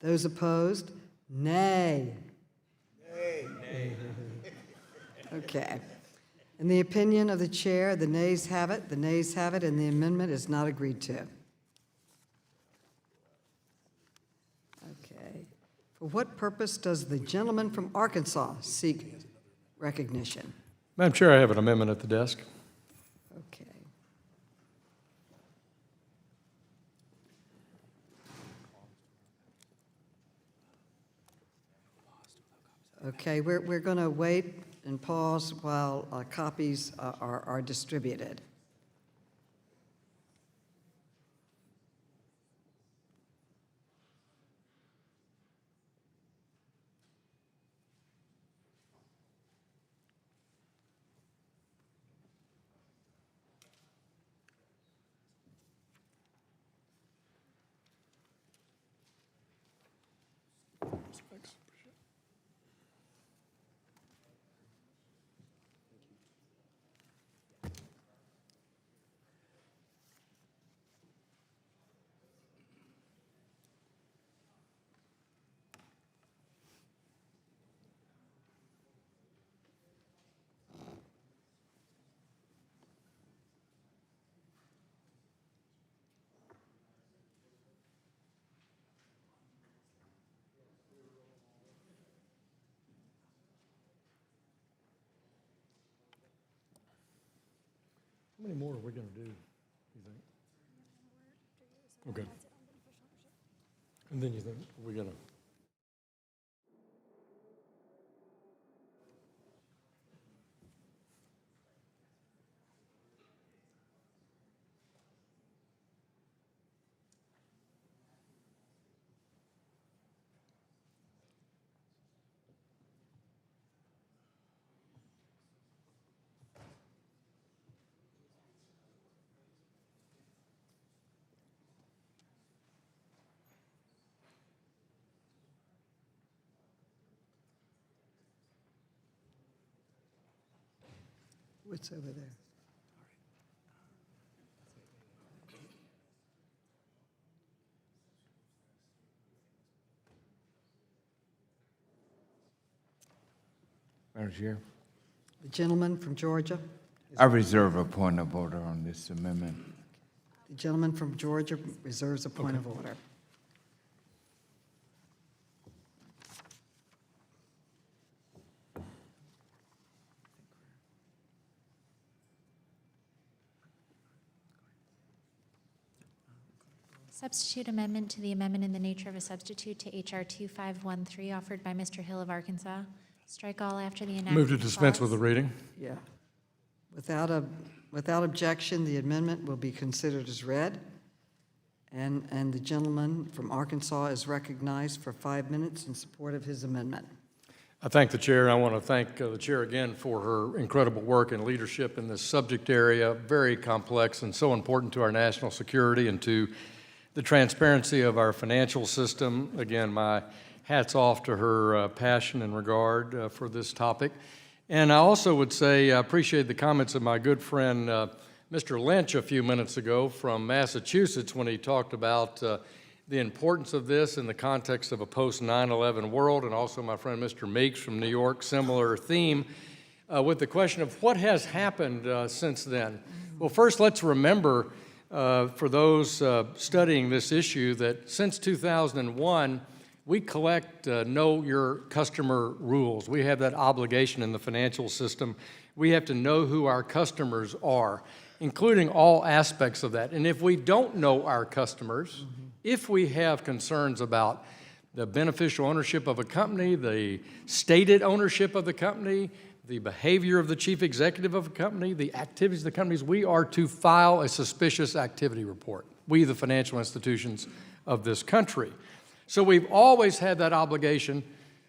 Those opposed, nay. Nay. Okay. In the opinion of the chair, the nays have it, and the amendment is not agreed to. Okay. For what purpose does the gentleman from Arkansas seek recognition? Madam Chair, I have an amendment at the desk. Okay. Okay, we're going to wait and pause while copies are distributed. many more are we going to do, you think? Okay. And then you think, we're going to? What's over there? Madam Chair, The gentleman from Georgia? I reserve a point of order on this amendment. The gentleman from Georgia reserves a point of order. Substitute amendment to the amendment in the nature of a substitute to HR 2513 offered by Mr. Hill of Arkansas. Strike all after the enactment Move to dispense with clause. the reading. Yeah. Without objection, the amendment will be considered as read. And the gentleman from Arkansas is recognized for 5 minutes in support of his amendment. I thank the chair. I want to thank the chair again for her incredible work and leadership in this subject area, very complex and so important to our national security and to the transparency of our financial system. Again, my hats off to her passion and regard for this topic. And I also would say I appreciate the comments of my good friend Mr. Lynch a few minutes ago from Massachusetts when he talked about the importance of this in the context of a post-9/11 world, and also my friend Mr. Meeks from New York, similar theme, with the question of what has happened since then. Well, first let's remember for those studying this issue that since 2001, we collect know your customer rules. We have that obligation in the financial system. We have to know who our customers are, including all aspects of that. And if we don't know our customers, if we have concerns about the beneficial ownership of a company, the stated ownership of the company, the behavior of the chief executive of a company, the activities of the companies, we are to file a suspicious activity report, we the financial institutions of this country. So we've always had that obligation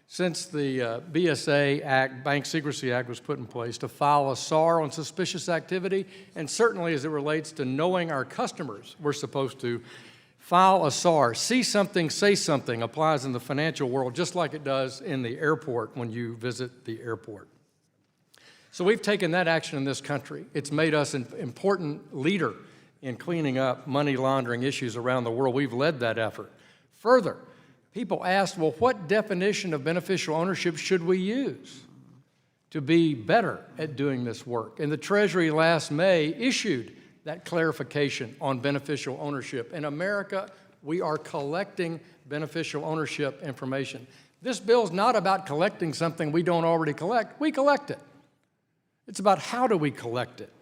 since the BSA Act, Bank Secrecy Act, was put in place to file a SAR on suspicious activity, and certainly as it relates to knowing our customers, we're supposed to file a SAR. See something, say something applies in the financial world just like it does in the airport when you visit the airport. So we've taken that action in this country. It's made us an important leader in cleaning up money laundering issues around the world. We've led that effort. Further, people asked, well, what definition of beneficial ownership should we use to be better at doing this work? And the Treasury last May issued that clarification on beneficial ownership. In America, we are collecting beneficial ownership information. This bill is not about collecting something we don't already collect. We collect it. It's about how do we collect it.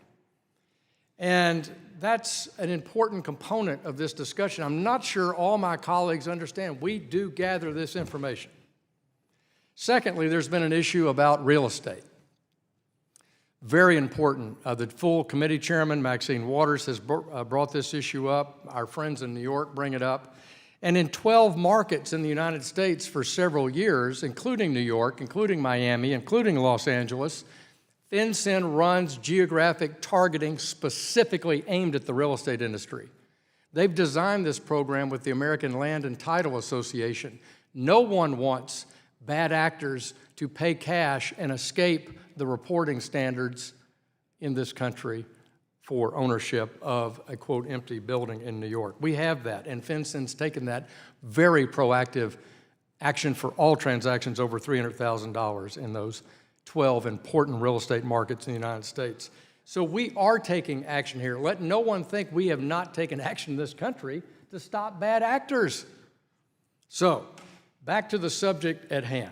And that's an important component of this discussion. I'm not sure all my colleagues understand. We do gather this information. Secondly, there's been an issue about real estate. Very important. The full committee chairman, Maxine Waters, has brought this issue up. Our friends in New York bring it up. And in 12 markets in the United States for several years, including New York, including Miami, including Los Angeles, FinCEN runs geographic targeting specifically aimed at the real estate industry. They've designed this program with the American Land and Title Association. No one wants bad actors to pay cash and escape the reporting standards in this country for ownership of a, quote, empty building in New York. We have that, and FinCEN's taken that very proactive action for all transactions over $300,000 in those 12 important real estate markets in the United States. So we are taking action here. Let no one think we have not taken action in this country to stop bad actors. So, back to the subject at hand.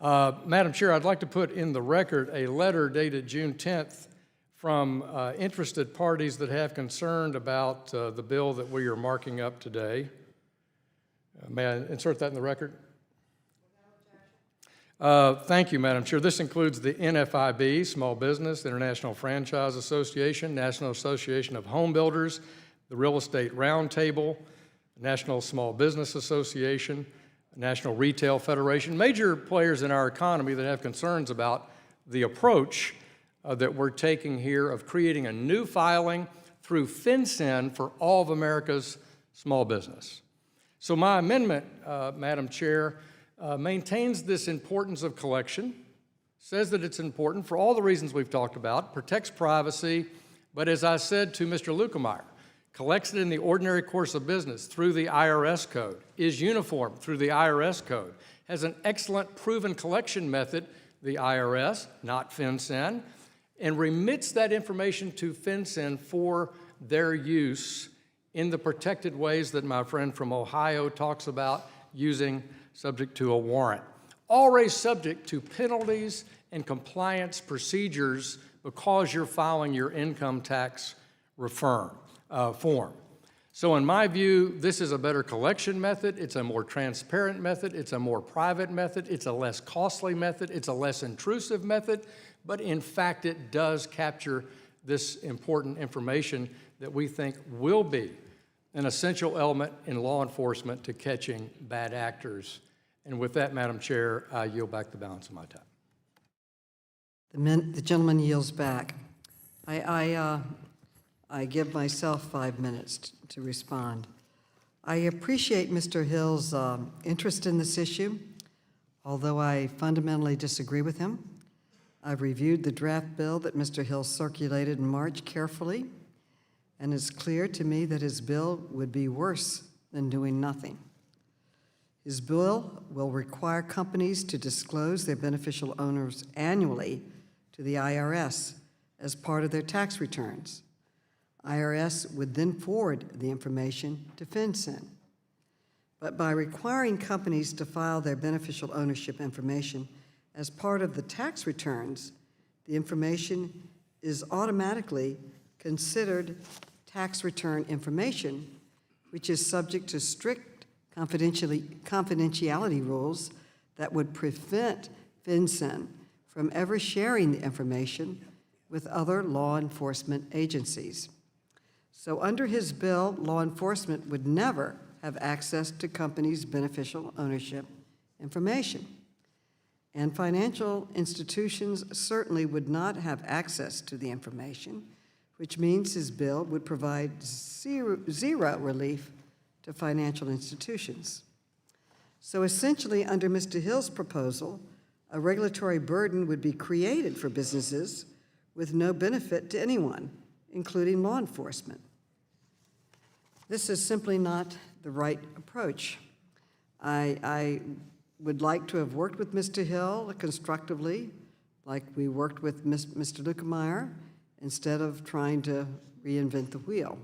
Madam Chair, I'd like to put in the record a letter dated June 10th from interested parties that have concern about the bill that we are marking up today. May I insert that in the record? Thank you, Madam Chair. This includes the NFIB, Small Business, International Franchise Association, National Association of Home Builders, the Real Estate Roundtable, National Small Business Association, National Retail Federation, major players in our economy that have concerns about the approach that we're taking here of creating a new filing through FinCEN for all of America's small business. So my amendment, Madam Chair, maintains this importance of collection, says that it's important for all the reasons we've talked about, protects privacy, but as I said to Mr. Lukemeyer, collects it in the ordinary course of business through the IRS code, is uniform through the IRS code, has an excellent proven collection method, the IRS, not FinCEN, and remits that information to FinCEN for their use in the protected ways that my friend from Ohio talks about using subject to a warrant. Always subject to penalties and compliance procedures because you're filing your income tax form. So in my view, this is a better collection method, it's a more transparent method, it's a more private method, it's a less costly method, it's a less intrusive method, but in fact it does capture this important information that we think will be an essential element in law enforcement to catching bad actors. And with that, Madam Chair, I yield back the balance of my time. The gentleman yields back. I give myself 5 minutes to respond. I appreciate Mr. Hill's interest in this issue, although I fundamentally disagree with him. I've reviewed the draft bill that Mr. Hill circulated in March carefully, and it's clear to me that his bill would be worse than doing nothing. His bill will require companies to disclose their beneficial owners annually to the IRS as part of their tax returns. IRS would then forward the information to FinCEN. But by requiring companies to file their beneficial ownership information as part of the tax returns, the information is automatically considered tax return information, which is subject to strict confidentiality rules that would prevent FinCEN from ever sharing the information with other law enforcement agencies. So under his bill, law enforcement would never have access to companies' beneficial ownership information. And financial institutions certainly would not have access to the information, which means his bill would provide zero relief to financial institutions. So essentially, under Mr. Hill's proposal, a regulatory burden would be created for businesses with no benefit to anyone, including law enforcement. This is simply not the right approach. I would like to have worked with Mr. Hill constructively, like we worked with Mr. Lukemeyer, instead of trying to reinvent the wheel.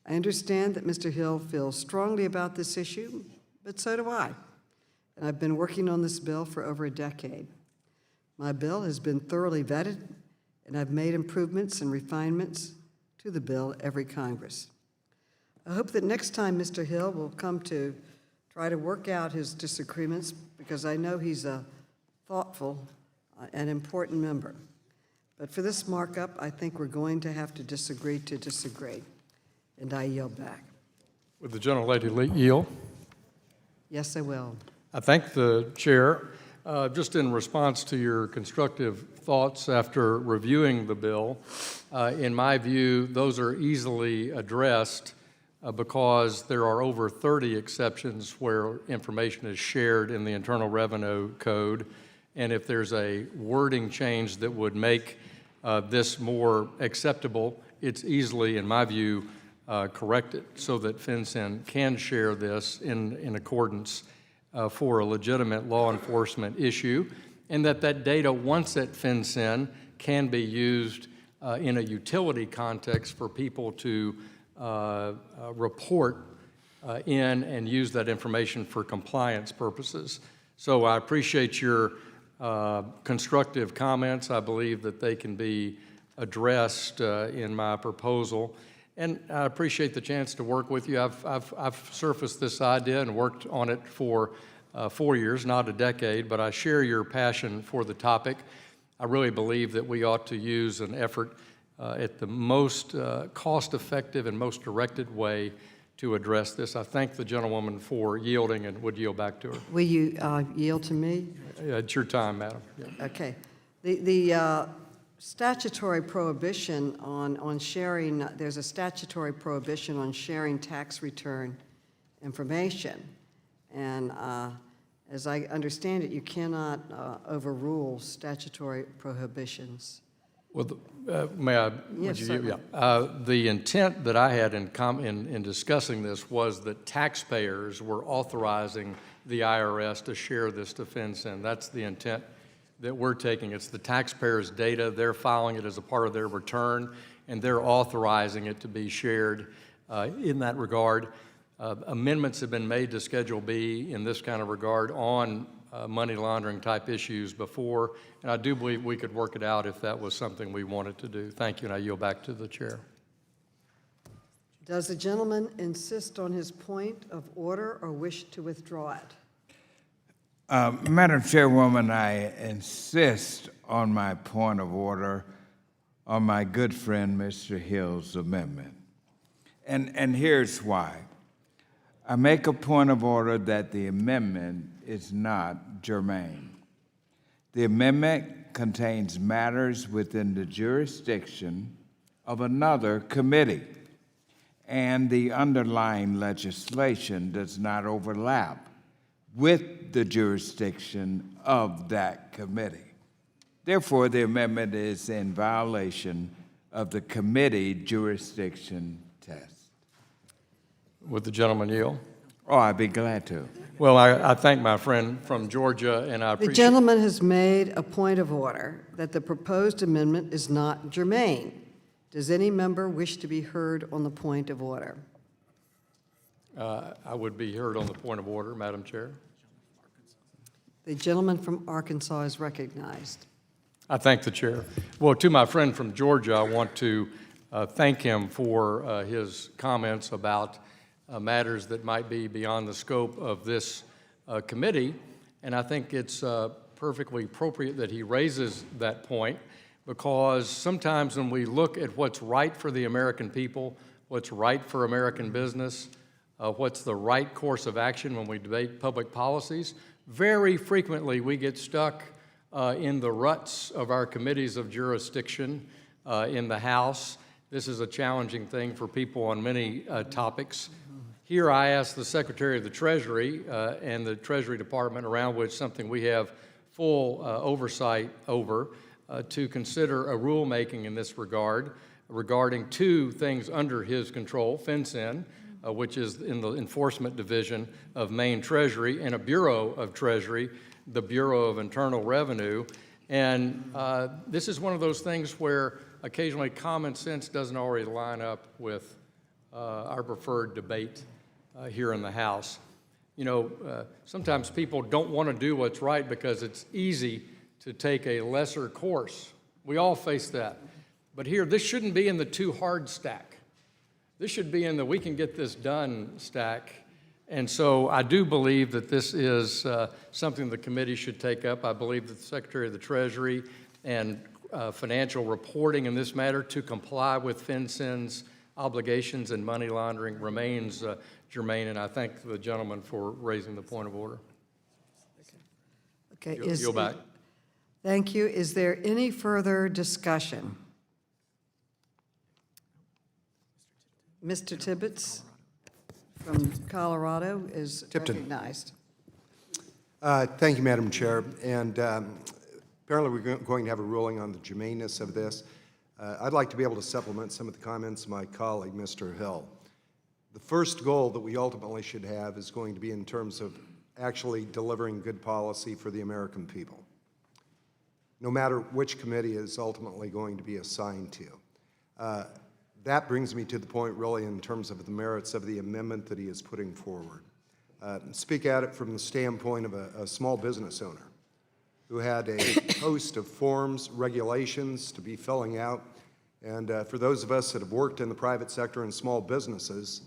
I understand that Mr. Hill feels strongly about this issue, but so do I. And I've been working on this bill for over a decade. My bill has been thoroughly vetted, and I've made improvements and refinements to the bill every Congress. I hope that next time Mr. Hill will come to try to work out his disagreements, because I know he's a thoughtful and important member. But for this markup, I think we're going to have to disagree, and I yield back. Would the gentlelady yield? Yes, I will. I thank the chair. Just in response to your constructive thoughts after reviewing the bill, in my view, those are easily addressed because there are over 30 exceptions where information is shared in the Internal Revenue Code. And if there's a wording change that would make this more acceptable, it's easily, in my view, corrected so that FinCEN can share this in accordance for a legitimate law enforcement issue, and that data, once at FinCEN, can be used in a utility context for people to report in and use that information for compliance purposes. So I appreciate your constructive comments. I believe that they can be addressed in my proposal. And I appreciate the chance to work with you. I've surfaced this idea and worked on it for 4 years, not a decade, but I share your passion for the topic. I really believe that we ought to use an effort at the most cost-effective and most directed way to address this. I thank the gentlewoman for yielding and would yield back to her. Will you yield to me? It's your time, madam. Yeah. Okay. The statutory prohibition on sharing, there's a statutory prohibition on sharing tax return information. And as I understand it, you cannot overrule statutory prohibitions. Well, may I? Yes, certainly. The intent that I had in discussing this was that taxpayers were authorizing the IRS to share this to FinCEN. That's the intent that we're taking. It's the taxpayers' data. They're filing it as a part of their return, and they're authorizing it to be shared in that regard. Amendments have been made to Schedule B in this kind of regard on money laundering type issues before, and I do believe we could work it out if that was something we wanted to do. Thank you, and I yield back to the chair. Does the gentleman insist on his point of order or wish to withdraw it? Madam Chairwoman, I insist on my point of order on my good friend Mr. Hill's amendment. And here's why. I make a point of order that the amendment is not germane. The amendment contains matters within the jurisdiction of another committee, and the underlying legislation does not overlap with the jurisdiction of that committee. Therefore, the amendment is in violation of the committee jurisdiction test. Would the gentleman yield? Oh, I'd be glad to. Well, I thank my friend from Georgia, and I appreciate... The gentleman has made a point of order that the proposed amendment is not germane. Does any member wish to be heard on the point of order? I would be heard on the point of order, Madam Chair. The gentleman from Arkansas is recognized. I thank the chair. Well, to my friend from Georgia, I want to thank him for his comments about matters that might be beyond the scope of this committee, and I think it's perfectly appropriate that he raises that point, because sometimes when we look at what's right for the American people, what's right for American business, what's the right course of action when we debate public policies, very frequently we get stuck in the ruts of our committees of jurisdiction in the House. This is a challenging thing for people on many topics. Here I ask the Secretary of the Treasury and the Treasury Department, around which something we have full oversight over, to consider a rulemaking in this regard regarding two things under his control, FinCEN, which is in the Enforcement Division of Maine Treasury, and a Bureau of Treasury, the Bureau of Internal Revenue. And this is one of those things where occasionally common sense doesn't already line up with our preferred debate here in the House. You know, sometimes people don't want to do what's right because it's easy to take a lesser course. We all face that. But here, this shouldn't be in the too hard stack. This should be in the we can get this done stack. And so I do believe that this is something the committee should take up. I believe that the Secretary of the Treasury and financial reporting in this matter to comply with FinCEN's obligations and money laundering remains germane, and I thank the gentleman for raising the point of order. Okay. Yield back. Thank you. Is there any further discussion? Mr. Tibbetts from Colorado is recognized. Thank you, Madam Chair. And apparently we're going to have a ruling on the germaneness of this. I'd like to be able to supplement some of the comments of my colleague, Mr. Hill. The first goal that we ultimately should have is going to be in terms of actually delivering good policy for the American people, no matter which committee is ultimately going to be assigned to. That brings me to the point really in terms of the merits of the amendment that he is putting forward. Speak at it from the standpoint of a small business owner who had a host of forms, regulations to be filling out And for those of us that have worked in the private sector and small businesses,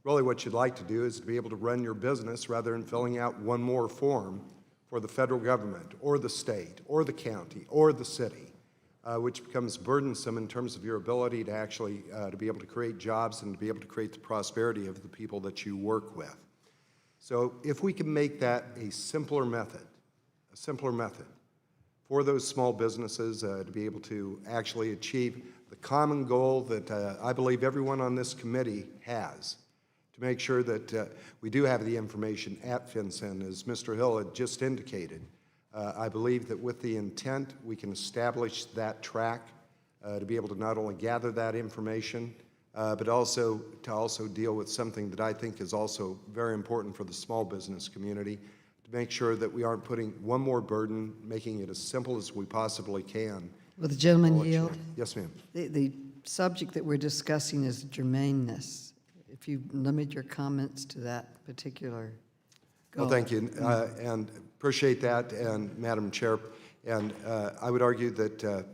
really what you'd like to do is to be able to run your business rather than filling out one more form for the federal government or the state or the county or the city, which becomes burdensome in terms of your ability to actually to be able to create jobs and to be able to create the prosperity of the people that you work with. So if we can make that a simpler method for those small businesses to be able to actually achieve the common goal that I believe everyone on this committee has, to make sure that we do have the information at FinCEN, as Mr. Hill had just indicated. I believe that with the intent, we can establish that track to be able to not only gather that information, but also to deal with something that I think is also very important for the small business community, to make sure that we aren't putting one more burden, making it as simple as we possibly can. Will the gentleman yield? Yes, ma'am. The subject that we're discussing is germaneness. If you limit your comments to that particular goal. Well, thank you, and appreciate that, and Madam Chair. And I would argue that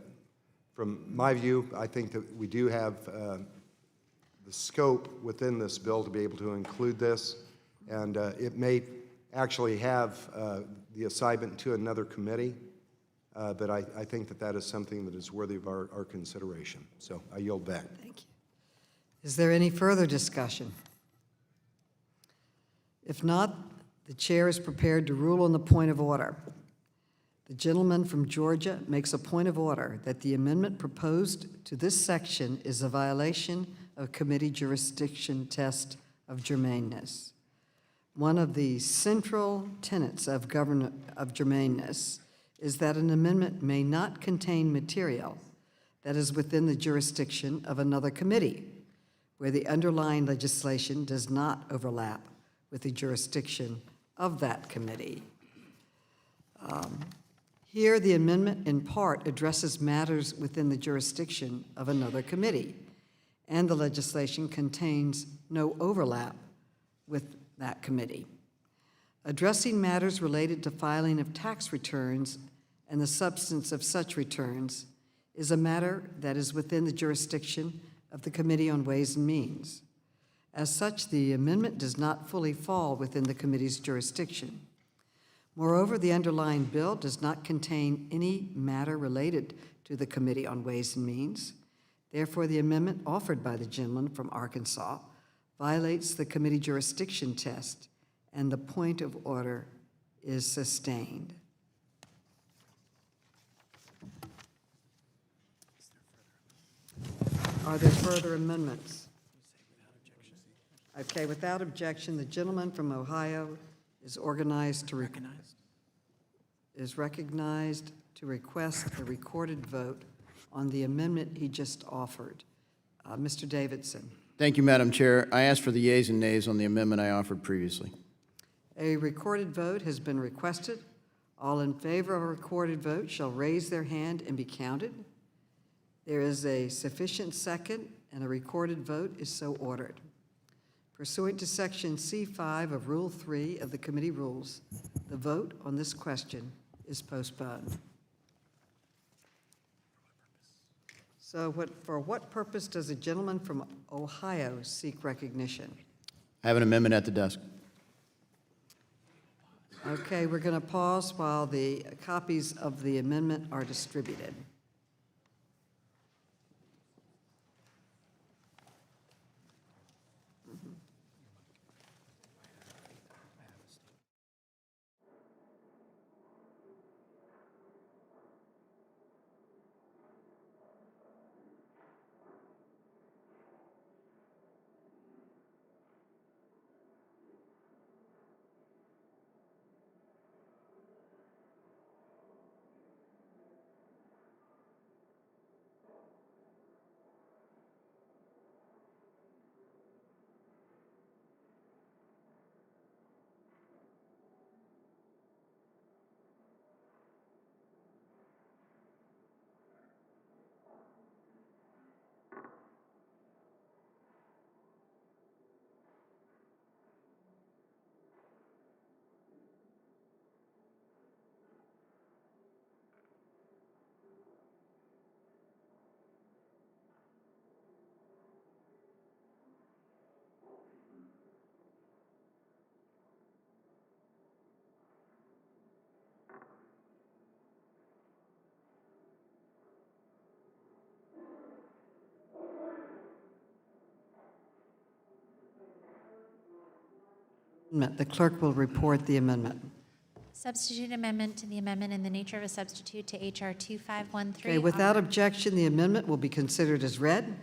from my view, I think that we do have the scope within this bill to be able to include this, and it may actually have the assignment to another committee, but I think that that is something that is worthy of our consideration. So I yield back. Thank you. Is there any further discussion? If not, the chair is prepared to rule on the point of order. The gentleman from Georgia makes a point of order that the amendment proposed to this section is a violation of committee jurisdiction test of germaneness. One of the central tenets of germaneness is that an amendment may not contain material that is within the jurisdiction of another committee, where the underlying legislation does not overlap with the jurisdiction of that committee. Here, the amendment in part addresses matters within the jurisdiction of another committee, and the legislation contains no overlap with that committee. Addressing matters related to filing of tax returns and the substance of such returns is a matter that is within the jurisdiction of the Committee on Ways and Means. As such, the amendment does not fully fall within the committee's jurisdiction. Moreover, the underlying bill does not contain any matter related to the Committee on Ways and Means. Therefore, the amendment offered by the gentleman from Arkansas violates the committee jurisdiction test, and the point of order is sustained. Are there further amendments? Okay, without objection, the gentleman from Ohio is recognized to request a recorded vote on the amendment he just offered. Mr. Davidson. Thank you, Madam Chair. I ask for the yeas and nays on the amendment I offered previously. A recorded vote has been requested. All in favor of a recorded vote shall raise their hand and be counted. There is a sufficient second, and a recorded vote is so ordered. Pursuant to Section C5 of Rule 3 of the committee rules, the vote on this question is postponed. So for what purpose does a gentleman from Ohio seek recognition? I have an amendment at the desk. Okay, we're going to pause while the copies of the amendment are distributed. The clerk will report the amendment. Substitute amendment to the amendment in the nature of a substitute to H.R. 2513. Okay, without objection, the amendment will be considered as read.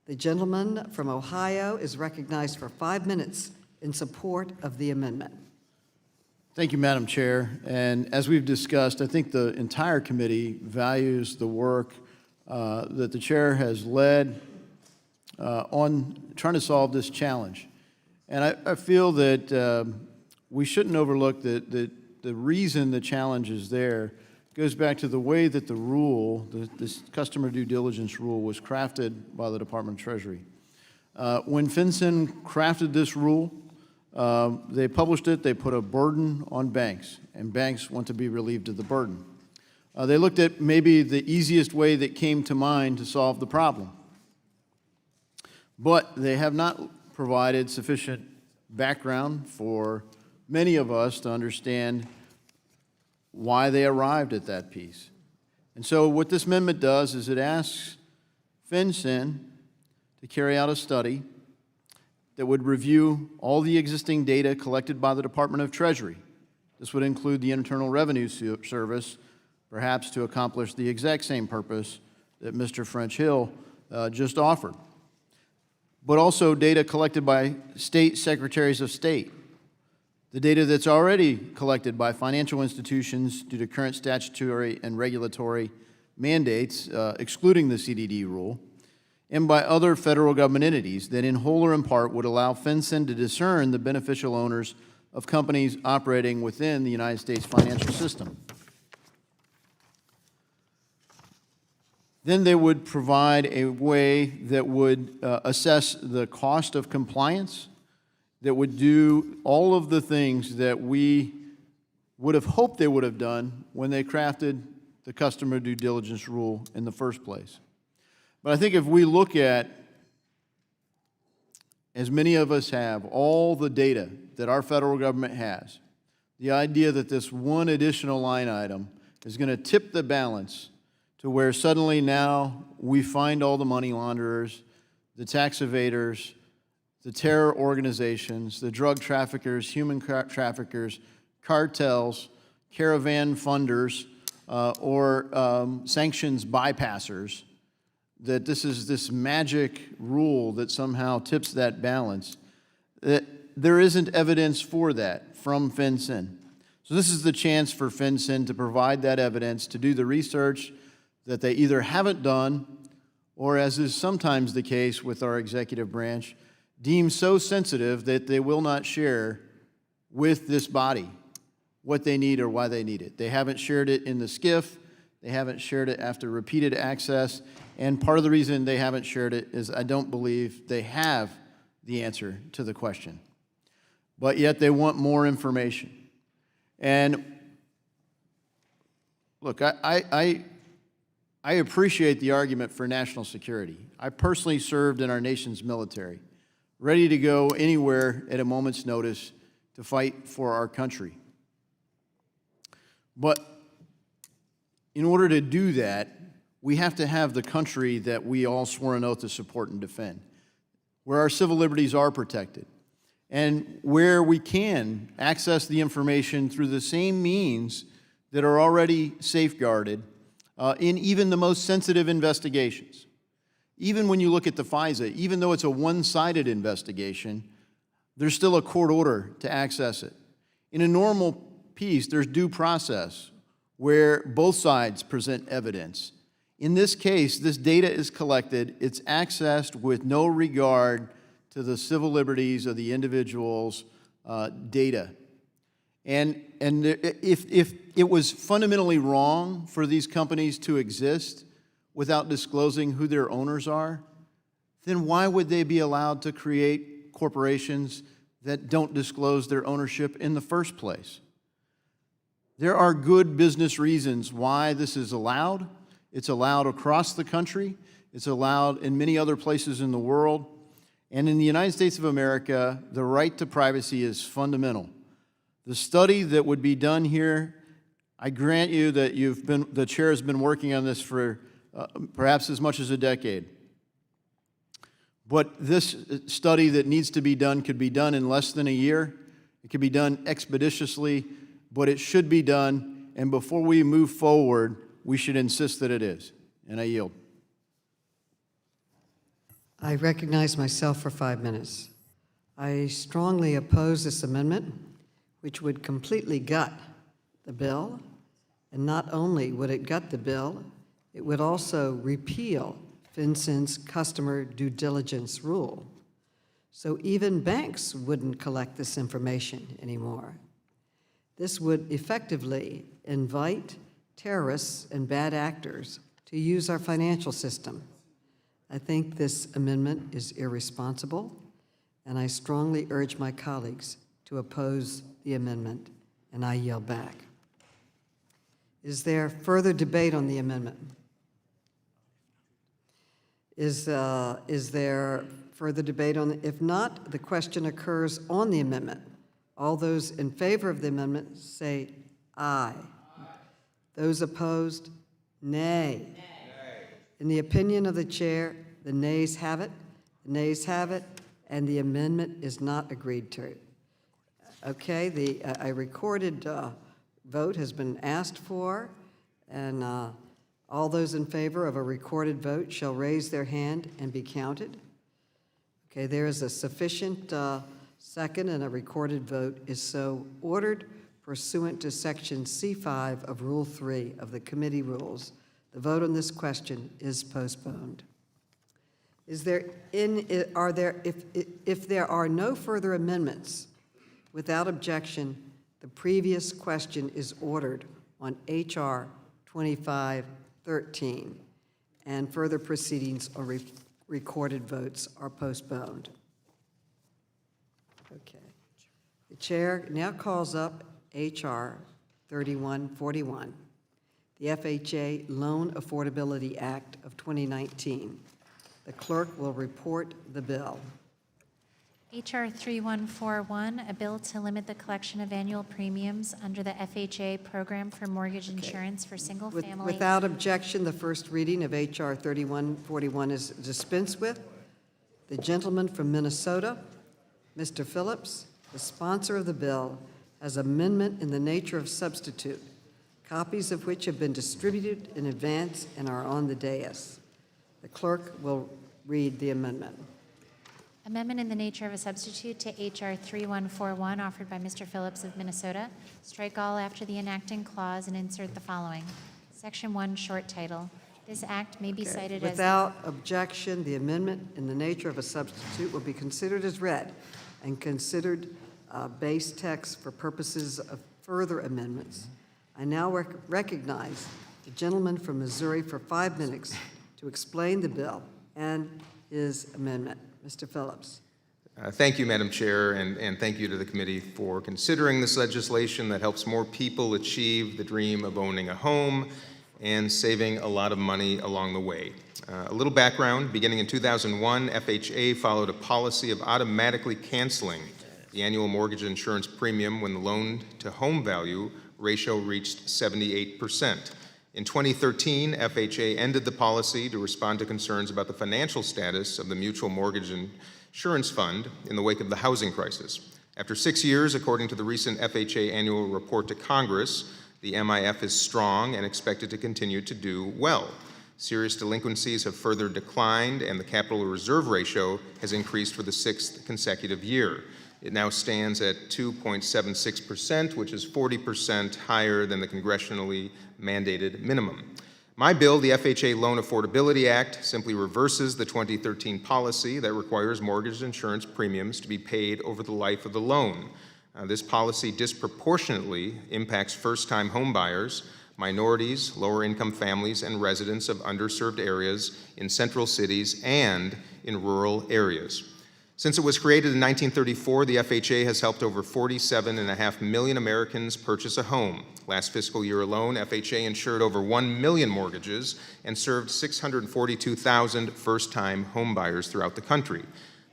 The gentleman from Ohio is recognized for 5 minutes in support of the amendment. Thank you, Madam Chair. And as we've discussed, I think the entire committee values the work that the chair has led on trying to solve this challenge. And I feel that we shouldn't overlook that the reason the challenge is there goes back to the way that the rule, this customer due diligence rule, was crafted by the Department of Treasury. When FinCEN crafted this rule, they published it, they put a burden on banks, and banks want to be relieved of the burden. They looked at maybe the easiest way that came to mind to solve the problem. But they have not provided sufficient background for many of us to understand why they arrived at that piece. And so what this amendment does is it asks FinCEN to carry out a study that would review all the existing data collected by the Department of Treasury. This would include the Internal Revenue Service, perhaps to accomplish the exact same purpose that Mr. French Hill just offered, but also data collected by state secretaries of state, the data that's already collected by financial institutions due to current statutory and regulatory mandates, excluding the CDD rule, and by other federal government entities that in whole or in part would allow FinCEN to discern the beneficial owners of companies operating within the United States financial system. Then they would provide a way that would assess the cost of compliance, that would do all of the things that we would have hoped they would have done when they crafted the customer due diligence rule in the first place. But I think if we look at, as many of us have, all the data that our federal government has, the idea that this one additional line item is going to tip the balance to where suddenly now we find all the money launderers, the tax evaders, the terror organizations, the drug traffickers, human traffickers, cartels, caravan funders, or sanctions bypassers, that this is this magic rule that somehow tips that balance, that there isn't evidence for that from FinCEN. So this is the chance for FinCEN to provide that evidence, to do the research that they either haven't done, or as is sometimes the case with our executive branch, deem so sensitive that they will not share with this body what they need or why they need it. They haven't shared it in the SCIF, they haven't shared it after repeated access, and part of the reason they haven't shared it is I don't believe they have the answer to the question. But yet they want more information. And look, I appreciate the argument for national security. I personally served in our nation's military, ready to go anywhere at a moment's notice to fight for our country. But in order to do that, we have to have the country that we all swore an oath to support and defend, where our civil liberties are protected, and where we can access the information through the same means that are already safeguarded in even the most sensitive investigations. Even when you look at the FISA, even though it's a one-sided investigation, there's still a court order to access it. In a normal peace, there's due process where both sides present evidence. In this case, this data is collected, it's accessed with no regard to the civil liberties of the individual's data. And if it was fundamentally wrong for these companies to exist without disclosing who their owners are, then why would they be allowed to create corporations that don't disclose their ownership in the first place? There are good business reasons why this is allowed. It's allowed across the country. It's allowed in many other places in the world. And in the United States of America, the right to privacy is fundamental. The study that would be done here, I grant you that the chair has been working on this for perhaps as much as a decade. But this study that needs to be done could be done in less than a year. It can be done expeditiously, but it should be done, and before we move forward, we should insist that it is. And I yield. I recognize myself for 5 minutes. I strongly oppose this amendment, which would completely gut the bill. And not only would it gut the bill, it would also repeal FinCEN's customer due diligence rule. So even banks wouldn't collect this information anymore. This would effectively invite terrorists and bad actors to use our financial system. I think this amendment is irresponsible, and I strongly urge my colleagues to oppose the amendment, and I yield back. Is there further debate on the amendment? Is there further debate on it? If not, the question occurs on the amendment. All those in favor of the amendment say aye. Those opposed, nay. In the opinion of the chair, the nays have it. The nays have it, and the amendment is not agreed to. Okay, a recorded vote has been asked for, and all those in favor of a recorded vote shall raise their hand and be counted. Okay, there is a sufficient second, and a recorded vote is so ordered pursuant to Section C5 of Rule 3 of the committee rules. The vote on this question is postponed. If there are no further amendments, without objection, the previous question is ordered on H.R. 2513, and further proceedings or recorded votes are postponed. Okay. The chair now calls up H.R. 3141, the FHA Loan Affordability Act of 2019. The clerk will report the bill. H.R. 3141, a bill to limit the collection of annual premiums under the FHA program for mortgage insurance for single-family. Without objection, the first reading of H.R. 3141 is dispensed with. The gentleman from Minnesota, Mr. Phillips, the sponsor of the bill, has amendment in the nature of substitute, copies of which have been distributed in advance and are on the dais. The clerk will read the amendment. Amendment in the nature of a substitute to H.R. 3141, offered by Mr. Phillips of Minnesota. Strike all after the enacting clause and insert the following. Section 1, short title. This act may be cited as... Without objection, the amendment in the nature of a substitute will be considered as read and considered base text for purposes of further amendments. I now recognize the gentleman from Missouri for 5 minutes to explain the bill and his amendment. Mr. Phillips. Thank you, Madam Chair, and thank you to the committee for considering this legislation that helps more people achieve the dream of owning a home and saving a lot of money along the way. A little background: beginning in 2001, FHA followed a policy of automatically canceling the annual mortgage insurance premium when the loan-to-home value ratio reached 78%. In 2013, FHA ended the policy to respond to concerns about the financial status of the Mutual Mortgage Insurance Fund in the wake of the housing crisis. After 6 years, according to the recent FHA annual report to Congress, the MIF is strong and expected to continue to do well. Serious delinquencies have further declined, and the capital reserve ratio has increased for the 6th consecutive year. It now stands at 2.76%, which is 40% higher than the congressionally mandated minimum. My bill, the FHA Loan Affordability Act, simply reverses the 2013 policy that requires mortgage insurance premiums to be paid over the life of the loan. This policy disproportionately impacts first-time home buyers, minorities, lower-income families, and residents of underserved areas in central cities and in rural areas. Since it was created in 1934, the FHA has helped over 47.5 million Americans purchase a home. Last fiscal year alone, FHA insured over 1 million mortgages and served 642,000 first-time home buyers throughout the country.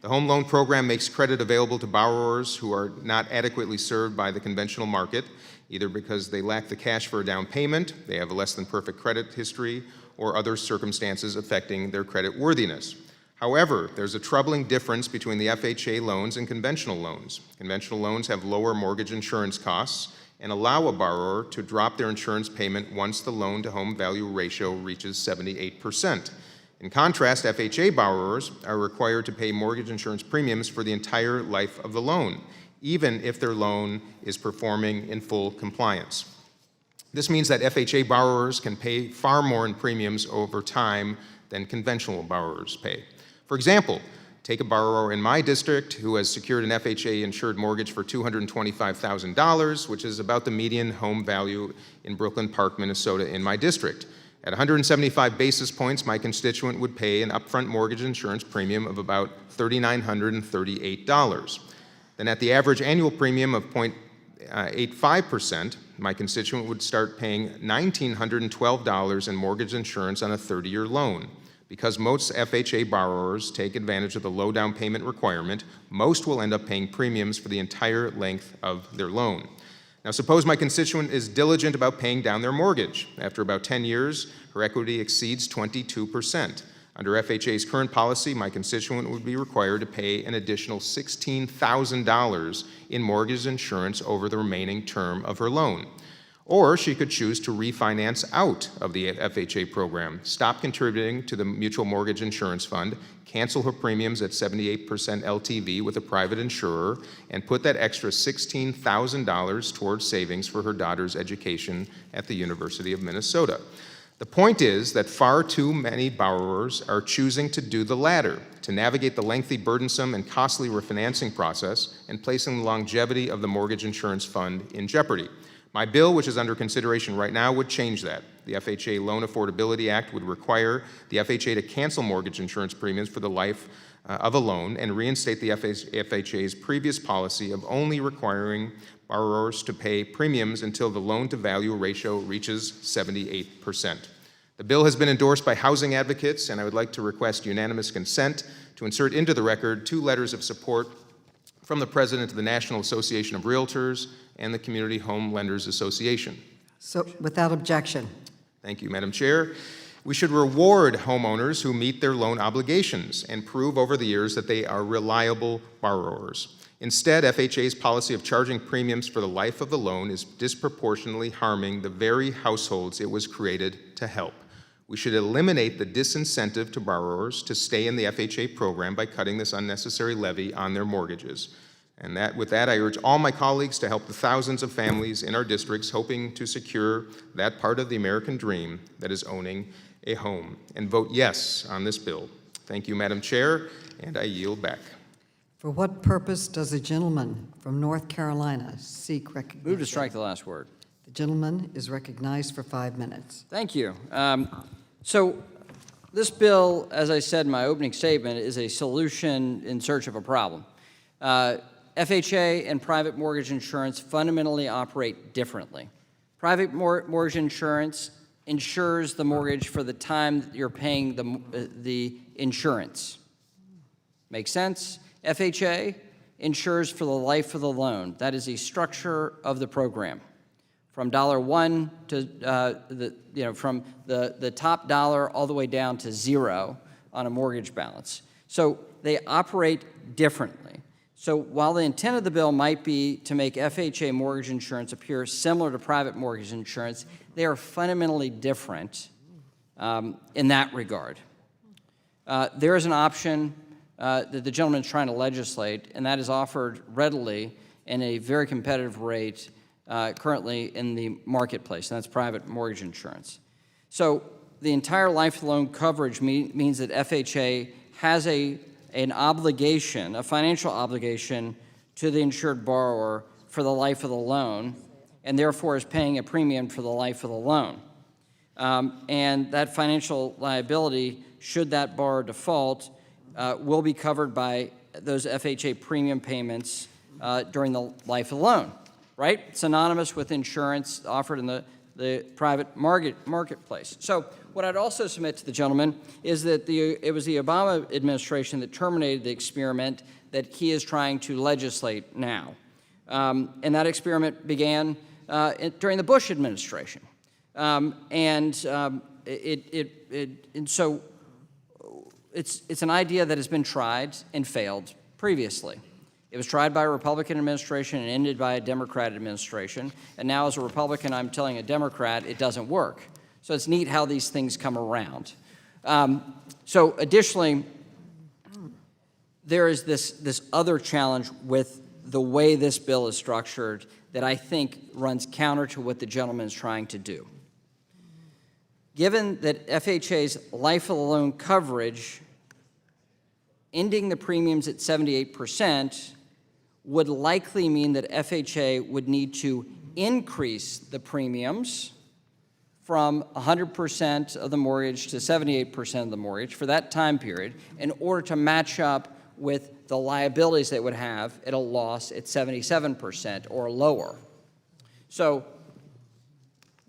The home loan program makes credit available to borrowers who are not adequately served by the conventional market, either because they lack the cash for a down payment, they have a less than perfect credit history, or other circumstances affecting their credit worthiness. However, there's a troubling difference between the FHA loans and conventional loans. Conventional loans have lower mortgage insurance costs and allow a borrower to drop their insurance payment once the loan-to-home value ratio reaches 78%. In contrast, FHA borrowers are required to pay mortgage insurance premiums for the entire life of the loan, even if their loan is performing in full compliance. This means that FHA borrowers can pay far more in premiums over time than conventional borrowers pay. For example, take a borrower in my district who has secured an FHA-insured mortgage for $225,000, which is about the median home value in Brooklyn Park, Minnesota, in my district. At 175 basis points, my constituent would pay an upfront mortgage insurance premium of about $3,938. Then at the average annual premium of 0.85%, my constituent would start paying $1,912 in mortgage insurance on a 30-year loan. Because most FHA borrowers take advantage of the low down payment requirement, most will end up paying premiums for the entire length of their loan. Now, suppose my constituent is diligent about paying down their mortgage. After about 10 years, her equity exceeds 22%. Under FHA's current policy, my constituent would be required to pay an additional $16,000 in mortgage insurance over the remaining term of her loan. Or she could choose to refinance out of the FHA program, stop contributing to the Mutual Mortgage Insurance Fund, cancel her premiums at 78% LTV with a private insurer, and put that extra $16,000 towards savings for her daughter's education at the University of Minnesota. The point is that far too many borrowers are choosing to do the latter, to navigate the lengthy, burdensome, and costly refinancing process and placing the longevity of the mortgage insurance fund in jeopardy. My bill, which is under consideration right now, would change that. The FHA Loan Affordability Act would require the FHA to cancel mortgage insurance premiums for the life of a loan and reinstate the FHA's previous policy of only requiring borrowers to pay premiums until the loan-to-value ratio reaches 78%. The bill has been endorsed by housing advocates, and I would like to request unanimous consent to insert into the record 2 letters of support from the President of the National Association of Realtors and the Community Home Lenders Association. So, without objection. Thank you, Madam Chair. We should reward homeowners who meet their loan obligations and prove over the years that they are reliable borrowers. Instead, FHA's policy of charging premiums for the life of the loan is disproportionately harming the very households it was created to help. We should eliminate the disincentive to borrowers to stay in the FHA program by cutting this unnecessary levy on their mortgages. And with that, I urge all my colleagues to help the thousands of families in our districts hoping to secure that part of the American dream that is owning a home, and vote yes on this bill. Thank you, Madam Chair, and I yield back. For what purpose does the gentleman from North Carolina seek recognition? Move to strike the last word. The gentleman is recognized for 5 minutes. Thank you. So this bill, as I said in my opening statement, is a solution in search of a problem. FHA and private mortgage insurance fundamentally operate differently. Private mortgage insurance insures the mortgage for the time that you're paying the insurance. Make sense? FHA insures for the life of the loan. That is the structure of the program. From $1 to from the top dollar all the way down to zero on a mortgage balance. So they operate differently. So while the intent of the bill might be to make FHA mortgage insurance appear similar to private mortgage insurance, they are fundamentally different in that regard. There is an option that the gentleman is trying to legislate, and that is offered readily in a very competitive rate currently in the marketplace, and that's private mortgage insurance. So the entire life loan coverage means that FHA has an obligation, a financial obligation to the insured borrower for the life of the loan, and therefore is paying a premium for the life of the loan. And that financial liability, should that borrower default, will be covered by those FHA premium payments during the life of the loan, right? It's synonymous with insurance offered in the private marketplace. So what I'd also submit to the gentleman is that it was the Obama administration that terminated the experiment that he is trying to legislate now. And that experiment began during the Bush administration. And so it's an idea that has been tried and failed previously. It was tried by a Republican administration and ended by a Democrat administration. And now as a Republican, I'm telling a Democrat it doesn't work. So it's neat how these things come around. So additionally, there is this other challenge with the way this bill is structured that I think runs counter to what the gentleman is trying to do. Given that FHA's life of the loan coverage, ending the premiums at 78%, would likely mean that FHA would need to increase the premiums from 100% of the mortgage to 78% of the mortgage for that time period in order to match up with the liabilities they would have at a loss at 77% or lower. So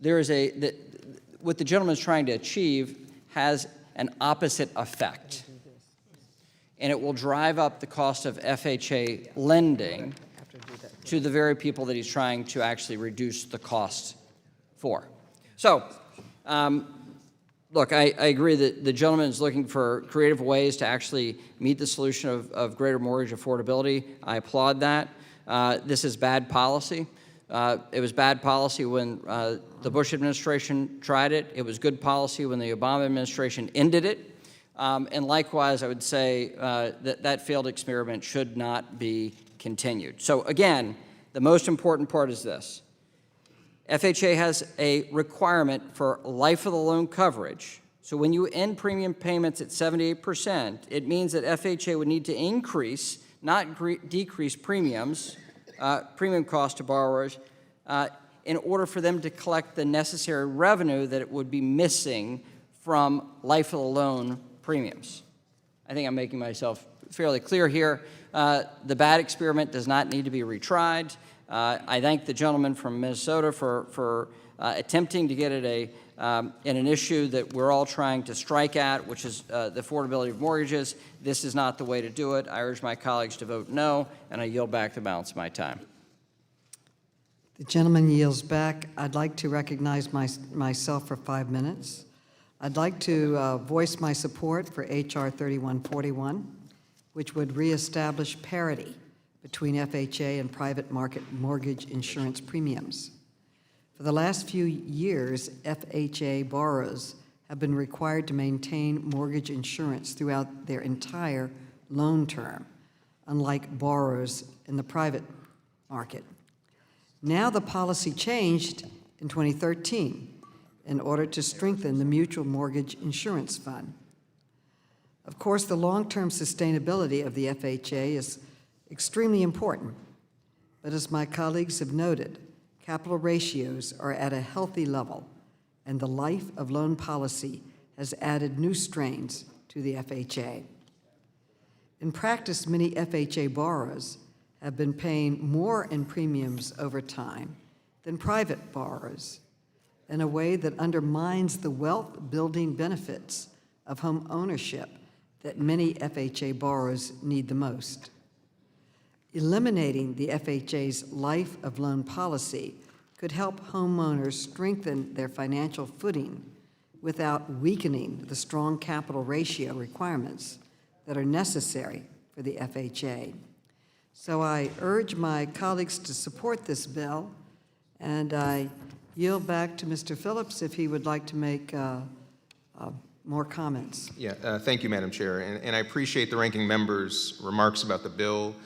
there is what the gentleman is trying to achieve has an opposite effect. And it will drive up the cost of FHA lending to the very people that he's trying to actually reduce the cost for. So, look, I agree that the gentleman is looking for creative ways to actually meet the solution of greater mortgage affordability. I applaud that. This is bad policy. It was bad policy when the Bush administration tried it. It was good policy when the Obama administration ended it. And likewise, I would say that failed experiment should not be continued. So again, the most important part is this. FHA has a requirement for life of the loan coverage. So when you end premium payments at 78%, it means that FHA would need to increase, not decrease premiums, premium cost to borrowers, in order for them to collect the necessary revenue that it would be missing from life of the loan premiums. I think I'm making myself fairly clear here. The bad experiment does not need to be retried. I thank the gentleman from Minnesota for attempting to get at an issue that we're all trying to strike at, which is the affordability of mortgages. This is not the way to do it. I urge my colleagues to vote no, and I yield back the balance of my time. The gentleman yields back. I'd like to recognize myself for 5 minutes. I'd like to voice my support for H.R. 3141, which would reestablish parity between FHA and private market mortgage insurance premiums. For the last few years, FHA borrowers have been required to maintain mortgage insurance throughout their entire loan term, unlike borrowers in the private market. Now the policy changed in 2013 in order to strengthen the Mutual Mortgage Insurance Fund. Of course, the long-term sustainability of the FHA is extremely important, but as my colleagues have noted, capital ratios are at a healthy level, and the life of loan policy has added new strains to the FHA. In practice, many FHA borrowers have been paying more in premiums over time than private borrowers, in a way that undermines the wealth-building benefits of home ownership that many FHA borrowers need the most. Eliminating the FHA's life of loan policy could help homeowners strengthen their financial footing without weakening the strong capital ratio requirements that are necessary for the FHA. So I urge my colleagues to support this bill, and I yield back to Mr. Phillips if he would like to make more comments. Yeah, thank you, Madam Chair. And I appreciate the ranking member's remarks about the bill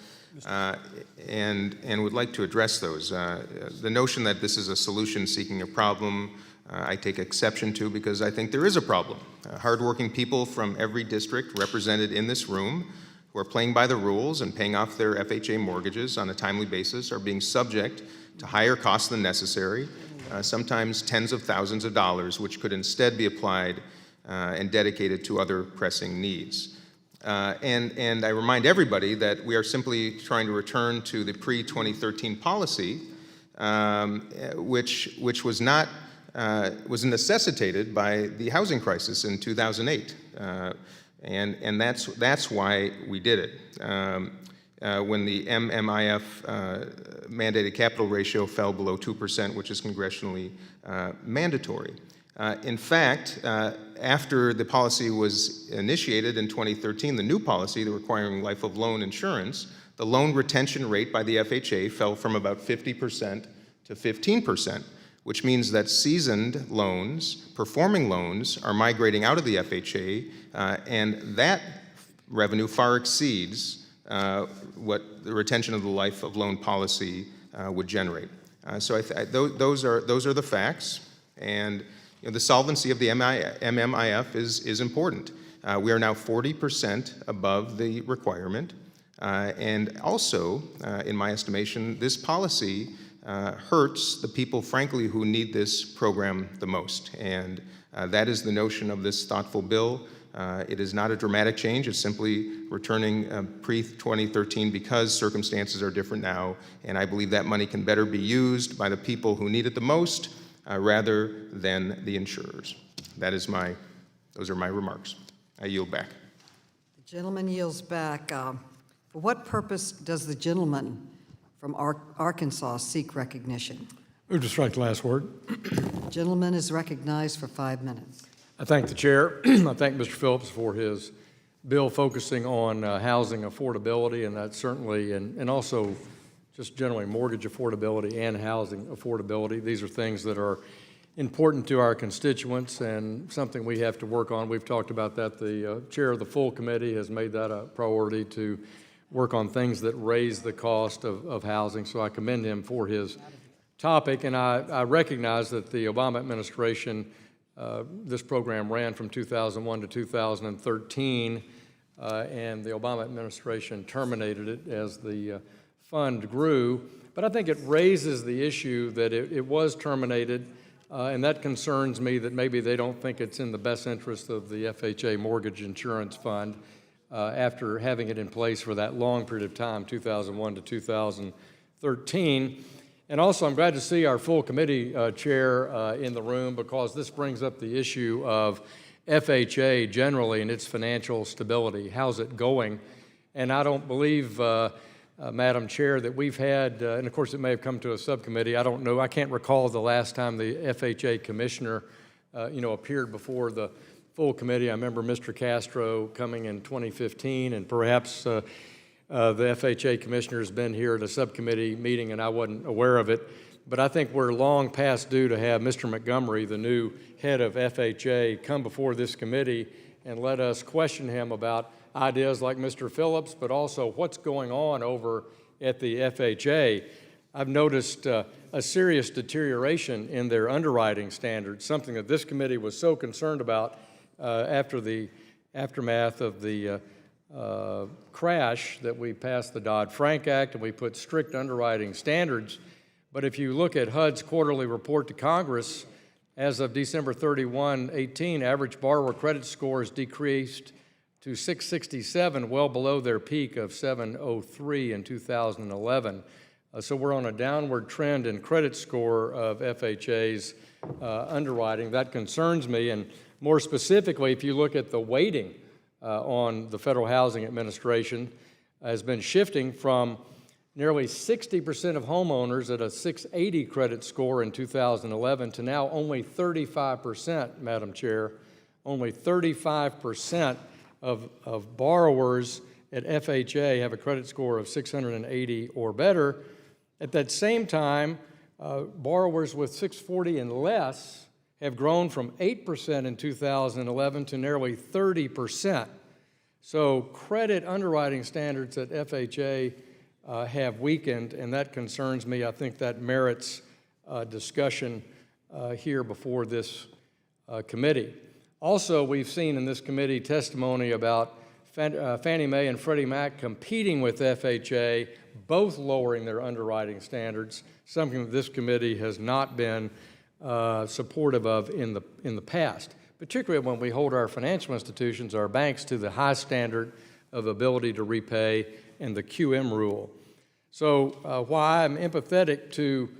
and would like to address those. The notion that this is a solution seeking a problem, I take exception to because I think there is a problem. Hardworking people from every district represented in this room who are playing by the rules and paying off their FHA mortgages on a timely basis are being subject to higher costs than necessary, sometimes tens of thousands of dollars, which could instead be applied and dedicated to other pressing needs. And I remind everybody that we are simply trying to return to the pre-2013 policy, which was not was necessitated by the housing crisis in 2008, and that's why we did it. When the MMIF mandated capital ratio fell below 2%, which is congressionally mandatory. In fact, after the policy was initiated in 2013, the new policy, the requiring life of loan insurance, the loan retention rate by the FHA fell from about 50% to 15%, which means that seasoned loans, performing loans, are migrating out of the FHA, and that revenue far exceeds what the retention of the life of loan policy would generate. So those are the facts, and the solvency of the MMIF is important. We are now 40% above the requirement, and also, in my estimation, this policy hurts the people, frankly, who need this program the most, and that is the notion of this thoughtful bill. It is not a dramatic change. It's simply returning pre-2013 because circumstances are different now, and I believe that money can better be used by the people who need it the most rather than the insurers. Those are my remarks. I yield back. The gentleman yields back. For what purpose does the gentleman from Arkansas seek recognition? Move to strike the last word. The gentleman is recognized for 5 minutes. I thank the chair. I thank Mr. Phillips for his bill focusing on housing affordability, and that certainly, and also just generally mortgage affordability and housing affordability. These are things that are important to our constituents and something we have to work on. We've talked about that. The chair of the full committee has made that a priority to work on things that raise the cost of housing, so I commend him for his topic, and I recognize that the Obama administration, this program ran from 2001 to 2013, and the Obama administration terminated it as the fund grew. But I think it raises the issue that it was terminated, and that concerns me that maybe they don't think it's in the best interest of the FHA Mortgage Insurance Fund after having it in place for that long period of time, 2001 to 2013. And also, I'm glad to see our full committee chair in the room, because this brings up the issue of FHA generally and its financial stability. How's it going? And I don't believe, Madam Chair, that we've had, and of course it may have come to a subcommittee, I don't know, I can't recall the last time the FHA commissioner appeared before the full committee. I remember Mr. Castro coming in 2015, and perhaps the FHA commissioner has been here at a subcommittee meeting and I wasn't aware of it. But I think we're long past due to have Mr. Montgomery, the new head of FHA, come before this committee and let us question him about ideas like Mr. Phillips, but also what's going on over at the FHA. I've noticed a serious deterioration in their underwriting standards, something that this committee was so concerned about after the aftermath of the crash, that we passed the Dodd-Frank Act and we put strict underwriting standards. But if you look at HUD's quarterly report to Congress, as of December 31, 18, average borrower credit scores decreased to 667, well below their peak of 703 in 2011. So we're on a downward trend in credit score of FHA's underwriting. That concerns me. And more specifically, if you look at the weighting on the Federal Housing Administration, has been shifting from nearly 60% of homeowners at a 680 credit score in 2011 to now only 35%, Madam Chair. Only 35% of borrowers at FHA have a credit score of 680 or better. At that same time, borrowers with 640 and less have grown from 8% in 2011 to nearly 30%. So credit underwriting standards at FHA have weakened, and that concerns me. I think that merits discussion here before this committee. Also, we've seen in this committee testimony about Fannie Mae and Freddie Mac competing with FHA, both lowering their underwriting standards, something that this committee has not been supportive of in the past, particularly when we hold our financial institutions, our banks, to the high standard of ability to repay and the QM rule. So while I'm empathetic to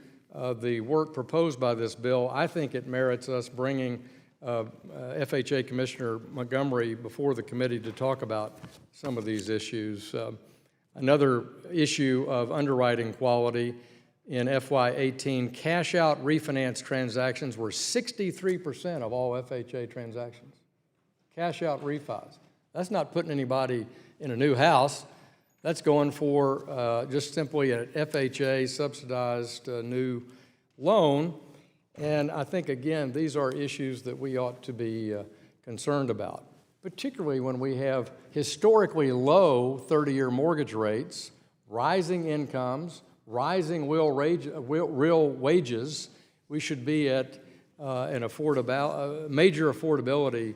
the work proposed by this bill, I think it merits us bringing FHA Commissioner Montgomery before the committee to talk about some of these issues. Another issue of underwriting quality, in FY18, cash-out refinance transactions were 63% of all FHA transactions. Cash-out refis. That's not putting anybody in a new house. That's going for just simply an FHA subsidized new loan. And I think, again, these are issues that we ought to be concerned about, particularly when we have historically low 30-year mortgage rates, rising incomes, rising real wages. We should be at a major affordability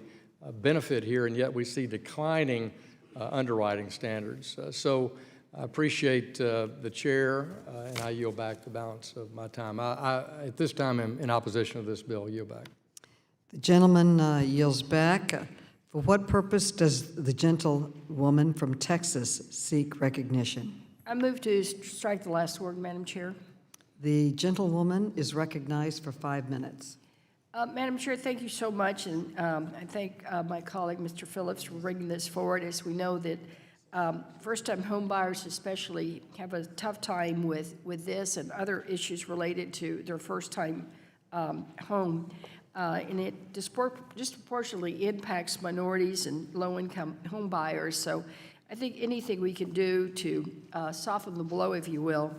benefit here, and yet we see declining underwriting standards. So I appreciate the chair, and I yield back the balance of my time. I at this time, am in opposition to this bill. Yield back. The gentleman yields back. For what purpose does the gentlewoman from Texas seek recognition? I move to strike the last word, Madam Chair. The gentlewoman is recognized for 5 minutes. Madam Chair, thank you so much, and I thank my colleague, Mr. Phillips, for bringing this forward. As we know that first-time home buyers especially have a tough time with this and other issues related to their first-time home, and it disproportionately impacts minorities and low-income home buyers. So I think anything we can do to soften the blow, if you will,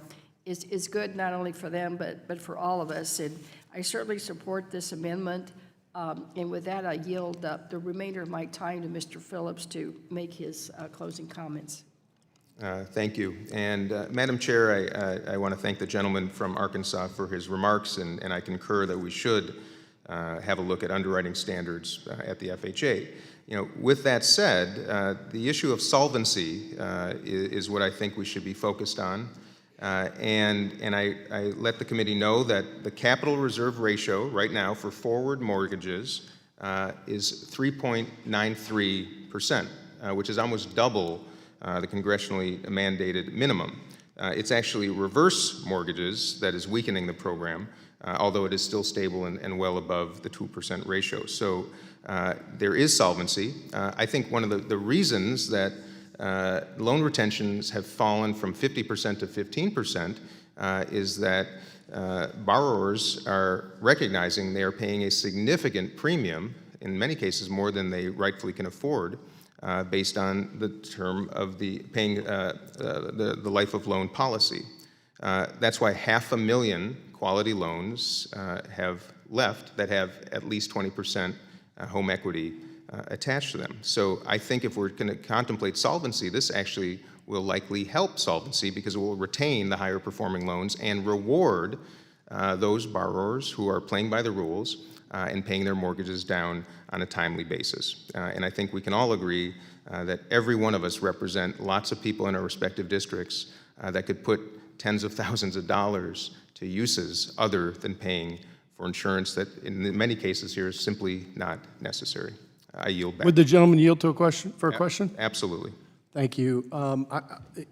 is good not only for them but for all of us. And I certainly support this amendment. And with that, I yield the remainder of my time to Mr. Phillips to make his closing comments. Thank you. And Madam Chair, I want to thank the gentleman from Arkansas for his remarks, and I concur that we should have a look at underwriting standards at the FHA. You know, with that said, the issue of solvency is what I think we should be focused on. And I let the committee know that the capital reserve ratio right now for forward mortgages is 3.93%, which is almost double the congressionally mandated minimum. It's actually reverse mortgages that is weakening the program, although it is still stable and well above the 2% ratio. So there is solvency. I think one of the reasons that loan retentions have fallen from 50% to 15% is that borrowers are recognizing they are paying a significant premium, in many cases more than they rightfully can afford, based on the term of the paying the life of loan policy. That's why 500,000 quality loans have left that have at least 20% home equity attached to them. So I think if we're going to contemplate solvency, this actually will likely help solvency because it will retain the higher performing loans and reward those borrowers who are playing by the rules and paying their mortgages down on a timely basis. And I think we can all agree that every one of us represent lots of people in our respective districts that could put tens of thousands of dollars to uses other than paying for insurance that in many cases here is simply not necessary. I yield back. Would the gentleman yield to a question, for a question? Absolutely. Thank you.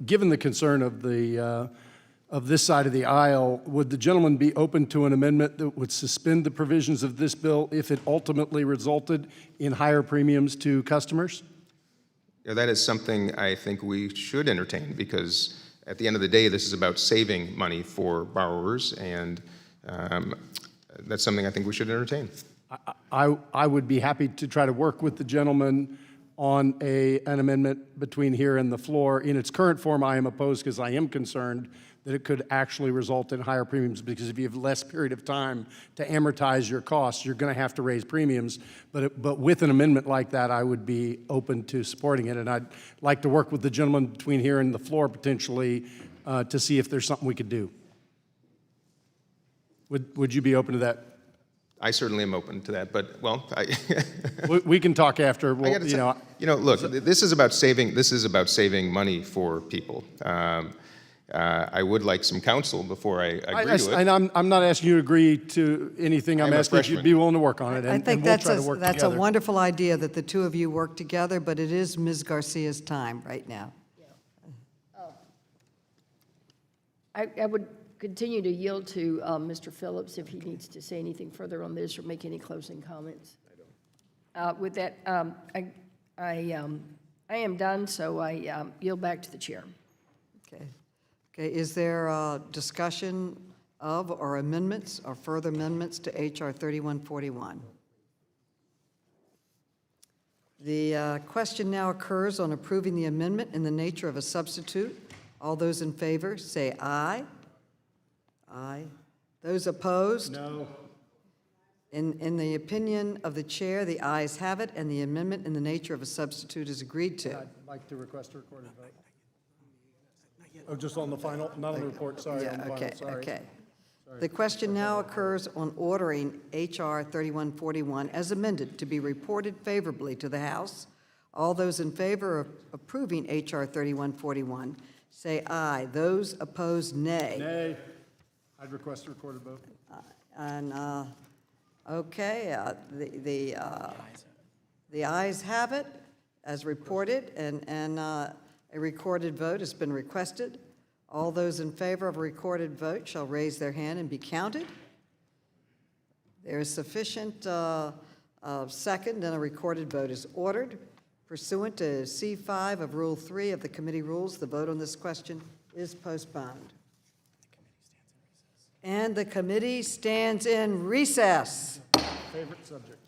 Given the concern of this side of the aisle, would the gentleman be open to an amendment that would suspend the provisions of this bill if it ultimately resulted in higher premiums to customers? Yeah, that is something I think we should entertain because at the end of the day, this is about saving money for borrowers, and that's something I think we should entertain. I would be happy to try to work with the gentleman on an amendment between here and the floor. In its current form, I am opposed because I am concerned that it could actually result in higher premiums because if you have less period of time to amortize your costs, you're going to have to raise premiums. But with an amendment like that, I would be open to supporting it. And I'd like to work with the gentleman between here and the floor potentially to see if there's something we could do. Would you be open to that? I certainly am open to that, but well, we can talk after. Well, look, this is about saving. This is about saving money for people. I would like some counsel before I agree to it. And I'm not asking you to agree to anything. I'm asking if you'd be willing to work on it. I think that's a wonderful idea that the two of you work together, but it is Ms. Garcia's time right now. I would continue to yield to Mr. Phillips if he needs to say anything further on this or make any closing comments. With that, I am done, so I yield back to the chair. Okay. Okay, is there discussion of or amendments or further amendments to H.R. 3141? The question now occurs on approving the amendment in the nature of a substitute. All those in favor, say aye. Aye. Those opposed? No. In the opinion of the chair, the ayes have it, and the amendment in the nature of a substitute is agreed to. I'd like to request a recorded vote. Oh, just on the final, not on the report, sorry, on the final, Okay, sorry. okay. The question now occurs on ordering H.R. 3141 as amended to be reported favorably to the House. All those in favor of approving H.R. 3141, say aye. Those opposed, nay. Nay. I'd request a recorded vote. And, okay, the ayes have it as reported, and a recorded vote has been requested. All those in favor of a recorded vote shall raise their hand and be counted. There is sufficient second, and a recorded vote is ordered. Pursuant to C5 of Rule 3 of the committee rules, the vote on this question is postponed. And the committee stands in recess. Favorite subject.